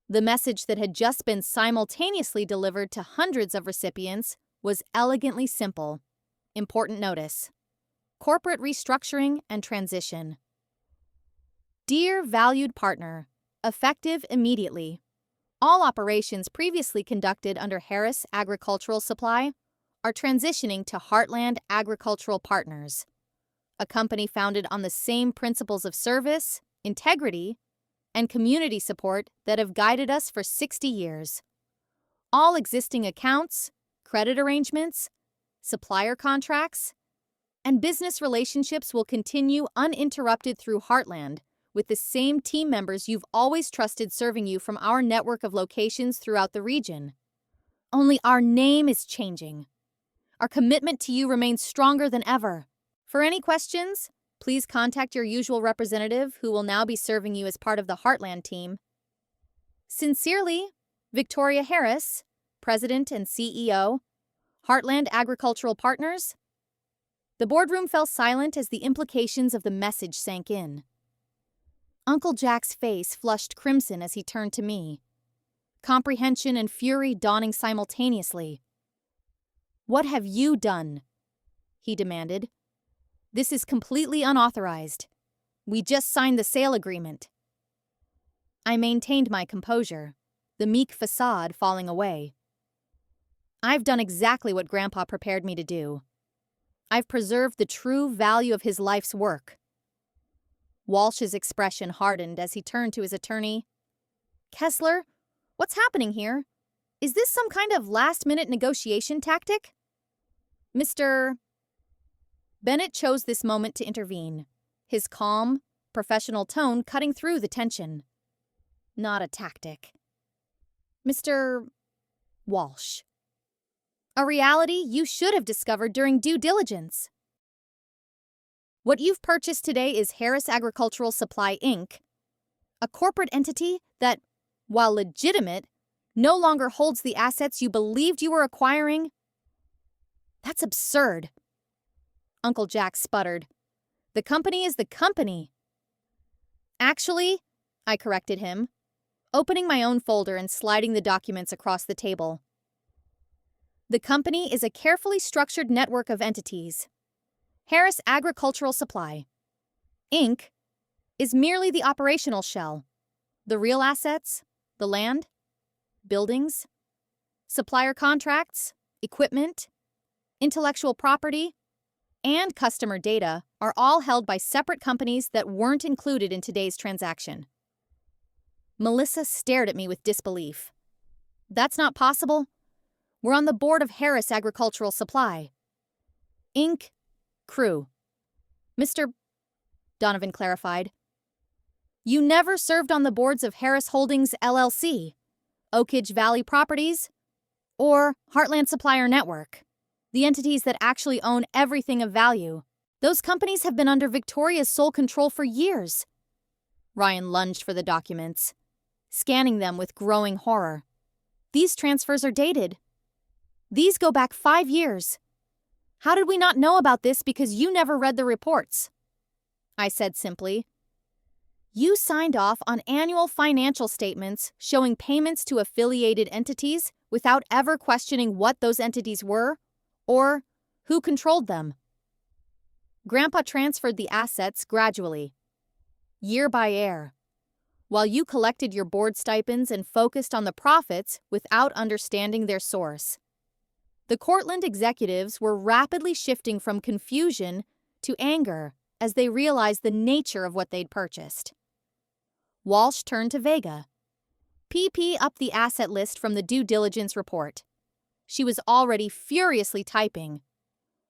The message that had just been simultaneously delivered to hundreds of recipients was elegantly simple. Important notice. Corporate restructuring and transition. "Dear valued partner, effective immediately. All operations previously conducted under Harris Agricultural Supply are transitioning to Heartland Agricultural Partners, a company founded on the same principles of service, integrity, and community support that have guided us for 60 years. All existing accounts, credit arrangements, supplier contracts, and business relationships will continue uninterrupted through Heartland, with the same team members you've always trusted serving you from our network of locations throughout the region. Only our name is changing. Our commitment to you remains stronger than ever. For any questions, please contact your usual representative who will now be serving you as part of the Heartland team. Sincerely, Victoria Harris, President and CEO, Heartland Agricultural Partners." The boardroom fell silent as the implications of the message sank in. Uncle Jack's face flushed crimson as he turned to me, comprehension and fury dawning simultaneously. "What have you done?" he demanded. "This is completely unauthorized. We just signed the sale agreement." I maintained my composure, the meek facade falling away. "I've done exactly what Grandpa prepared me to do. I've preserved the true value of his life's work. Walsh's expression hardened as he turned to his attorney. Kessler, what's happening here? Is this some kind of last-minute negotiation tactic? Mr. Bennett chose this moment to intervene, his calm, professional tone cutting through the tension. Not a tactic. Mr. Walsh. A reality you should have discovered during due diligence. What you've purchased today is Harris Agricultural Supply, Inc., a corporate entity that, while legitimate, no longer holds the assets you believed you were acquiring. That's absurd. Uncle Jack sputtered. The company is the company. Actually, I corrected him, opening my own folder and sliding the documents across the table. The company is a carefully structured network of entities. Harris Agricultural Supply, Inc. is merely the operational shell. The real assets, the land, buildings, supplier contracts, equipment, intellectual property, and customer data are all held by separate companies that weren't included in today's transaction. Melissa stared at me with disbelief. That's not possible. We're on the board of Harris Agricultural Supply, Inc. Crew. Mr. Donovan clarified. You never served on the boards of Harris Holdings, LLC, Oak Ridge Valley Properties, or Heartland Supplier Network, the entities that actually own everything of value. Those companies have been under Victoria's sole control for years. Ryan lunged for the documents, scanning them with growing horror. These transfers are dated. These go back 5 years. How did we not know about this because you never read the reports? I said simply. You signed off on annual financial statements showing payments to affiliated entities without ever questioning what those entities were or who controlled them. Grandpa transferred the assets gradually, year by year, while you collected your board stipends and focused on the profits without understanding their source. The Cortland executives were rapidly shifting from confusion to anger as they realized the nature of what they'd purchased. Walsh turned to Vega. PP up the asset list from the due diligence report. She was already furiously typing.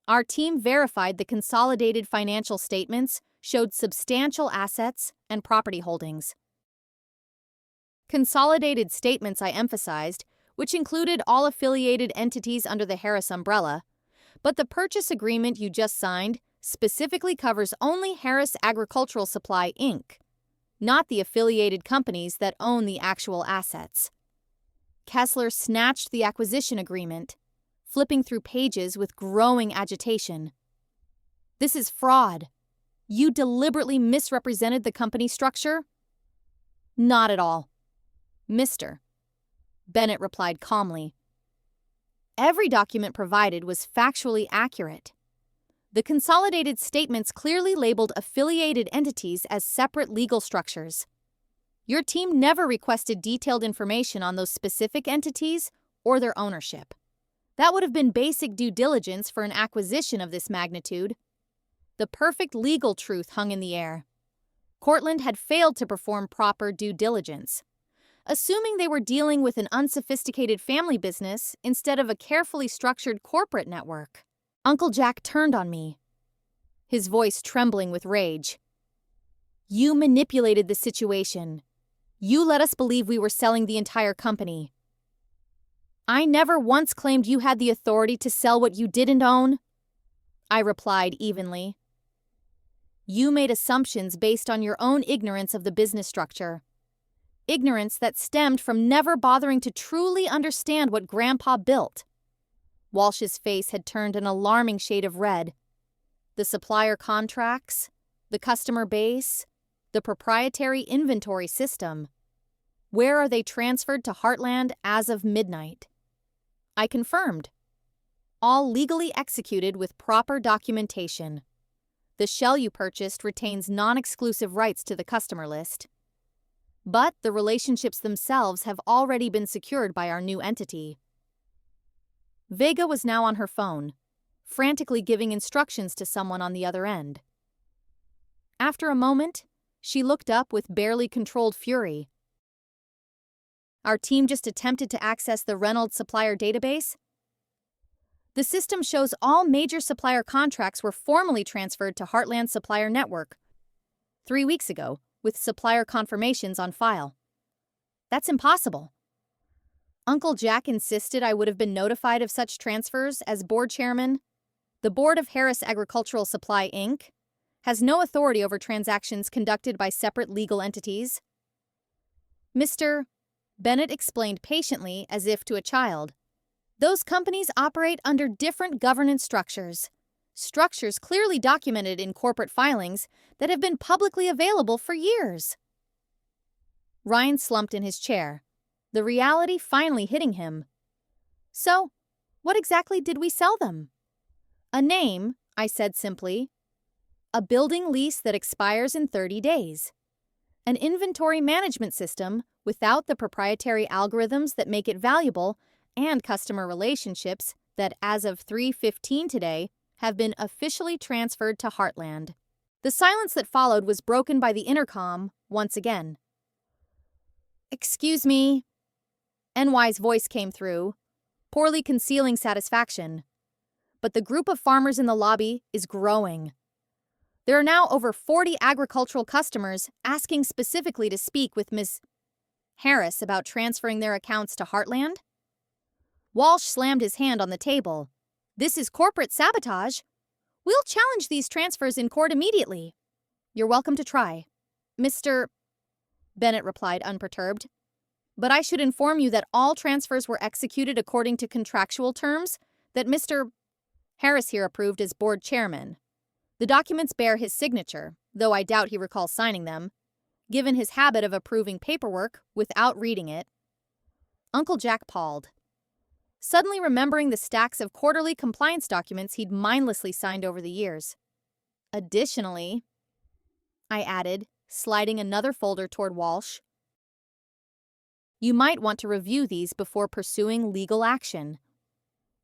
Our team verified the consolidated financial statements showed substantial assets and property holdings. Consolidated statements, I emphasized, which included all affiliated entities under the Harris umbrella, but the purchase agreement you just signed specifically covers only Harris Agricultural Supply, Inc., not the affiliated companies that own the actual assets. Kessler snatched the acquisition agreement, flipping through pages with growing agitation. This is fraud. You deliberately misrepresented the company structure? Not at all. Mr. Bennett replied calmly. Every document provided was factually accurate. The consolidated statements clearly labeled affiliated entities as separate legal structures. Your team never requested detailed information on those specific entities or their ownership. That would have been basic due diligence for an acquisition of this magnitude. The perfect legal truth hung in the air. Cortland had failed to perform proper due diligence, assuming they were dealing with an unsophisticated family business instead of a carefully structured corporate network. Uncle Jack turned on me, his voice trembling with rage. You manipulated the situation. You let us believe we were selling the entire company. I never once claimed you had the authority to sell what you didn't own, I replied evenly. You made assumptions based on your own ignorance of the business structure. Ignorance that stemmed from never bothering to truly understand what Grandpa built. Walsh's face had turned an alarming shade of red. The supplier contracts, the customer base, the proprietary inventory system. Where are they transferred to Heartland as of midnight? I confirmed. All legally executed with proper documentation. The shell you purchased retains non-exclusive rights to the customer list. But the relationships themselves have already been secured by our new entity. Vega was now on her phone, frantically giving instructions to someone on the other end. After a moment, She looked up with barely controlled fury. Our team just attempted to access the Reynolds supplier database. The system shows all major supplier contracts were formally transferred to Heartland Supplier Network 3 weeks ago, with supplier confirmations on file. That's impossible. Uncle Jack insisted I would have been notified of such transfers as board chairman. The board of Harris Agricultural Supply, Inc. has no authority over transactions conducted by separate legal entities. Mr. Bennett explained patiently, as if to a child. Those companies operate under different governance structures clearly documented in corporate filings that have been publicly available for years. Ryan slumped in his chair, the reality finally hitting him. So, what exactly did we sell them? A name, I said simply. A building lease that expires in 30 days. An inventory management system without the proprietary algorithms that make it valuable, and customer relationships that, as of 3:15 today, have been officially transferred to Heartland. The silence that followed was broken by the intercom once again. "Excuse me." NY's voice came through, poorly concealing satisfaction. But the group of farmers in the lobby is growing. There are now over 40 agricultural customers asking specifically to speak with Ms. Harris about transferring their accounts to Heartland. Walsh slammed his hand on the table. "This is corporate sabotage. We'll challenge these transfers in court immediately." "You're welcome to try." "Mr. Bennett replied unperturbed. "But I should inform you that all transfers were executed according to contractual terms that Mr. Harris here approved as board chairman. The documents bear his signature, though I doubt he recalls signing them, given his habit of approving paperwork without reading it." Uncle Jack paused, suddenly remembering the stacks of quarterly compliance documents he'd mindlessly signed over the years. "Additionally," I added, sliding another folder toward Walsh, "you might want to review these before pursuing legal action."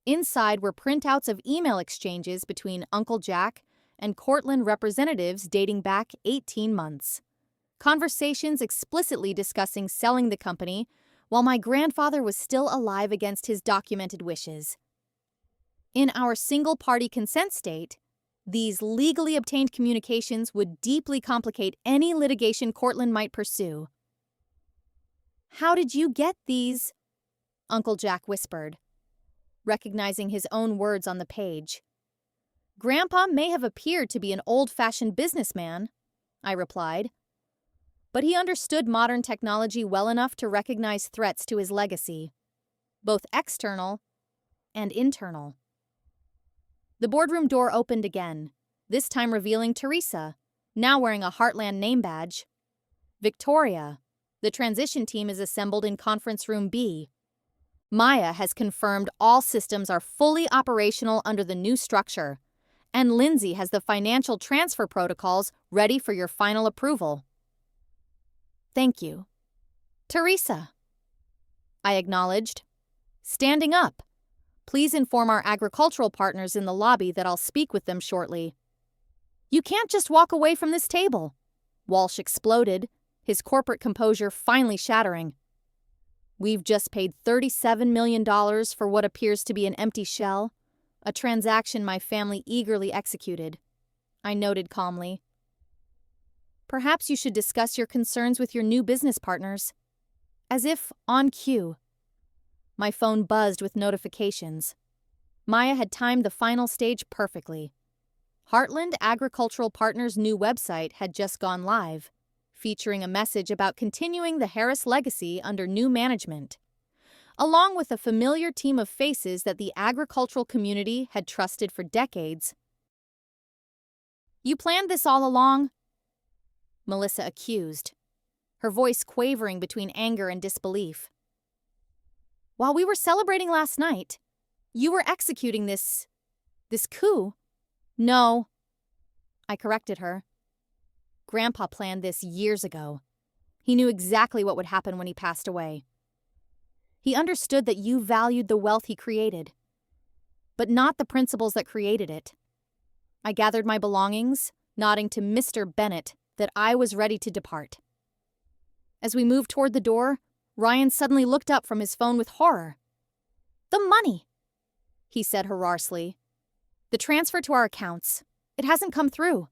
Inside were printouts of email exchanges between Uncle Jack and Cortland representatives dating back 18 months. Conversations explicitly discussing selling the company while my grandfather was still alive against his documented wishes. In our single-party consent state, these legally obtained communications would deeply complicate any litigation Cortland might pursue. "How did you get these?" Uncle Jack whispered, recognizing his own words on the page. "Grandpa may have appeared to be an old-fashioned businessman," I replied, but he understood modern technology well enough to recognize threats to his legacy, both external and internal. The boardroom door opened again, this time revealing Teresa, now wearing a Heartland name badge. "Victoria, the transition team is assembled in Conference Room B. Maya has confirmed all systems are fully operational under the new structure, and Lindsay has the financial transfer protocols ready for your final approval." "Thank you." "Teresa," I acknowledged, standing up. "Please inform our agricultural partners in the lobby that I'll speak with them shortly." "You can't just walk away from this table," Walsh exploded, his corporate composure finally shattering. "We've just paid $37 million for what appears to be an empty shell, a transaction my family eagerly executed," I noted calmly. "Perhaps you should discuss your concerns with your new business partners." As if on cue, my phone buzzed with notifications. Maya had timed the final stage perfectly. Heartland Agricultural Partners' new website had just gone live, featuring a message about continuing the Harris legacy under new management, along with a familiar team of faces that the agricultural community had trusted for decades. "You planned this all along?" Melissa accused, her voice quavering between anger and disbelief. "While we were celebrating last night, you were executing this coup." "No," I corrected her. "Grandpa planned this years ago. He knew exactly what would happen when he passed away. He understood that you valued the wealth he created, but not the principles that created it." I gathered my belongings, nodding to Mr. Bennett that I was ready to depart. As we moved toward the door, Ryan suddenly looked up from his phone with horror. "The money!" he said hoarsely. "The transfer to our accounts. It hasn't come through."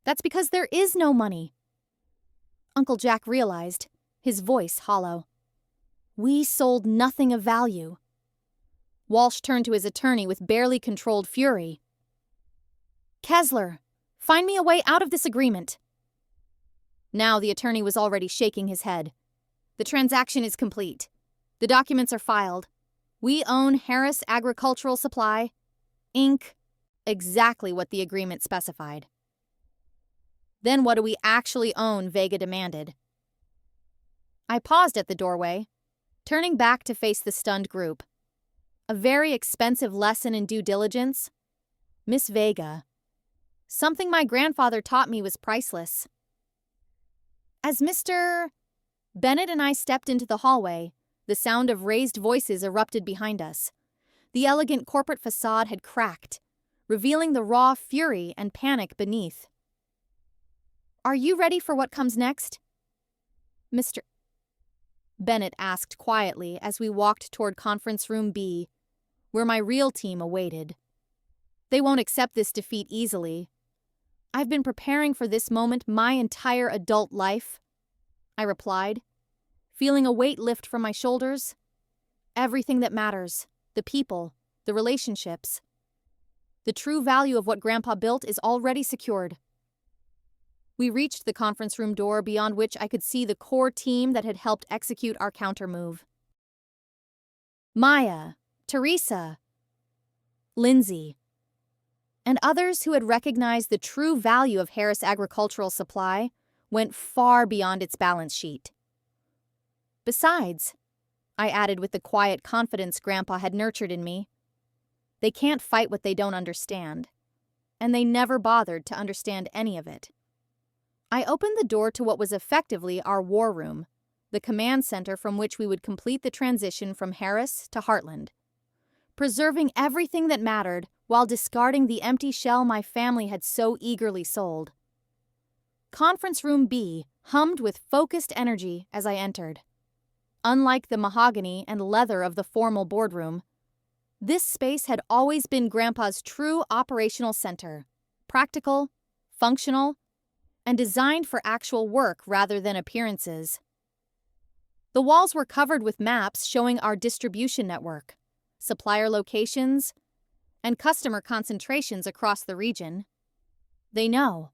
"That's because there is no money." Uncle Jack realized, his voice hollow. "We sold nothing of value." Walsh turned to his attorney with barely controlled fury. "Kessler, find me a way out of this agreement." Now the attorney was already shaking his head. "The transaction is complete. The documents are filed. We own Harris Agricultural Supply, Inc., exactly what the agreement specified." "Then what do we actually own?" Vega demanded. I paused at the doorway, turning back to face the stunned group. A very expensive lesson in due diligence? Miss Vega. Something my grandfather taught me was priceless. As Mr. Bennett and I stepped into the hallway, the sound of raised voices erupted behind us. The elegant corporate facade had cracked, revealing the raw fury and panic beneath. "Are you ready for what comes next?" Mr. Bennett asked quietly as we walked toward Conference Room B, where my real team awaited. "They won't accept this defeat easily. I've been preparing for this moment my entire adult life," I replied, feeling a weight lift from my shoulders. "Everything that matters, the people, the relationships. The true value of what Grandpa built is already secured." We reached the conference room door, beyond which I could see the core team that had helped execute our countermove. Maya, Teresa, Lindsay, and others who had recognized the true value of Harris Agricultural Supply went far beyond its balance sheet. "Besides," I added with the quiet confidence Grandpa had nurtured in me, "they can't fight what they don't understand, and they never bothered to understand any of it." I opened the door to what was effectively our war room, the command center from which we would complete the transition from Harris to Heartland, preserving everything that mattered while discarding the empty shell my family had so eagerly sold. Conference Room B hummed with focused energy as I entered. Unlike the mahogany and leather of the formal boardroom, this space had always been Grandpa's true operational center, practical, functional, and designed for actual work rather than appearances. The walls were covered with maps showing our distribution network, supplier locations, and customer concentrations across the region. "They know,"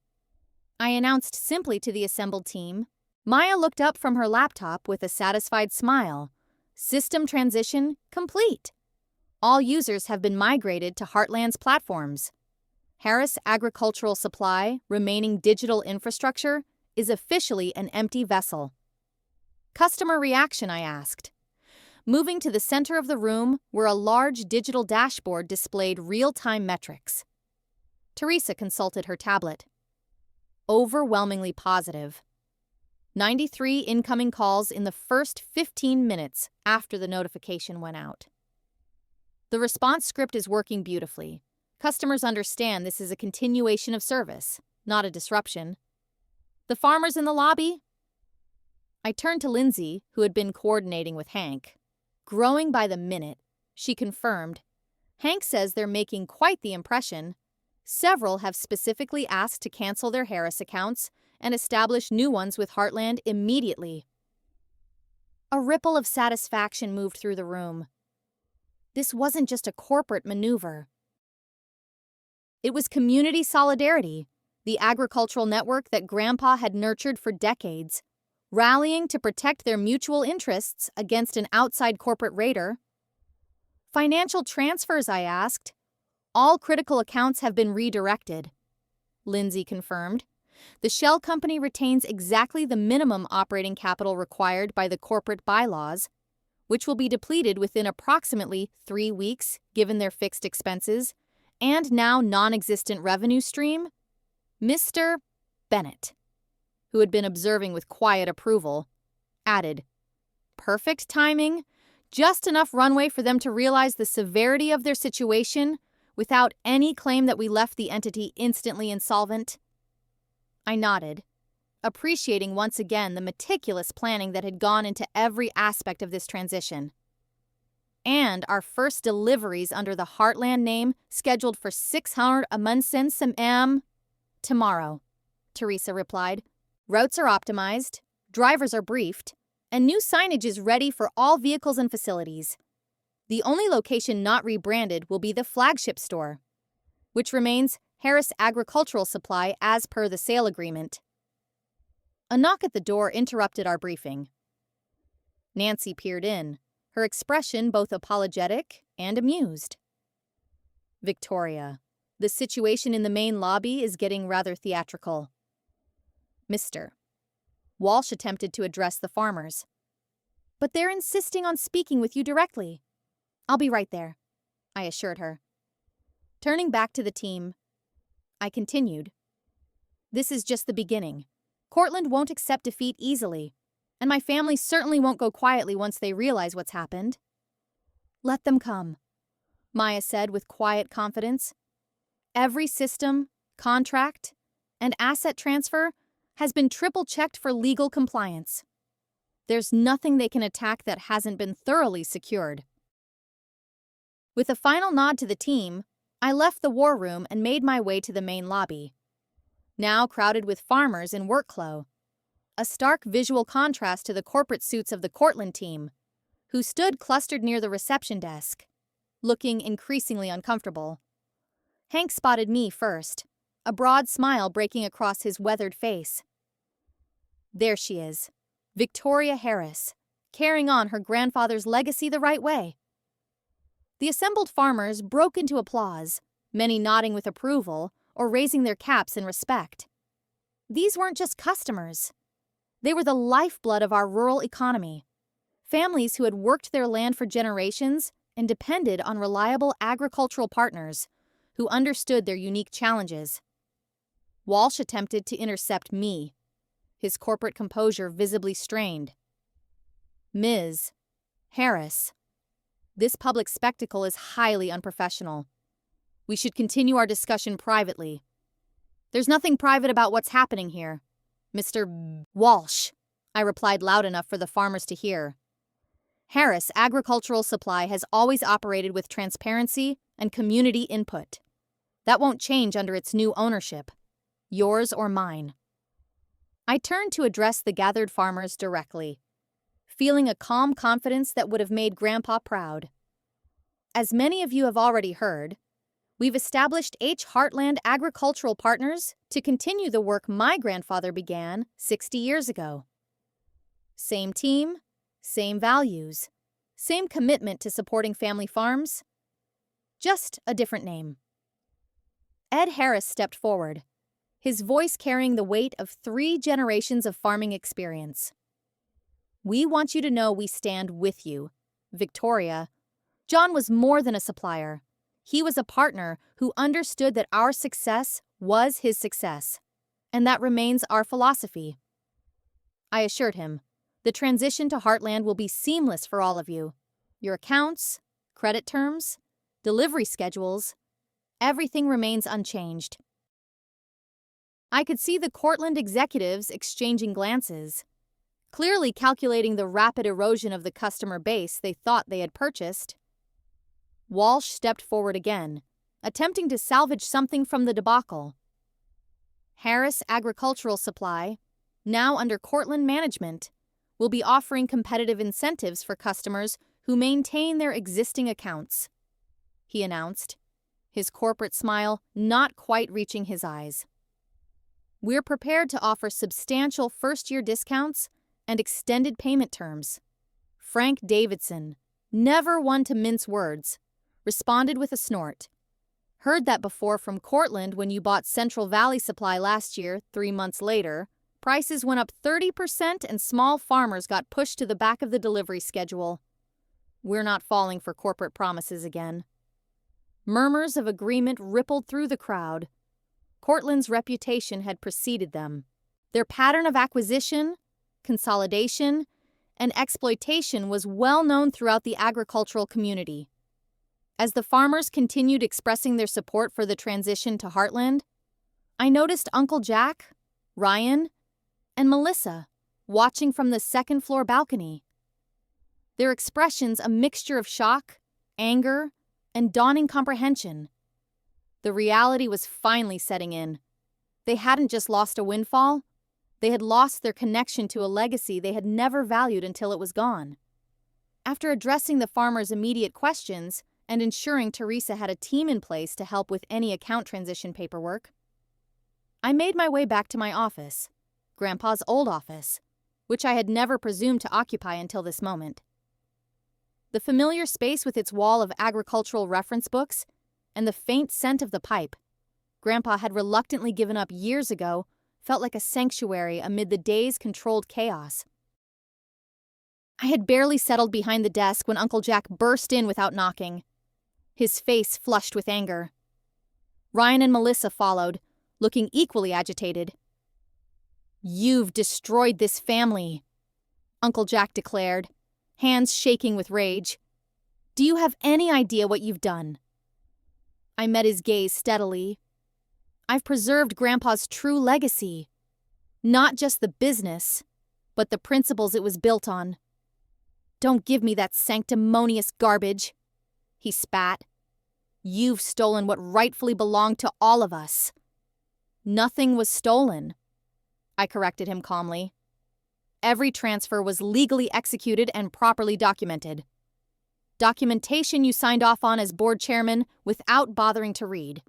I announced simply to the assembled team. Maya looked up from her laptop with a satisfied smile. "System transition complete. All users have been migrated to Heartland's platforms. Harris Agricultural Supply, remaining digital infrastructure, is officially an empty vessel." "Customer reaction?" I asked. Moving to the center of the room, where a large digital dashboard displayed real-time metrics. Teresa consulted her tablet. Overwhelmingly positive. 93 incoming calls in the first 15 minutes after the notification went out. "The response script is working beautifully. Customers understand this is a continuation of service, not a disruption. The farmers in the lobby?" I turned to Lindsay, who had been coordinating with Hank. Growing by the minute, she confirmed. "Hank says they're making quite the impression. Several have specifically asked to cancel their Harris accounts and establish new ones with Heartland immediately." A ripple of satisfaction moved through the room. This wasn't just a corporate maneuver. It was community solidarity, the agricultural network that Grandpa had nurtured for decades, rallying to protect their mutual interests against an outside corporate raider. "Financial transfers?" I asked. "All critical accounts have been redirected," Lindsay confirmed. "The shell company retains exactly the minimum operating capital required by the corporate bylaws, which will be depleted within approximately 3 weeks given their fixed expenses and now non-existent revenue stream." Mr. Bennett, who had been observing with quiet approval, added, "Perfect timing, just enough runway for them to realize the severity of their situation without any claim that we left the entity instantly insolvent." I nodded, appreciating once again the meticulous planning that had gone into every aspect of this transition. And our first deliveries under the Heartland name scheduled for 600 a tomorrow, Teresa replied. Routes are optimized, drivers are briefed, and new signage is ready for all vehicles and facilities. The only location not rebranded will be the flagship store, which remains Harris Agricultural Supply as per the sale agreement. A knock at the door interrupted our briefing. Nancy peered in, her expression both apologetic and amused. Victoria, the situation in the main lobby is getting rather theatrical. Mr. Walsh attempted to address the farmers. But they're insisting on speaking with you directly. I'll be right there, I assured her. Turning back to the team, I continued. This is just the beginning. Cortland won't accept defeat easily, and my family certainly won't go quietly once they realize what's happened. Let them come, Maya said with quiet confidence. Every system, contract, and asset transfer has been triple-checked for legal compliance. There's nothing they can attack that hasn't been thoroughly secured. With a final nod to the team, I left the war room and made my way to the main lobby, now crowded with farmers in work clothes, a stark visual contrast to the corporate suits of the Cortland team, who stood clustered near the reception desk, looking increasingly uncomfortable. Hank spotted me first, a broad smile breaking across his weathered face. There she is, Victoria Harris, carrying on her grandfather's legacy the right way. The assembled farmers broke into applause, many nodding with approval or raising their caps in respect. These weren't just customers. They were the lifeblood of our rural economy, families who had worked their land for generations and depended on reliable agricultural partners who understood their unique challenges. Walsh attempted to intercept me, his corporate composure visibly strained. Ms. Harris, this public spectacle is highly unprofessional. We should continue our discussion privately. There's nothing private about what's happening here. Mr. Walsh, I replied loud enough for the farmers to hear. Harris Agricultural Supply has always operated with transparency and community input. That won't change under its new ownership, yours or mine. I turned to address the gathered farmers directly, feeling a calm confidence that would have made Grandpa proud. As many of you have already heard, we've established H. Heartland Agricultural Partners to continue the work my grandfather began 60 years ago. Same team, same values, same commitment to supporting family farms, just a different name. Ed Harris stepped forward, his voice carrying the weight of 3 generations of farming experience. We want you to know we stand with you, Victoria. John was more than a supplier. He was a partner who understood that our success was his success, and that remains our philosophy. I assured him, the transition to Heartland will be seamless for all of you. Your accounts, credit terms, delivery schedules, everything remains unchanged. I could see the Cortland executives exchanging glances, clearly calculating the rapid erosion of the customer base they thought they had purchased. Walsh stepped forward again, attempting to salvage something from the debacle. Harris Agricultural Supply, now under Cortland management, will be offering competitive incentives for customers who maintain their existing accounts, he announced, his corporate smile not quite reaching his eyes. We're prepared to offer substantial first-year discounts and extended payment terms. Frank Davidson, never one to mince words, responded with a snort. Heard that before from Cortland when you bought Central Valley Supply last year. 3 months later, prices went up 30% and small farmers got pushed to the back of the delivery schedule. We're not falling for corporate promises again. Murmurs of agreement rippled through the crowd. Cortland's reputation had preceded them. Their pattern of acquisition, consolidation, and exploitation was well known throughout the agricultural community. As the farmers continued expressing their support for the transition to Heartland, I noticed Uncle Jack, Ryan, and Melissa, watching from the second-floor balcony. Their expressions a mixture of shock, anger, and dawning comprehension. The reality was finally setting in. They hadn't just lost a windfall, they had lost their connection to a legacy they had never valued until it was gone. After addressing the farmer's immediate questions and ensuring Teresa had a team in place to help with any account transition paperwork, I made my way back to my office, Grandpa's old office, which I had never presumed to occupy until this moment. The familiar space with its wall of agricultural reference books and the faint scent of the pipe Grandpa had reluctantly given up years ago felt like a sanctuary amid the day's controlled chaos. I had barely settled behind the desk when Uncle Jack burst in without knocking, his face flushed with anger. Ryan and Melissa followed, looking equally agitated. "You've destroyed this family," Uncle Jack declared, hands shaking with rage. "Do you have any idea what you've done?" I met his gaze steadily. "I've preserved Grandpa's true legacy. Not just the business, but the principles it was built on. Don't give me that sanctimonious garbage," he spat. "You've stolen what rightfully belonged to all of us." "Nothing was stolen," I corrected him calmly. "Every transfer was legally executed and properly documented. Documentation you signed off on as board chairman without bothering to read."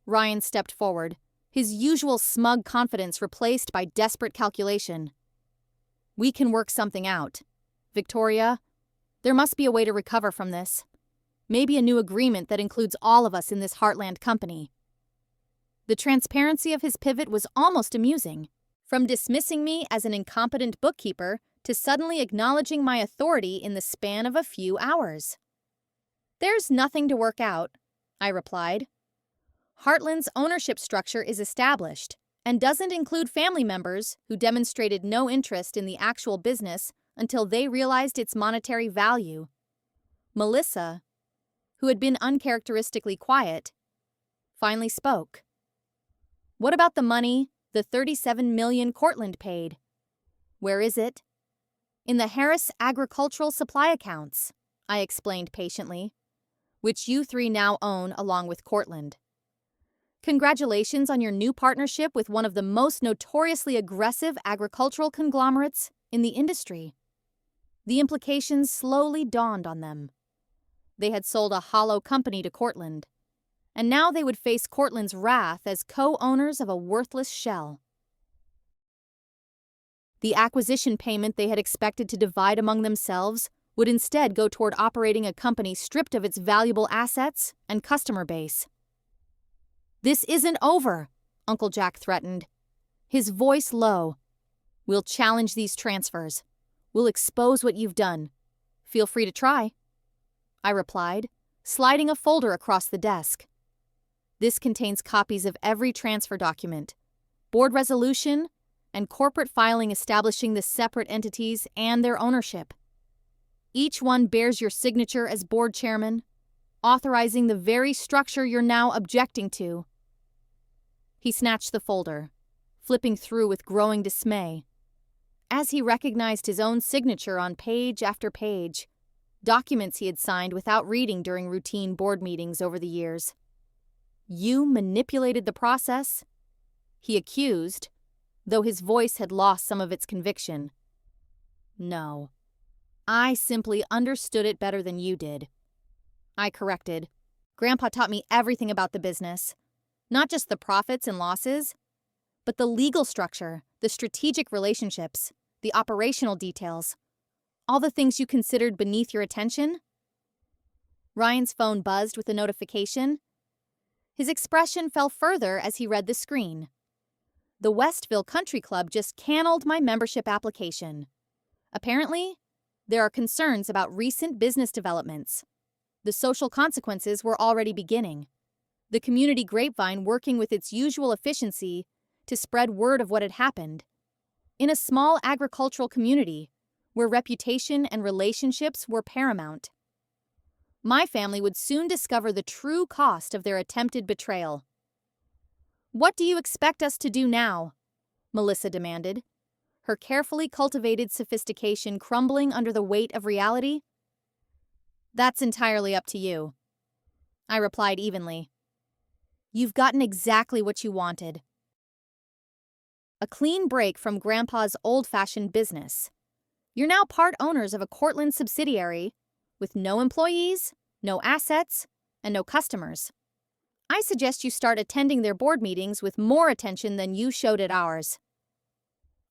Ryan stepped forward, his usual smug confidence replaced by desperate calculation. "We can work something out. Victoria, there must be a way to recover from this. Maybe a new agreement that includes all of us in this Heartland company." The transparency of his pivot was almost amusing. From dismissing me as an incompetent bookkeeper to suddenly acknowledging my authority in the span of a few hours. "There's nothing to work out," I replied. "Heartland's ownership structure is established and doesn't include family members who demonstrated no interest in the actual business until they realized its monetary value." Melissa, who had been uncharacteristically quiet, finally spoke. "What about the money the $37 million Cortland paid? Where is it?" "In the Harris Agricultural Supply accounts," I explained patiently, "which you three now own along with Cortland. Congratulations on your new partnership with one of the most notoriously aggressive agricultural conglomerates in the industry." The implications slowly dawned on them. They had sold a hollow company to Cortland, and now they would face Cortland's wrath as co-owners of a worthless shell. The acquisition payment they had expected to divide among themselves would instead go toward operating a company stripped of its valuable assets and customer base. "This isn't over," Uncle Jack threatened, his voice low. "We'll challenge these transfers. We'll expose what you've done. Feel free to try," I replied, sliding a folder across the desk. "This contains copies of every transfer document, board resolution, and corporate filing establishing the separate entities and their ownership. Each one bears your signature as board chairman, authorizing the very structure you're now objecting to." He snatched the folder, flipping through with growing dismay. As he recognized his own signature on page after page, documents he had signed without reading during routine board meetings over the years. "You manipulated the process?" he accused, though his voice had lost some of its conviction. "No. I simply understood it better than you did," I corrected. "Grandpa taught me everything about the business. Not just the profits and losses, but the legal structure, the strategic relationships, the operational details, all the things you considered beneath your attention." Ryan's phone buzzed with a notification. His expression fell further as he read the screen. The Westville Country Club just canceled my membership application. Apparently, there are concerns about recent business developments. The social consequences were already beginning. The community grapevine working with its usual efficiency to spread word of what had happened. In a small agricultural community, where reputation and relationships were paramount. My family would soon discover the true cost of their attempted betrayal. "What do you expect us to do now?" Melissa demanded, her carefully cultivated sophistication crumbling under the weight of reality. That's entirely up to you, I replied evenly. You've gotten exactly what you wanted. A clean break from Grandpa's old-fashioned business. You're now part owners of a Cortland subsidiary with no employees, no assets, and no customers. I suggest you start attending their board meetings with more attention than you showed at ours.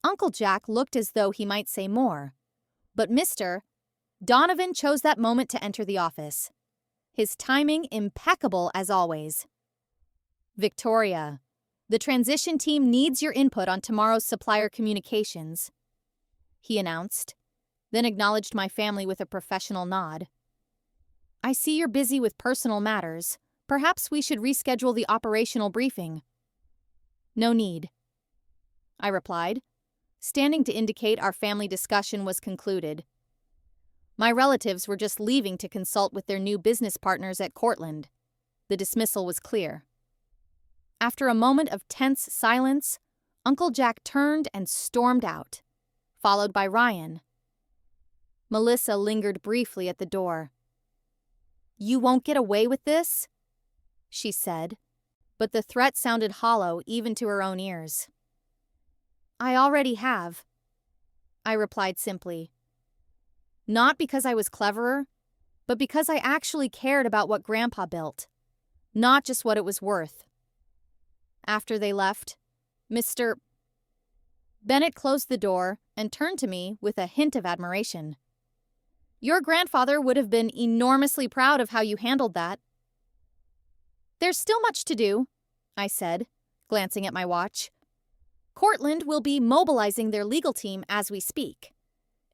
Uncle Jack looked as though he might say more, but Mr. Donovan chose that moment to enter the office. His timing impeccable as always. Victoria, the transition team needs your input on tomorrow's supplier communications, he announced, then acknowledged my family with a professional nod. I see you're busy with personal matters. Perhaps we should reschedule the operational briefing. No need, I replied, standing to indicate our family discussion was concluded. My relatives were just leaving to consult with their new business partners at Cortland. The dismissal was clear. After a moment of tense silence, Uncle Jack turned and stormed out, followed by Ryan. Melissa lingered briefly at the door. You won't get away with this, she said, but the threat sounded hollow even to her own ears. I already have, I replied simply. Not because I was cleverer, but because I actually cared about what Grandpa built, not just what it was worth. After they left, Mr. Bennett closed the door and turned to me with a hint of admiration. Your grandfather would have been enormously proud of how you handled that. There's still much to do, I said, glancing at my watch. Cortland will be mobilizing their legal team as we speak,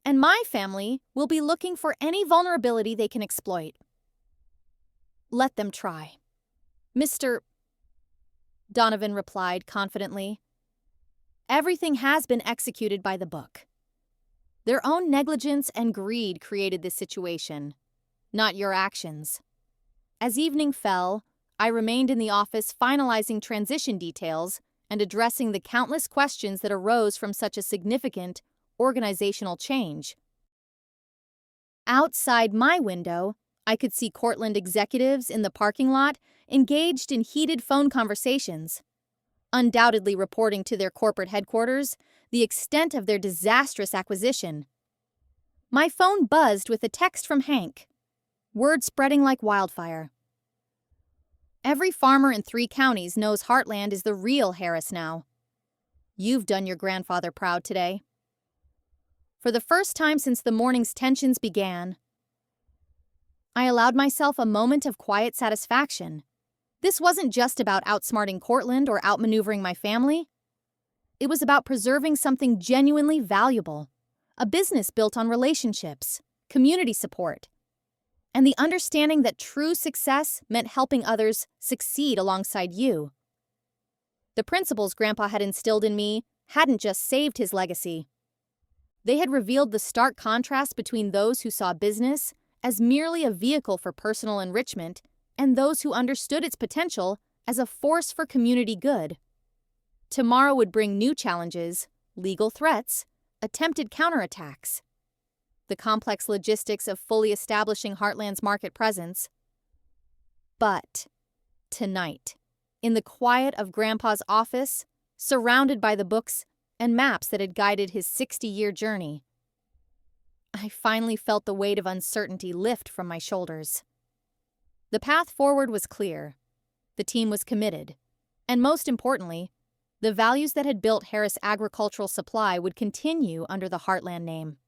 and my family will be looking for any vulnerability they can exploit. Let them try. Mr. Donovan replied confidently. Everything has been executed by the book. Their own negligence and greed created this situation, not your actions. As evening fell, I remained in the office finalizing transition details and addressing the countless questions that arose from such a significant organizational change. Outside my window, I could see Cortland executives in the parking lot engaged in heated phone conversations, undoubtedly reporting to their corporate headquarters the extent of their disastrous acquisition. My phone buzzed with a text from Hank, word spreading like wildfire. Every farmer in 3 counties knows Heartland is the real Harris now. You've done your grandfather proud today. For the first time since the morning's tensions began, I allowed myself a moment of quiet satisfaction. This wasn't just about outsmarting Cortland or outmaneuvering my family. It was about preserving something genuinely valuable, a business built on relationships, community support, and the understanding that true success meant helping others succeed alongside you. The principles Grandpa had instilled in me hadn't just saved his legacy. They had revealed the stark contrast between those who saw business as merely a vehicle for personal enrichment and those who understood its potential as a force for community good. Tomorrow would bring new challenges, legal threats, attempted counterattacks, the complex logistics of fully establishing Heartland's market presence. But tonight, in the quiet of Grandpa's office, surrounded by the books and maps that had guided his 60-year journey, I finally felt the weight of uncertainty lift from my shoulders. The path forward was clear. The team was committed. And most importantly, the values that had built Harris Agricultural Supply would continue under the Heartland name.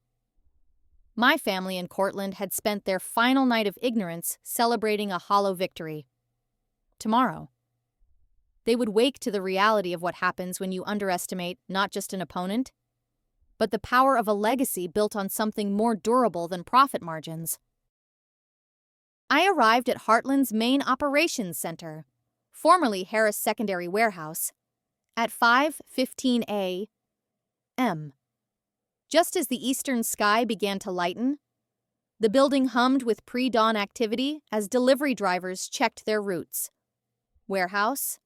My family in Cortland had spent their final night of ignorance celebrating a hollow victory. Tomorrow, they would wake to the reality of what happens when you underestimate not just an opponent, but the power of a legacy built on something more durable than profit margins. I arrived at Heartland's main operations center, formerly Harris Secondary Warehouse, at 5:15 a.m. Just as the eastern sky began to lighten, the building hummed with pre-dawn activity as delivery drivers checked their routes. Warehouse,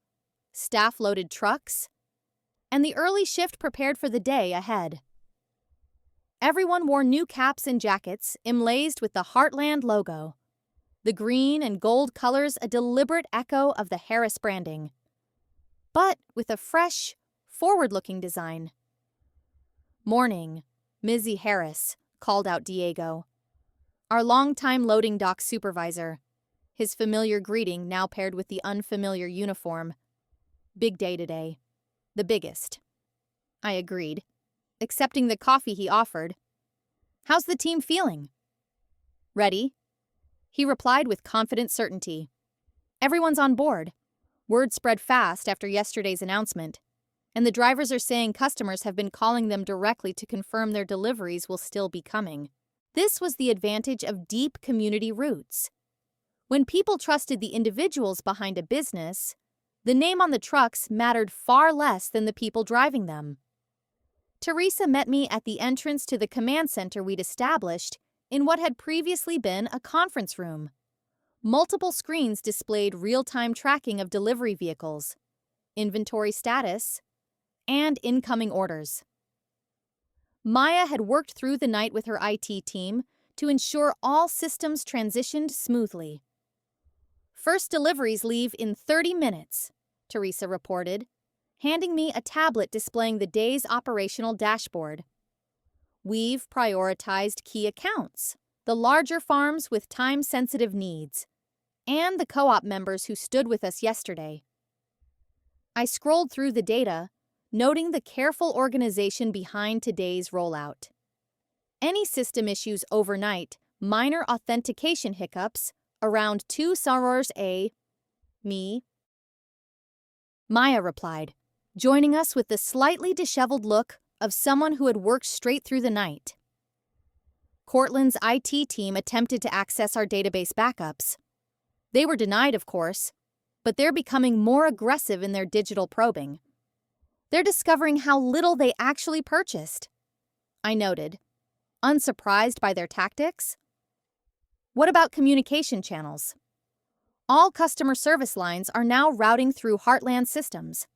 staff-loaded trucks, and the early shift prepared for the day ahead. Everyone wore new caps and jackets emblazoned with the Heartland logo. The green and gold colors a deliberate echo of the Harris branding, but with a fresh, forward-looking design. "Morning, Mizzy Harris," called out Diego, our longtime loading dock supervisor, his familiar greeting now paired with the unfamiliar uniform. "Big day today. The biggest." I agreed, accepting the coffee he offered. "How's the team feeling?" "Ready," he replied with confident certainty. "Everyone's on board. Word spread fast after yesterday's announcement, and the drivers are saying customers have been calling them directly to confirm their deliveries will still be coming." This was the advantage of deep community roots. When people trusted the individuals behind a business, the name on the trucks mattered far less than the people driving them. Teresa met me at the entrance to the command center we'd established in what had previously been a conference room. Multiple screens displayed real-time tracking of delivery vehicles, inventory status, and incoming orders. Maya had worked through the night with her IT team to ensure all systems transitioned smoothly. "First deliveries leave in 30 minutes, Teresa reported, handing me a tablet displaying the day's operational dashboard. "We've prioritized key accounts, the larger farms with time-sensitive needs, and the co-op members who stood with us yesterday." I scrolled through the data, noting the careful organization behind today's rollout. Any system issues overnight, minor authentication hiccups, around 2 Sarors me. Maya replied, joining us with the slightly disheveled look of someone who had worked straight through the night. "Cortland's IT team attempted to access our database backups. They were denied, of course, but they're becoming more aggressive in their digital probing. They're discovering how little they actually purchased," I noted, unsurprised by their tactics. "What about communication channels? All customer service lines are now routing through Heartland systems."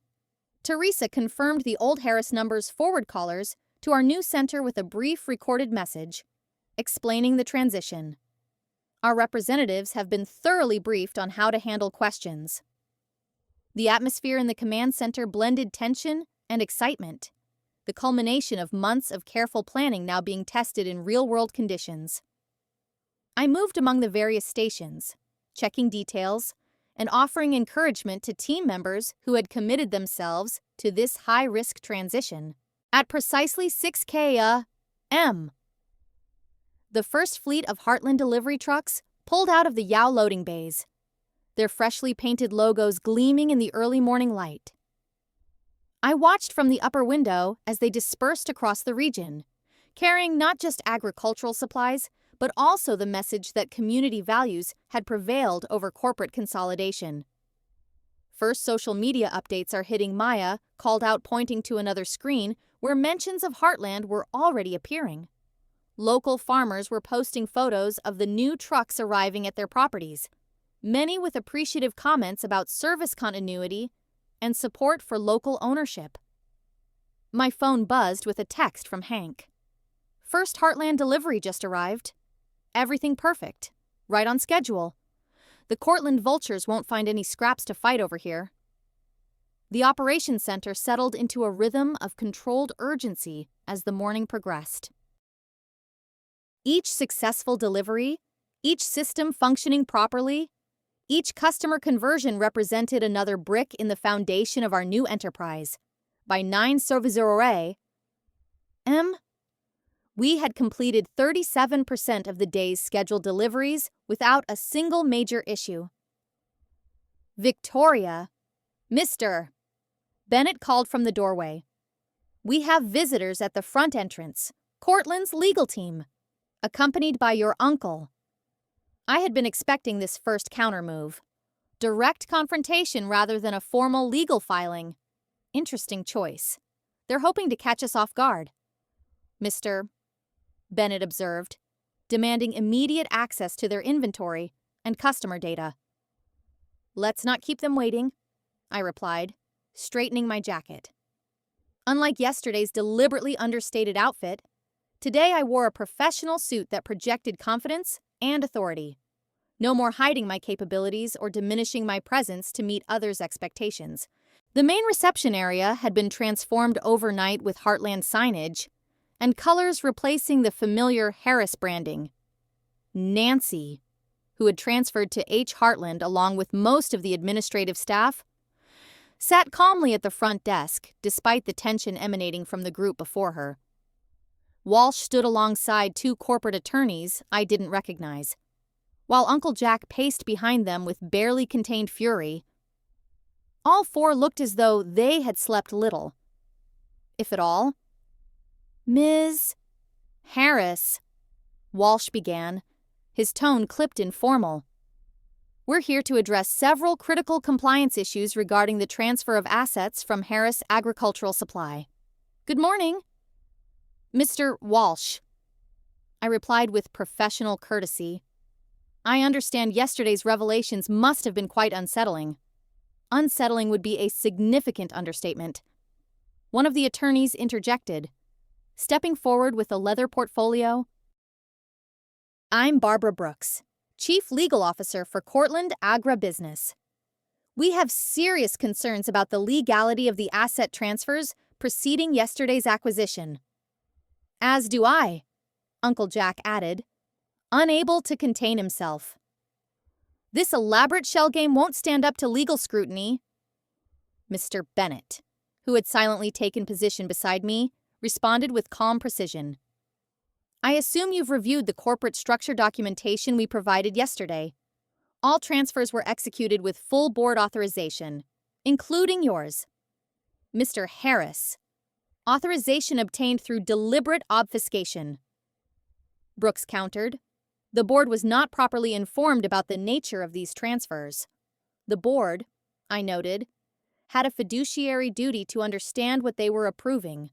Teresa confirmed the old Harris number's forward callers to our new center with a brief recorded message explaining the transition. Our representatives have been thoroughly briefed on how to handle questions. The atmosphere in the command center blended tension and excitement, the culmination of months of careful planning now being tested in real-world conditions. I moved among the various stations, checking details and offering encouragement to team members who had committed themselves to this high-risk transition. At precisely 6 a.m., the first fleet of Heartland delivery trucks pulled out of the Yao loading bays, their freshly painted logos gleaming in the early morning light. I watched from the upper window as they dispersed across the region, carrying not just agricultural supplies, but also the message that community values had prevailed over corporate consolidation. First social media updates are hitting Maya, called out pointing to another screen where mentions of Heartland were already appearing. Local farmers were posting photos of the new trucks arriving at their properties, many with appreciative comments about service continuity and support for local ownership. My phone buzzed with a text from Hank. "First Heartland delivery just arrived. Everything perfect. Right on schedule. The Cortland vultures won't find any scraps to fight over here." The operations center settled into a rhythm of controlled urgency as the morning progressed. Each successful delivery, each system functioning properly, each customer conversion represented another brick in the foundation of our new enterprise. By 9 Servizore we had completed 37% of the day's scheduled deliveries without a single major issue. "Victoria, Mr." Bennett called from the doorway. "We have visitors at the front entrance, Cortland's legal team, accompanied by your uncle." I had been expecting this first counter-move. Direct confrontation rather than a formal legal filing. Interesting choice. They're hoping to catch us off guard. "Mr." Bennett observed, demanding immediate access to their inventory and customer data. "Let's not keep them waiting," I replied, straightening my jacket. Unlike yesterday's deliberately understated outfit, today I wore a professional suit that projected confidence and authority. No more hiding my capabilities or diminishing my presence to meet others' expectations. The main reception area had been transformed overnight with Heartland signage and colors replacing the familiar Harris branding. Nancy, who had transferred to H. Heartland along with most of the administrative staff, sat calmly at the front desk despite the tension emanating from the group before her. Walsh stood alongside two corporate attorneys I didn't recognize, while Uncle Jack paced behind them with barely contained fury. All four looked as though they had slept little, if at all. "Ms. Harris," Walsh began, his tone clipped and formal. "We're here to address several critical compliance issues regarding the transfer of assets from Harris Agricultural Supply." "Good morning, Mr. Walsh," I replied with professional courtesy. I understand yesterday's revelations must have been quite unsettling. Unsettling would be a significant understatement. One of the attorneys interjected, stepping forward with a leather portfolio. "I'm Barbara Brooks, Chief Legal Officer for Cortland Agra Business. We have serious concerns about the legality of the asset transfers preceding yesterday's acquisition." "As do I," Uncle Jack added, unable to contain himself. "This elaborate shell game won't stand up to legal scrutiny." Mr. Bennett, who had silently taken position beside me, responded with calm precision. "I assume you've reviewed the corporate structure documentation we provided yesterday. All transfers were executed with full board authorization, including yours, Mr. Harris. Authorization obtained through deliberate obfuscation." Brooks countered. The board was not properly informed about the nature of these transfers. The board, I noted, had a fiduciary duty to understand what they were approving.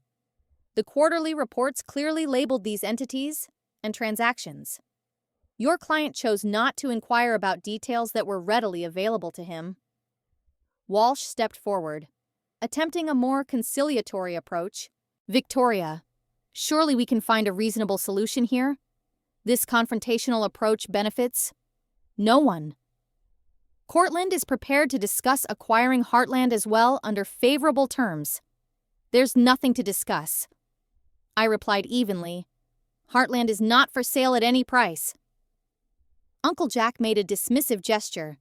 The quarterly reports clearly labeled these entities and transactions. Your client chose not to inquire about details that were readily available to him. Walsh stepped forward, attempting a more conciliatory approach. "Victoria, surely we can find a reasonable solution here? This confrontational approach benefits no one. Cortland is prepared to discuss acquiring Heartland as well under favorable terms. There's nothing to discuss." I replied evenly. "Heartland is not for sale at any price." Uncle Jack made a dismissive gesture.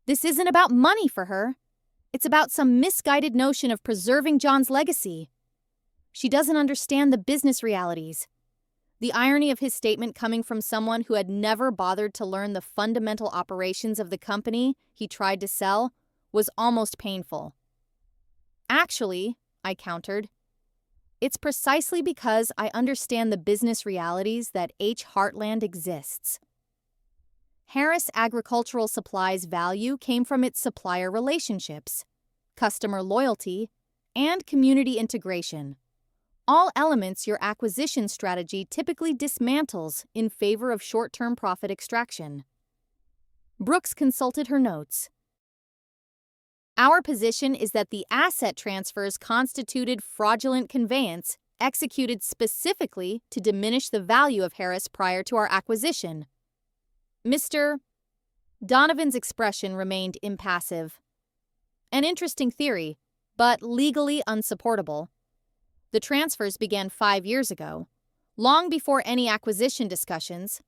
"This isn't about money for her. It's about some misguided notion of preserving John's legacy. She doesn't understand the business realities." The irony of his statement coming from someone who had never bothered to learn the fundamental operations of the company he tried to sell was almost painful. "Actually," I countered, "it's precisely because I understand the business realities that H. Heartland exists. Harris Agricultural Supply's value came from its supplier relationships, customer loyalty, and community integration. All elements your acquisition strategy typically dismantles in favor of short-term profit extraction." Brooks consulted her notes. "Our position is that the asset transfers constituted fraudulent conveyance executed specifically to diminish the value of Harris prior to our acquisition." Mr. Donovan's expression remained impassive. "An interesting theory, but legally unsupportable. The transfers began 5 years ago, long before any acquisition discussions.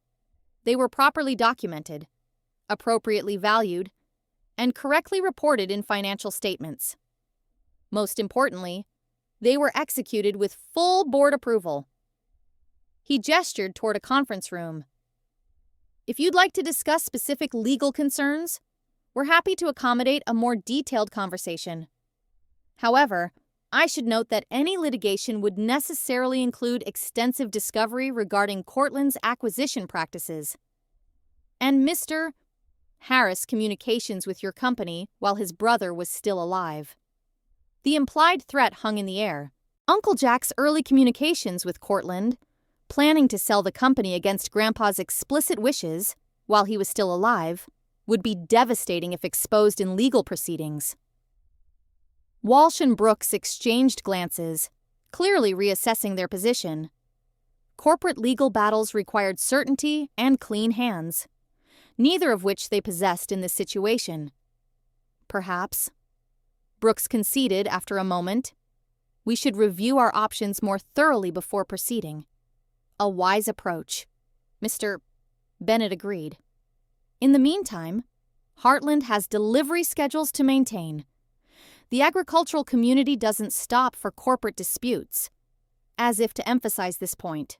They were properly documented, appropriately valued, and correctly reported in financial statements. Most importantly, they were executed with full board approval." He gestured toward a conference room. "If you'd like to discuss specific legal concerns, we're happy to accommodate a more detailed conversation. However, I should note that any litigation would necessarily include extensive discovery regarding Cortland's acquisition practices and Mr. Harris' communications with your company while his brother was still alive." The implied threat hung in the air. Uncle Jack's early communications with Cortland, planning to sell the company against Grandpa's explicit wishes while he was still alive, would be devastating if exposed in legal proceedings. Walsh and Brooks exchanged glances, clearly reassessing their position. Corporate legal battles required certainty and clean hands, neither of which they possessed in this situation. Perhaps, Brooks conceded after a moment, we should review our options more thoroughly before proceeding. A wise approach. Mr. Bennett agreed. In the meantime, Heartland has delivery schedules to maintain. The agricultural community doesn't stop for corporate disputes. As if to emphasize this point,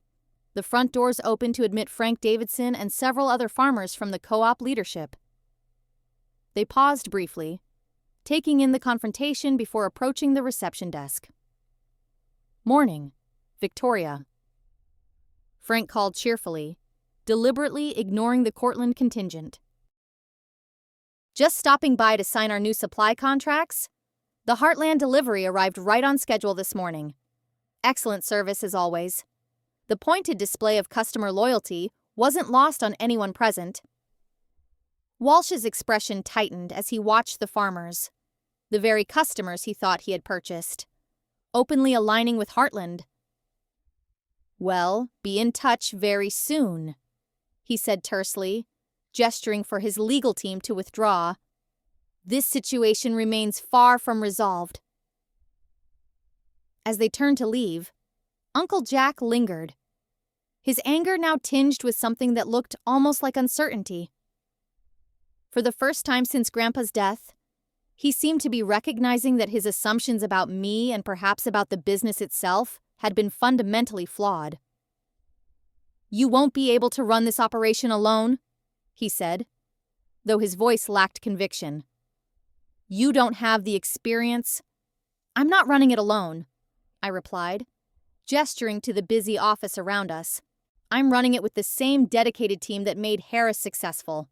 the front doors opened to admit Frank Davidson and several other farmers from the co-op leadership. They paused briefly, taking in the confrontation before approaching the reception desk. "Morning, Victoria," Frank called cheerfully, deliberately ignoring the Cortland contingent. "Just stopping by to sign our new supply contracts? The Heartland delivery arrived right on schedule this morning. Excellent service as always. The pointed display of customer loyalty wasn't lost on anyone present." Walsh's expression tightened as he watched the farmers, the very customers he thought he had purchased, openly aligning with Heartland. "Well, be in touch very soon," he said tersely, gesturing for his legal team to withdraw. "This situation remains far from resolved." As they turned to leave, Uncle Jack lingered, his anger now tinged with something that looked almost like uncertainty. For the first time since Grandpa's death, he seemed to be recognizing that his assumptions about me and perhaps about the business itself had been fundamentally flawed. "You won't be able to run this operation alone," he said, though his voice lacked conviction. "You don't have the experience." "I'm not running it alone," I replied, gesturing to the busy office around us. "I'm running it with the same dedicated team that made Harris successful.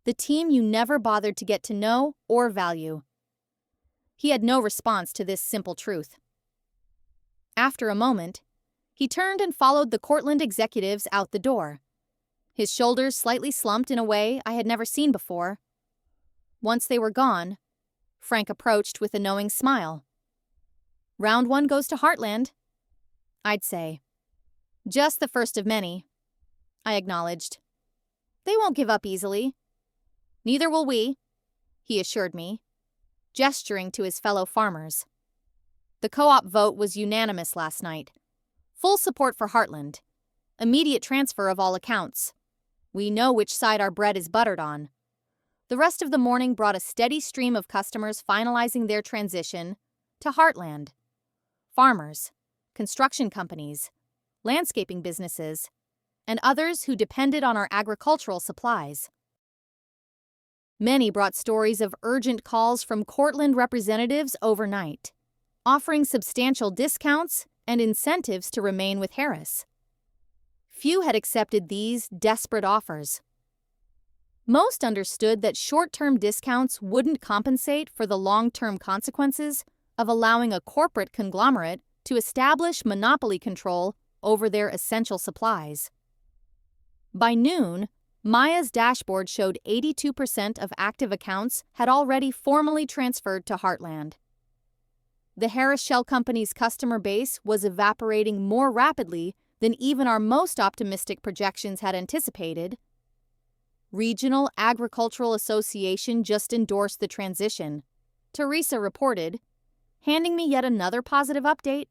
The team you never bothered to get to know or value." He had no response to this simple truth. After a moment, he turned and followed the Cortland executives out the door, his shoulders slightly slumped in a way I had never seen before. Once they were gone, Frank approached with a knowing smile. "Round one goes to Heartland, I'd say." "Just the first of many," I acknowledged. "They won't give up easily." "Neither will we," he assured me, gesturing to his fellow farmers. "The co-op vote was unanimous last night. Full support for Heartland. Immediate transfer of all accounts. We know which side our bread is buttered on." The rest of the morning brought a steady stream of customers finalizing their transition to Heartland. Farmers, construction companies, landscaping businesses, and others who depended on our agricultural supplies. Many brought stories of urgent calls from Cortland representatives overnight, offering substantial discounts and incentives to remain with Harris. Few had accepted these desperate offers. Most understood that short-term discounts wouldn't compensate for the long-term consequences of allowing a corporate conglomerate to establish monopoly control over their essential supplies. By noon, Maya's dashboard showed 82% of active accounts had already formally transferred to Heartland. The Harris Shell Company's customer base was evaporating more rapidly than even our most optimistic projections had anticipated. Regional Agricultural Association just endorsed the transition, Teresa reported, handing me yet another positive update.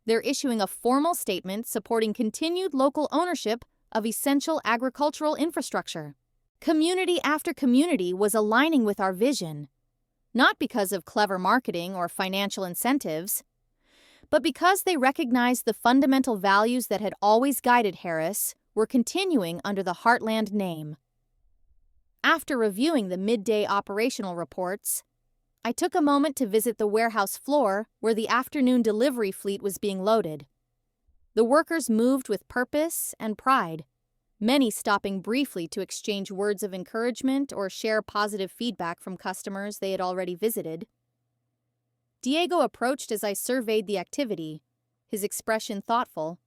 They're issuing a formal statement supporting continued local ownership of essential agricultural infrastructure. Community after community was aligning with our vision, not because of clever marketing or financial incentives, but because they recognized the fundamental values that had always guided Harris were continuing under the Heartland name. After reviewing the midday operational reports, I took a moment to visit the warehouse floor where the afternoon delivery fleet was being loaded. The workers moved with purpose and pride, many stopping briefly to exchange words of encouragement or share positive feedback from customers they had already visited. Diego approached as I surveyed the activity, his expression thoughtful.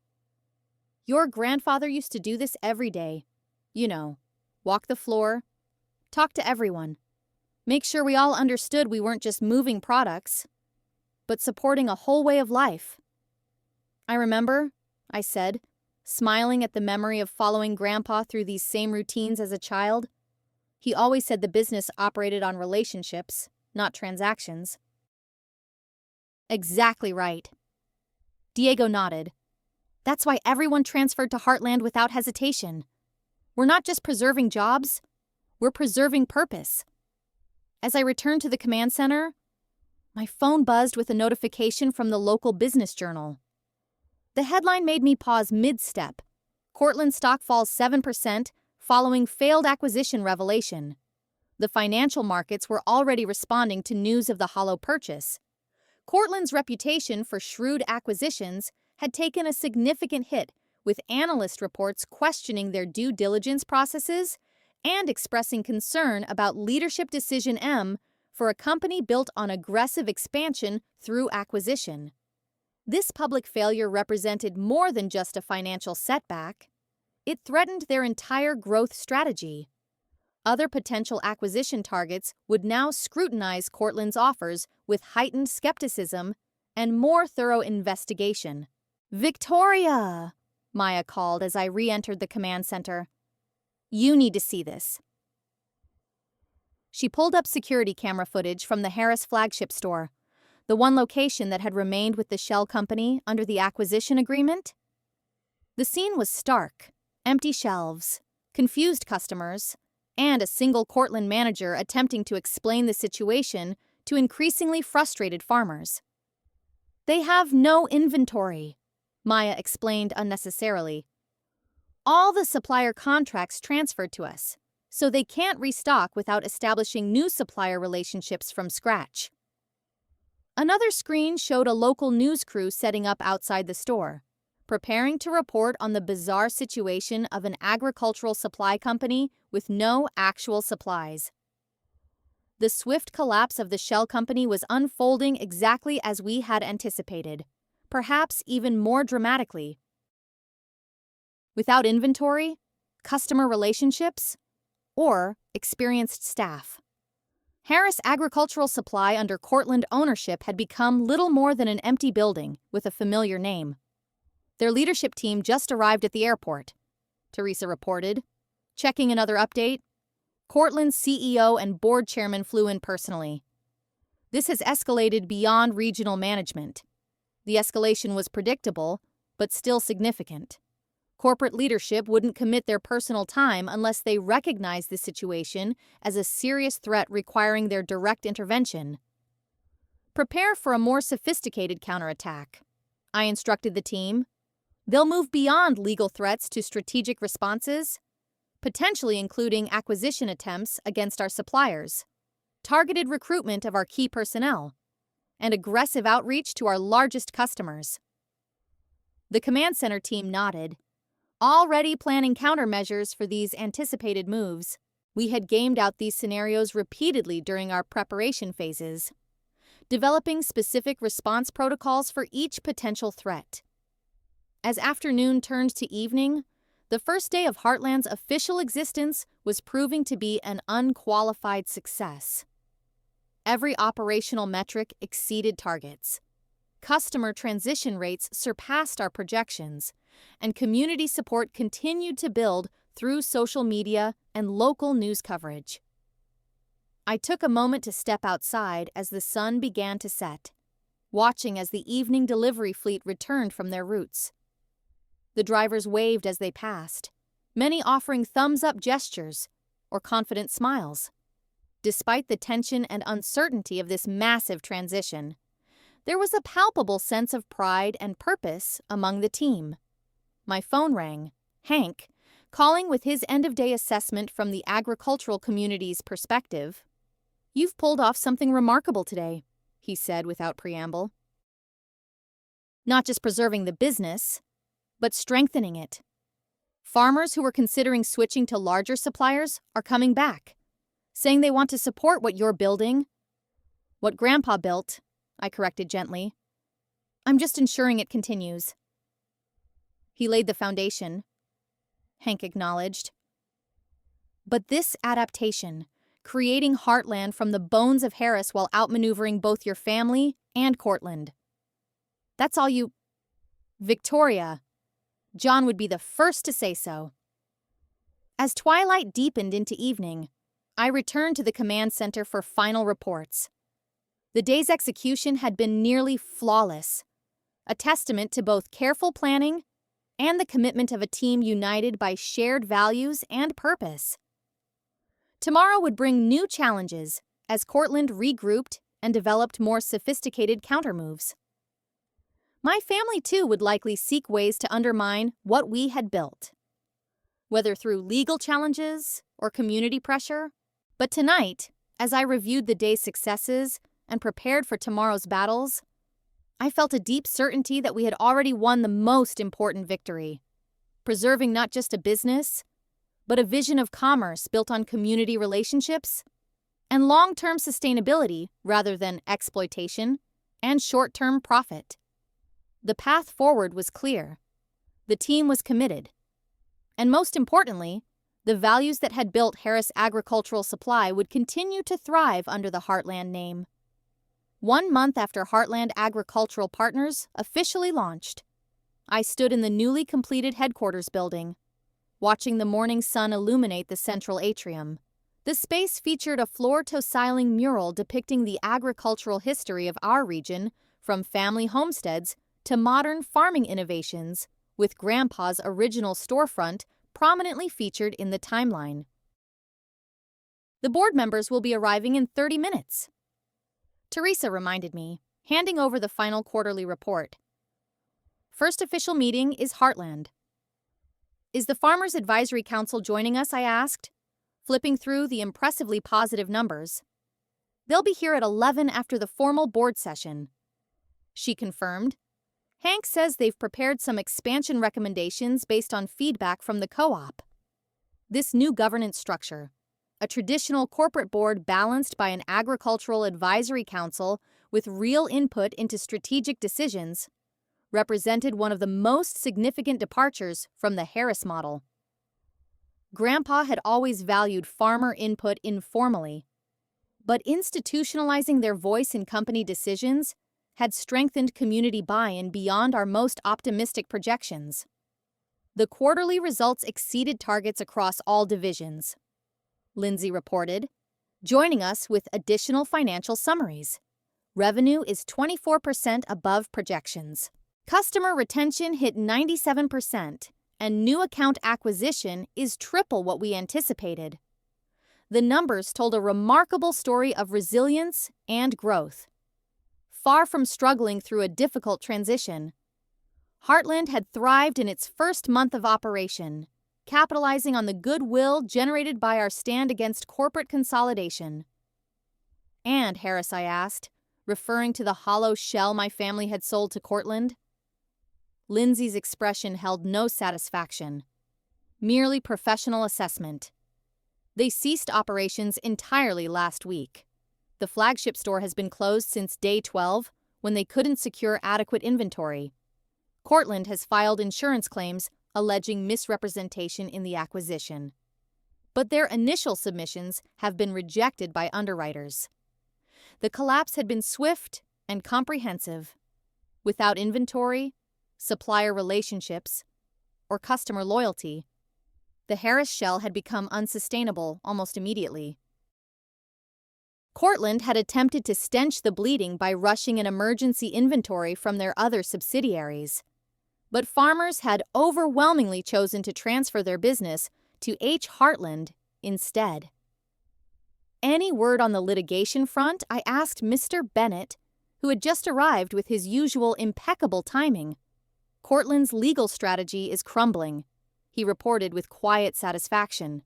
"Your grandfather used to do this every day. You know, walk the floor, talk to everyone. Make sure we all understood we weren't just moving products, but supporting a whole way of life. I remember, I said, smiling at the memory of following Grandpa through these same routines as a child. He always said the business operated on relationships, not transactions. Exactly right. Diego nodded. That's why everyone transferred to Heartland without hesitation. We're not just preserving jobs, we're preserving purpose. As I returned to the command center, my phone buzzed with a notification from the local business journal. The headline made me pause mid-step. Cortland stock falls 7% following failed acquisition revelation. The financial markets were already responding to news of the hollow purchase. Cortland's reputation for shrewd acquisitions had taken a significant hit, with analyst reports questioning their due diligence processes and expressing concern about leadership decision M for a company built on aggressive expansion through acquisition. This public failure represented more than just a financial setback. It threatened their entire growth strategy. Other potential acquisition targets would now scrutinize Cortland's offers with heightened skepticism and more thorough investigation. "Victoria!" Maya called as I re-entered the command center. "You need to see this." She pulled up security camera footage from the Harris flagship store, the one location that had remained with the shell company under the acquisition agreement. The scene was stark: empty shelves, confused customers, and a single Cortland manager attempting to explain the situation to increasingly frustrated farmers. "They have no inventory," Maya explained unnecessarily. "All the supplier contracts transferred to us, so they can't restock without establishing new supplier relationships from scratch." Another screen showed a local news crew setting up outside the store, preparing to report on the bizarre situation of an agricultural supply company with no actual supplies. The swift collapse of the shell company was unfolding exactly as we had anticipated, perhaps even more dramatically. Without inventory, customer relationships, or experienced staff, Harris Agricultural Supply under Cortland ownership had become little more than an empty building with a familiar name. Their leadership team just arrived at the airport, Teresa reported. Checking another update, Cortland's CEO and board chairman flew in personally. This has escalated beyond regional management. The escalation was predictable, but still significant. Corporate leadership wouldn't commit their personal time unless they recognized the situation as a serious threat requiring their direct intervention. "Prepare for a more sophisticated counterattack," I instructed the team. "They'll move beyond legal threats to strategic responses, potentially including acquisition attempts against our suppliers, targeted recruitment of our key personnel, and aggressive outreach to our largest customers." The command center team nodded, already planning countermeasures for these anticipated moves. We had gamed out these scenarios repeatedly during our preparation phases, developing specific response protocols for each potential threat. As afternoon turned to evening, the first day of Heartland's official existence was proving to be an unqualified success. Every operational metric exceeded targets. Customer transition rates surpassed our projections, and community support continued to build through social media and local news coverage. I took a moment to step outside as the sun began to set, watching as the evening delivery fleet returned from their routes. The drivers waved as they passed, many offering thumbs-up gestures or confident smiles. Despite the tension and uncertainty of this massive transition, there was a palpable sense of pride and purpose among the team. My phone rang, Hank, calling with his end-of-day assessment from the agricultural community's perspective. "You've pulled off something remarkable today," he said without preamble. "Not just preserving the business, but strengthening it. Farmers who were considering switching to larger suppliers are coming back, saying they want to support what you're building." "What Grandpa built," I corrected gently. "I'm just ensuring it continues." "He laid the foundation," Hank acknowledged. "But this adaptation, creating Heartland from the bones of Harris while outmaneuvering both your family and Cortland. That's all you... Victoria. John would be the first to say so. As twilight deepened into evening, I returned to the command center for final reports. The day's execution had been nearly flawless, a testament to both careful planning and the commitment of a team united by shared values and purpose. Tomorrow would bring new challenges as Cortland regrouped and developed more sophisticated countermoves. My family, too, would likely seek ways to undermine what we had built, whether through legal challenges or community pressure. But tonight, as I reviewed the day's successes and prepared for tomorrow's battles, I felt a deep certainty that we had already won the most important victory, preserving not just a business, but a vision of commerce built on community relationships and long-term sustainability rather than exploitation and short-term profit. The path forward was clear. The team was committed. And most importantly, the values that had built Harris Agricultural Supply would continue to thrive under the Heartland name. 1 month after Heartland Agricultural Partners officially launched, I stood in the newly completed headquarters building, watching the morning sun illuminate the central atrium. The space featured a floor-to-ceiling mural depicting the agricultural history of our region, from family homesteads to modern farming innovations, with Grandpa's original storefront prominently featured in the timeline. The board members will be arriving in 30 minutes. Teresa reminded me, handing over the final quarterly report. First official meeting is Heartland. Is the Farmers Advisory Council joining us? I asked, flipping through the impressively positive numbers. They'll be here at 11 after the formal board session. She confirmed. Hank says they've prepared some expansion recommendations based on feedback from the co-op. This new governance structure, a traditional corporate board balanced by an agricultural advisory council with real input into strategic decisions, represented one of the most significant departures from the Harris model. Grandpa had always valued farmer input informally, but institutionalizing their voice in company decisions had strengthened community buy-in beyond our most optimistic projections. The quarterly results exceeded targets across all divisions, Lindsay reported, joining us with additional financial summaries. Revenue is 24% above projections. Customer retention hit 97%, and new account acquisition is triple what we anticipated. The numbers told a remarkable story of resilience and growth. Far from struggling through a difficult transition, Heartland had thrived in its first month of operation, capitalizing on the goodwill generated by our stand against corporate consolidation. And, Harris, I asked, referring to the hollow shell my family had sold to Cortland. Lindsay's expression held no satisfaction, merely professional assessment. They ceased operations entirely last week. The flagship store has been closed since day 12, when they couldn't secure adequate inventory. Cortland has filed insurance claims alleging misrepresentation in the acquisition. But their initial submissions have been rejected by underwriters. The collapse had been swift and comprehensive. Without inventory, supplier relationships, or customer loyalty, the Harris shell had become unsustainable almost immediately. Cortland had attempted to stench the bleeding by rushing an emergency inventory from their other subsidiaries. But farmers had overwhelmingly chosen to transfer their business to H. Heartland instead. Any word on the litigation front? I asked Mr. Bennett, who had just arrived with his usual impeccable timing. Cortland's legal strategy is crumbling, he reported with quiet satisfaction.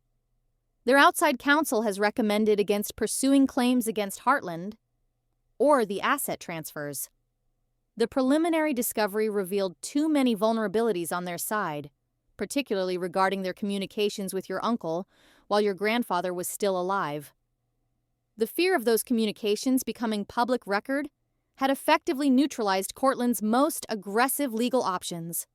Their outside counsel has recommended against pursuing claims against Heartland or the asset transfers. The preliminary discovery revealed too many vulnerabilities on their side, particularly regarding their communications with your uncle while your grandfather was still alive. The fear of those communications becoming public record had effectively neutralized Cortland's most aggressive legal options.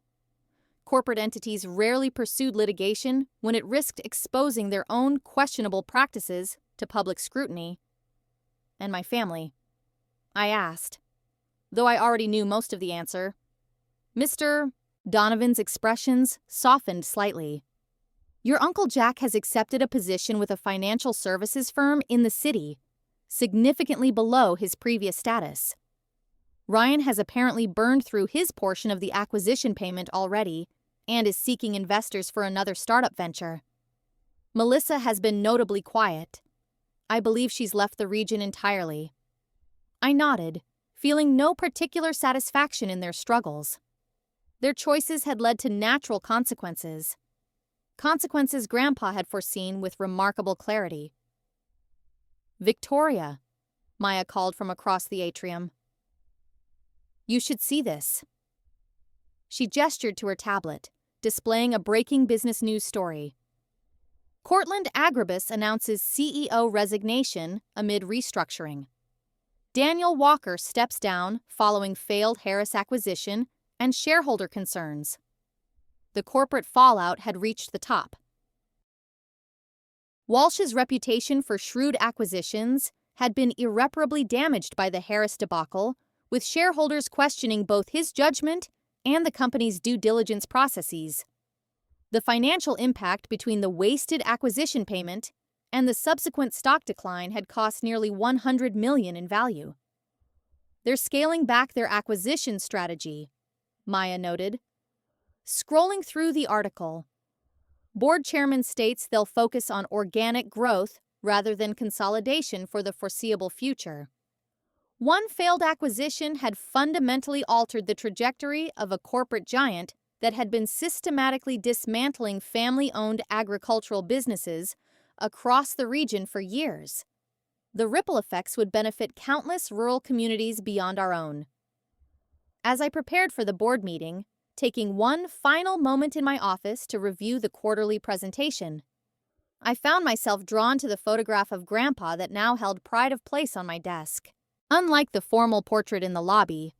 Corporate entities rarely pursued litigation when it risked exposing their own questionable practices to public scrutiny, and my family. I asked, though I already knew most of the answer. Mr. Donovan's expressions softened slightly. Your Uncle Jack has accepted a position with a financial services firm in the city, significantly below his previous status. Ryan has apparently burned through his portion of the acquisition payment already and is seeking investors for another startup venture. Melissa has been notably quiet. I believe she's left the region entirely. I nodded, feeling no particular satisfaction in their struggles. Their choices had led to natural consequences. Consequences Grandpa had foreseen with remarkable clarity. Victoria, Maya called from across the atrium. You should see this. She gestured to her tablet, displaying a breaking business news story. Cortland Agribus announces CEO resignation amid restructuring. Daniel Walker steps down following failed Harris acquisition and shareholder concerns. The corporate fallout had reached the top. Walsh's reputation for shrewd acquisitions had been irreparably damaged by the Harris debacle, with shareholders questioning both his judgment and the company's due diligence processes. The financial impact between the wasted acquisition payment and the subsequent stock decline had cost nearly $100 million in value. They're scaling back their acquisition strategy, Maya noted. Scrolling through the article, board chairman states they'll focus on organic growth rather than consolidation for the foreseeable future. One failed acquisition had fundamentally altered the trajectory of a corporate giant that had been systematically dismantling family-owned agricultural businesses across the region for years. The ripple effects would benefit countless rural communities beyond our own. As I prepared for the board meeting, taking one final moment in my office to review the quarterly presentation, I found myself drawn to the photograph of Grandpa that now held pride of place on my desk. Unlike the formal portrait in the lobby,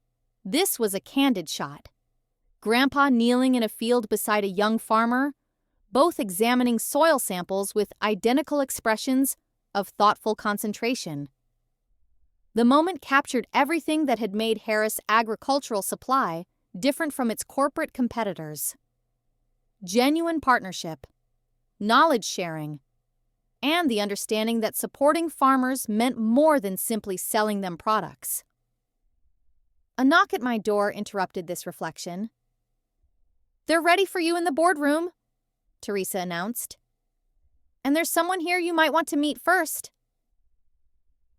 this was a candid shot. Grandpa kneeling in a field beside a young farmer, both examining soil samples with identical expressions of thoughtful concentration. The moment captured everything that had made Harris Agricultural Supply different from its corporate competitors. Genuine partnership, knowledge sharing, and the understanding that supporting farmers meant more than simply selling them products. A knock at my door interrupted this reflection. "They're ready for you in the boardroom," Teresa announced. "And there's someone here you might want to meet first."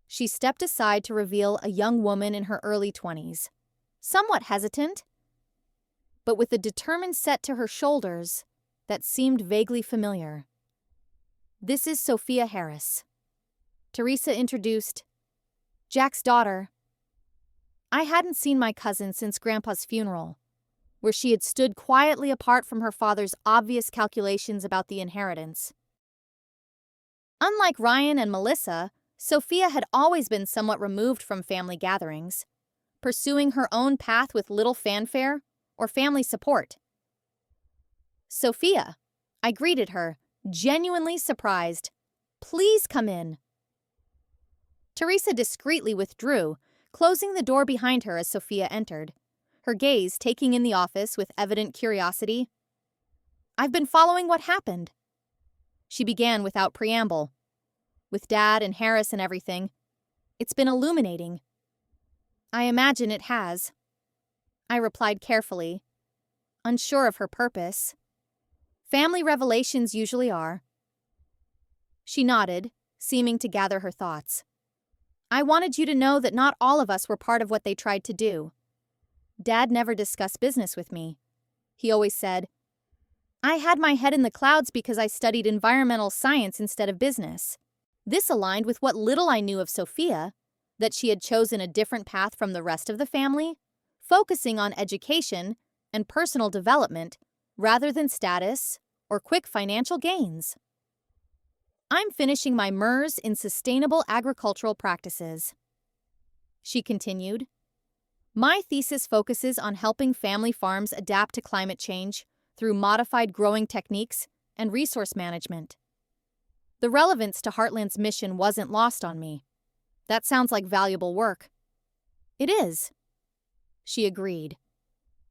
She stepped aside to reveal a young woman in her early 20s, somewhat hesitant, but with a determined set to her shoulders that seemed vaguely familiar. "This is Sophia Harris," Teresa introduced, "Jack's daughter." I hadn't seen my cousin since Grandpa's funeral, where she had stood quietly apart from her father's obvious calculations about the inheritance. Unlike Ryan and Melissa, Sophia had always been somewhat removed from family gatherings, pursuing her own path with little fanfare or family support. "Sophia," I greeted her, genuinely surprised. "Please come in." Teresa discreetly withdrew, closing the door behind her as Sophia entered, her gaze taking in the office with evident curiosity. "I've been following what happened," she began without preamble. "With Dad and Harris and everything. It's been illuminating." "I imagine it has," I replied carefully, unsure of her purpose. "Family revelations usually are." She nodded, seeming to gather her thoughts. "I wanted you to know that not all of us were part of what they tried to do. Dad never discussed business with me. He always said, I had my head in the clouds because I studied environmental science instead of business. This aligned with what little I knew of Sophia, that she had chosen a different path from the rest of the family, focusing on education and personal development rather than status or quick financial gains. I'm finishing my MERS in Sustainable Agricultural Practices," she continued. "My thesis focuses on helping family farms adapt to climate change through modified growing techniques and resource management. The relevance to Heartland's mission wasn't lost on me. That sounds like valuable work. It is, she agreed,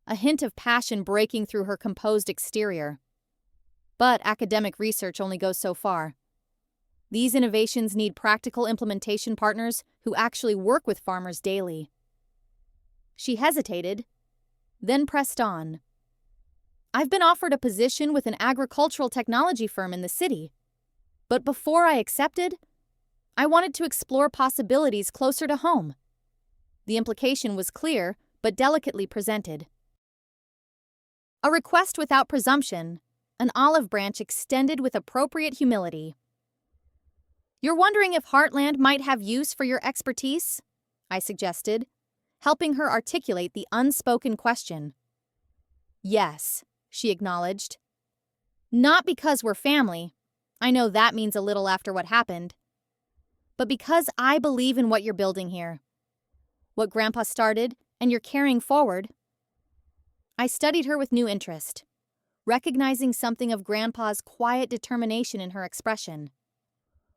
a hint of passion breaking through her composed exterior. But academic research only goes so far. These innovations need practical implementation partners who actually work with farmers daily. She hesitated, then pressed on. I've been offered a position with an agricultural technology firm in the city. But before I accepted, I wanted to explore possibilities closer to home. The implication was clear, but delicately presented. A request without presumption, an olive branch extended with appropriate humility. You're wondering if Heartland might have use for your expertise? I suggested, helping her articulate the unspoken question. Yes, she acknowledged. Not because we're family. I know that means a little after what happened. But because I believe in what you're building here. What Grandpa started, and you're carrying forward. I studied her with new interest, recognizing something of Grandpa's quiet determination in her expression.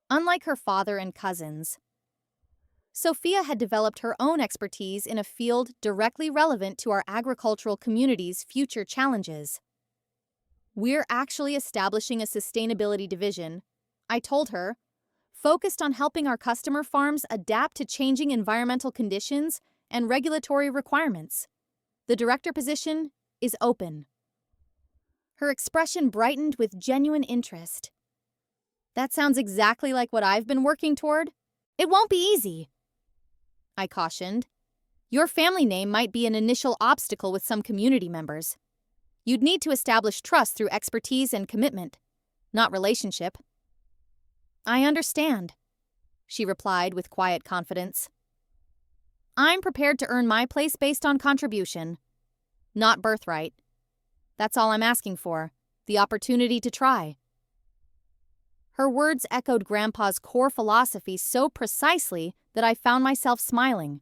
Unlike her father and cousins, Sophia had developed her own expertise in a field directly relevant to our agricultural community's future challenges. We're actually establishing a sustainability division, I told her, focused on helping our customer farms adapt to changing environmental conditions and regulatory requirements. The director position is open. Her expression brightened with genuine interest. That sounds exactly like what I've been working toward. It won't be easy, I cautioned. Your family name might be an initial obstacle with some community members. You'd need to establish trust through expertise and commitment, not relationship. I understand, she replied with quiet confidence. I'm prepared to earn my place based on contribution, not birthright. That's all I'm asking for, the opportunity to try. Her words echoed Grandpa's core philosophy so precisely that I found myself smiling.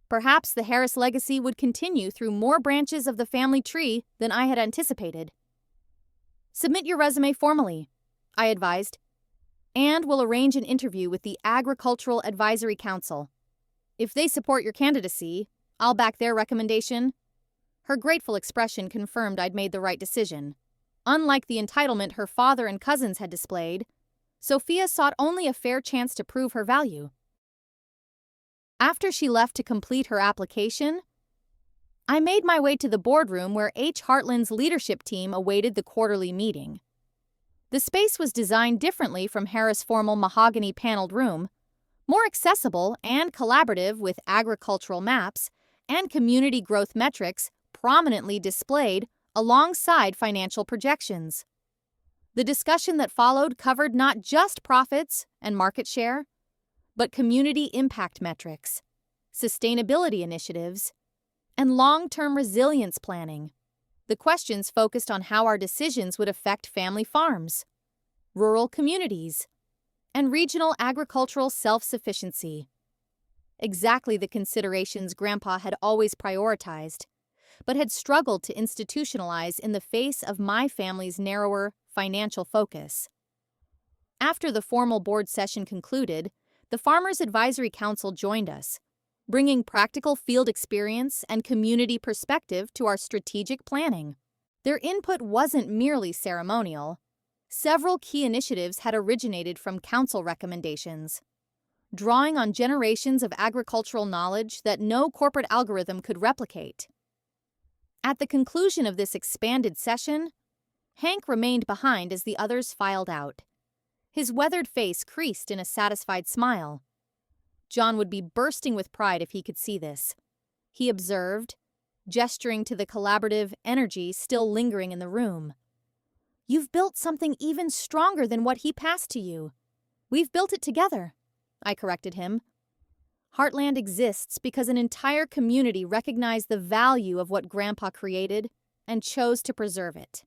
Perhaps the Harris legacy would continue through more branches of the family tree than I had anticipated. Submit your resume formally, I advised, and we'll arrange an interview with the Agricultural Advisory Council. If they support your candidacy, I'll back their recommendation. Her grateful expression confirmed I'd made the right decision. Unlike the entitlement her father and cousins had displayed, Sophia sought only a fair chance to prove her value. After she left to complete her application, I made my way to the boardroom where H. Heartland's leadership team awaited the quarterly meeting. The space was designed differently from Harris' formal mahogany paneled room, more accessible and collaborative with agricultural maps and community growth metrics prominently displayed alongside financial projections. The discussion that followed covered not just profits and market share, but community impact metrics, sustainability initiatives, and long-term resilience planning. The questions focused on how our decisions would affect family farms, rural communities, and regional agricultural self-sufficiency. Exactly the considerations Grandpa had always prioritized, but had struggled to institutionalize in the face of my family's narrower financial focus. After the formal board session concluded, the Farmers Advisory Council joined us, bringing practical field experience and community perspective to our strategic planning. Their input wasn't merely ceremonial. Several key initiatives had originated from council recommendations, drawing on generations of agricultural knowledge that no corporate algorithm could replicate. At the conclusion of this expanded session, Hank remained behind as the others filed out. His weathered face creased in a satisfied smile. John would be bursting with pride if he could see this, he observed, gesturing to the collaborative energy still lingering in the room. You've built something even stronger than what he passed to you. We've built it together, I corrected him. Heartland exists because an entire community recognized the value of what Grandpa created and chose to preserve it.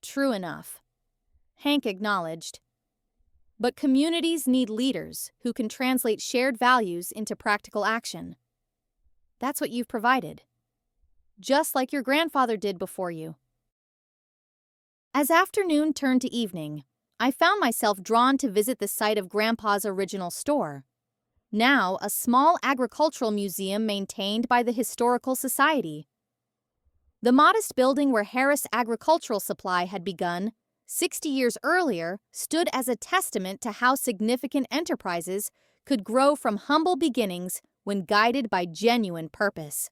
True enough, Hank acknowledged. But communities need leaders who can translate shared values into practical action. That's what you've provided, just like your grandfather did before you. As afternoon turned to evening, I found myself drawn to visit the site of Grandpa's original store, now a small agricultural museum maintained by the Historical Society. The modest building where Harris Agricultural Supply had begun 60 years earlier stood as a testament to how significant enterprises could grow from humble beginnings when guided by genuine purpose.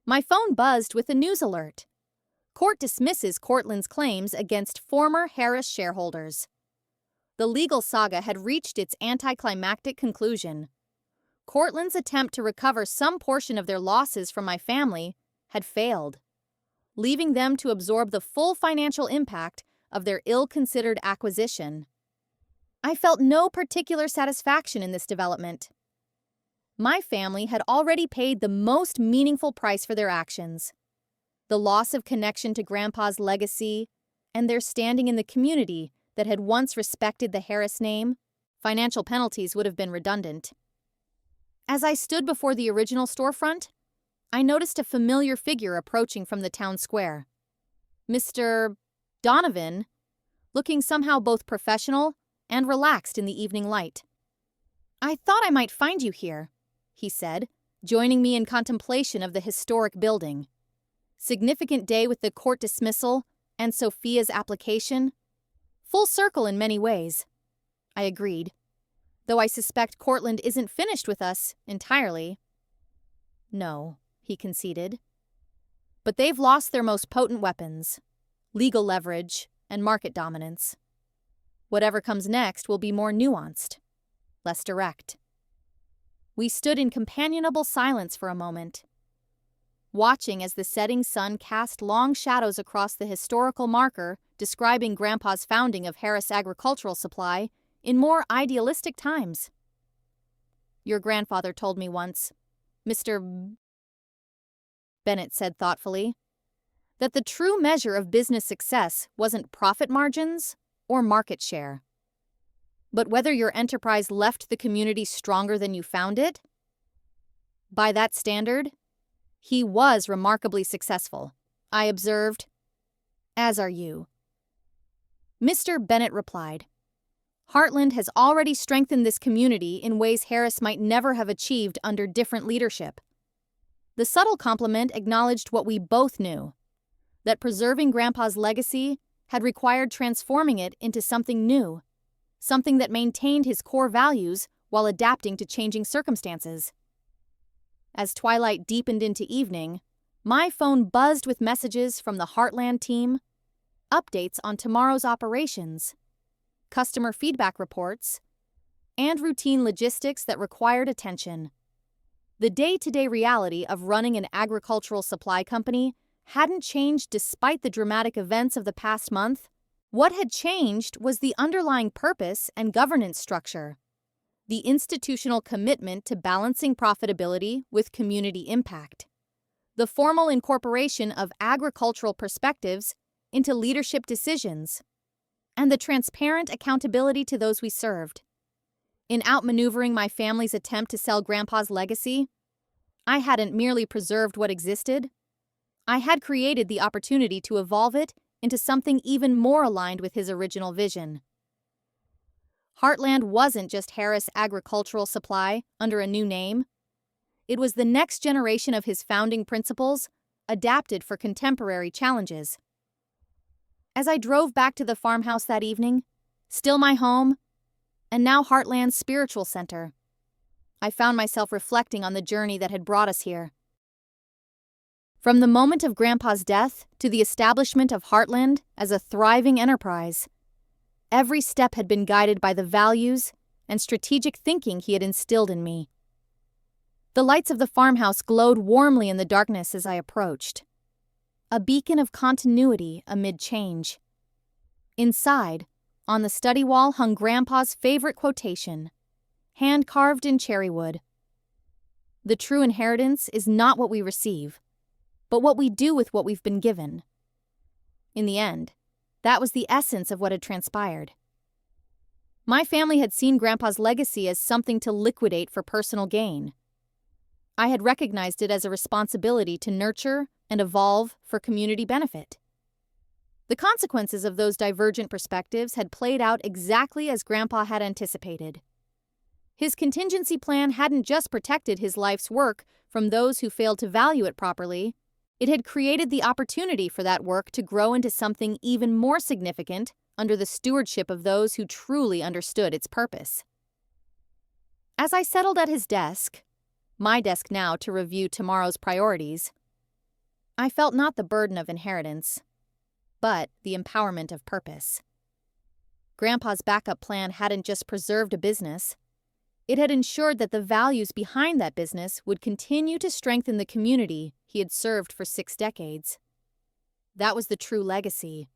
My phone buzzed with a news alert. Court dismisses Cortland's claims against former Harris shareholders. The legal saga had reached its anticlimactic conclusion. Cortland's attempt to recover some portion of their losses from my family had failed, leaving them to absorb the full financial impact of their ill-considered acquisition. I felt no particular satisfaction in this development. My family had already paid the most meaningful price for their actions. The loss of connection to Grandpa's legacy and their standing in the community that had once respected the Harris name, financial penalties would have been redundant. As I stood before the original storefront, I noticed a familiar figure approaching from the town square. Mr. Donovan, looking somehow both professional and relaxed in the evening light. "I thought I might find you here," he said, joining me in contemplation of the historic building. Significant day with the court dismissal and Sophia's application. Full circle in many ways. I agreed, though I suspect Cortland isn't finished with us entirely. "No," he conceded. "But they've lost their most potent weapons, legal leverage and market dominance. Whatever comes next will be more nuanced, less direct." We stood in companionable silence for a moment, watching as the setting sun cast long shadows across the historical marker describing Grandpa's founding of Harris Agricultural Supply in more idealistic times. "Your grandfather told me once, Mr. Bennett said thoughtfully, that the true measure of business success wasn't profit margins or market share, but whether your enterprise left the community stronger than you found it. By that standard, he was remarkably successful," I observed. "As are you." Mr. Bennett replied, "Heartland has already strengthened this community in ways Harris might never have achieved under different leadership." The subtle compliment acknowledged what we both knew, that preserving Grandpa's legacy had required transforming it into something new, something that maintained his core values while adapting to changing circumstances. As twilight deepened into evening, my phone buzzed with messages from the Heartland team, updates on tomorrow's operations, customer feedback reports, and routine logistics that required attention. The day-to-day reality of running an agricultural supply company hadn't changed despite the dramatic events of the past month. What had changed was the underlying purpose and governance structure, the institutional commitment to balancing profitability with community impact, the formal incorporation of agricultural perspectives into leadership decisions, and the transparent accountability to those we served. In outmaneuvering my family's attempt to sell Grandpa's legacy, I hadn't merely preserved what existed, I had created the opportunity to evolve it into something even more aligned with his original vision. Heartland wasn't just Harris Agricultural Supply under a new name. It was the next generation of his founding principles, adapted for contemporary challenges. As I drove back to the farmhouse that evening, still my home, and now Heartland's spiritual center, I found myself reflecting on the journey that had brought us here. From the moment of Grandpa's death to the establishment of Heartland as a thriving enterprise, every step had been guided by the values and strategic thinking he had instilled in me. The lights of the farmhouse glowed warmly in the darkness as I approached, a beacon of continuity amid change. Inside, on the study wall, hung Grandpa's favorite quotation, hand-carved in cherry wood. "The true inheritance is not what we receive, but what we do with what we've been given." In the end, that was the essence of what had transpired. My family had seen Grandpa's legacy as something to liquidate for personal gain. I had recognized it as a responsibility to nurture and evolve for community benefit. The consequences of those divergent perspectives had played out exactly as Grandpa had anticipated. His contingency plan hadn't just protected his life's work from those who failed to value it properly, it had created the opportunity for that work to grow into something even more significant under the stewardship of those who truly understood its purpose. As I settled at his desk, my desk now to review tomorrow's priorities, I felt not the burden of inheritance, but the empowerment of purpose. Grandpa's backup plan hadn't just preserved a business, it had ensured that the values behind that business would continue to strengthen the community he had served for 6 decades. That was the true legacy.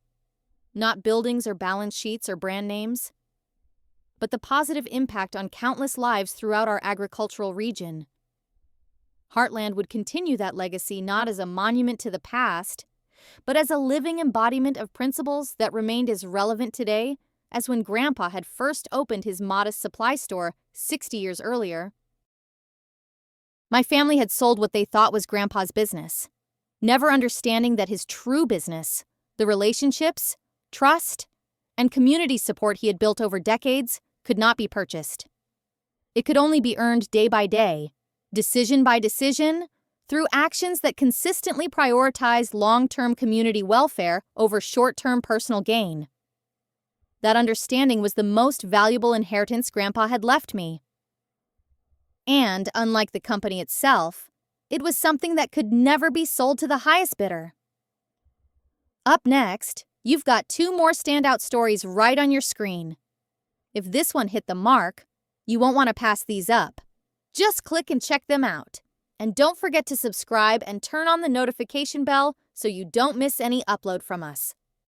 Not buildings or balance sheets or brand names, but the positive impact on countless lives throughout our agricultural region. Heartland would continue that legacy not as a monument to the past, but as a living embodiment of principles that remained as relevant today as when Grandpa had first opened his modest supply store 60 years earlier. My family had sold what they thought was Grandpa's business, never understanding that his true business, the relationships, trust, and community support he had built over decades, could not be purchased. It could only be earned day by day, decision by decision, through actions that consistently prioritized long-term community welfare over short-term personal gain. That understanding was the most valuable inheritance Grandpa had left me. And, unlike the company itself, it was something that could never be sold to the highest bidder. Up next, you've got 2 more standout stories right on your screen. If this one hit the mark, you won't want to pass these up. Just click and check them out. And don't forget to subscribe and turn on the notification bell so you don't miss any upload from us.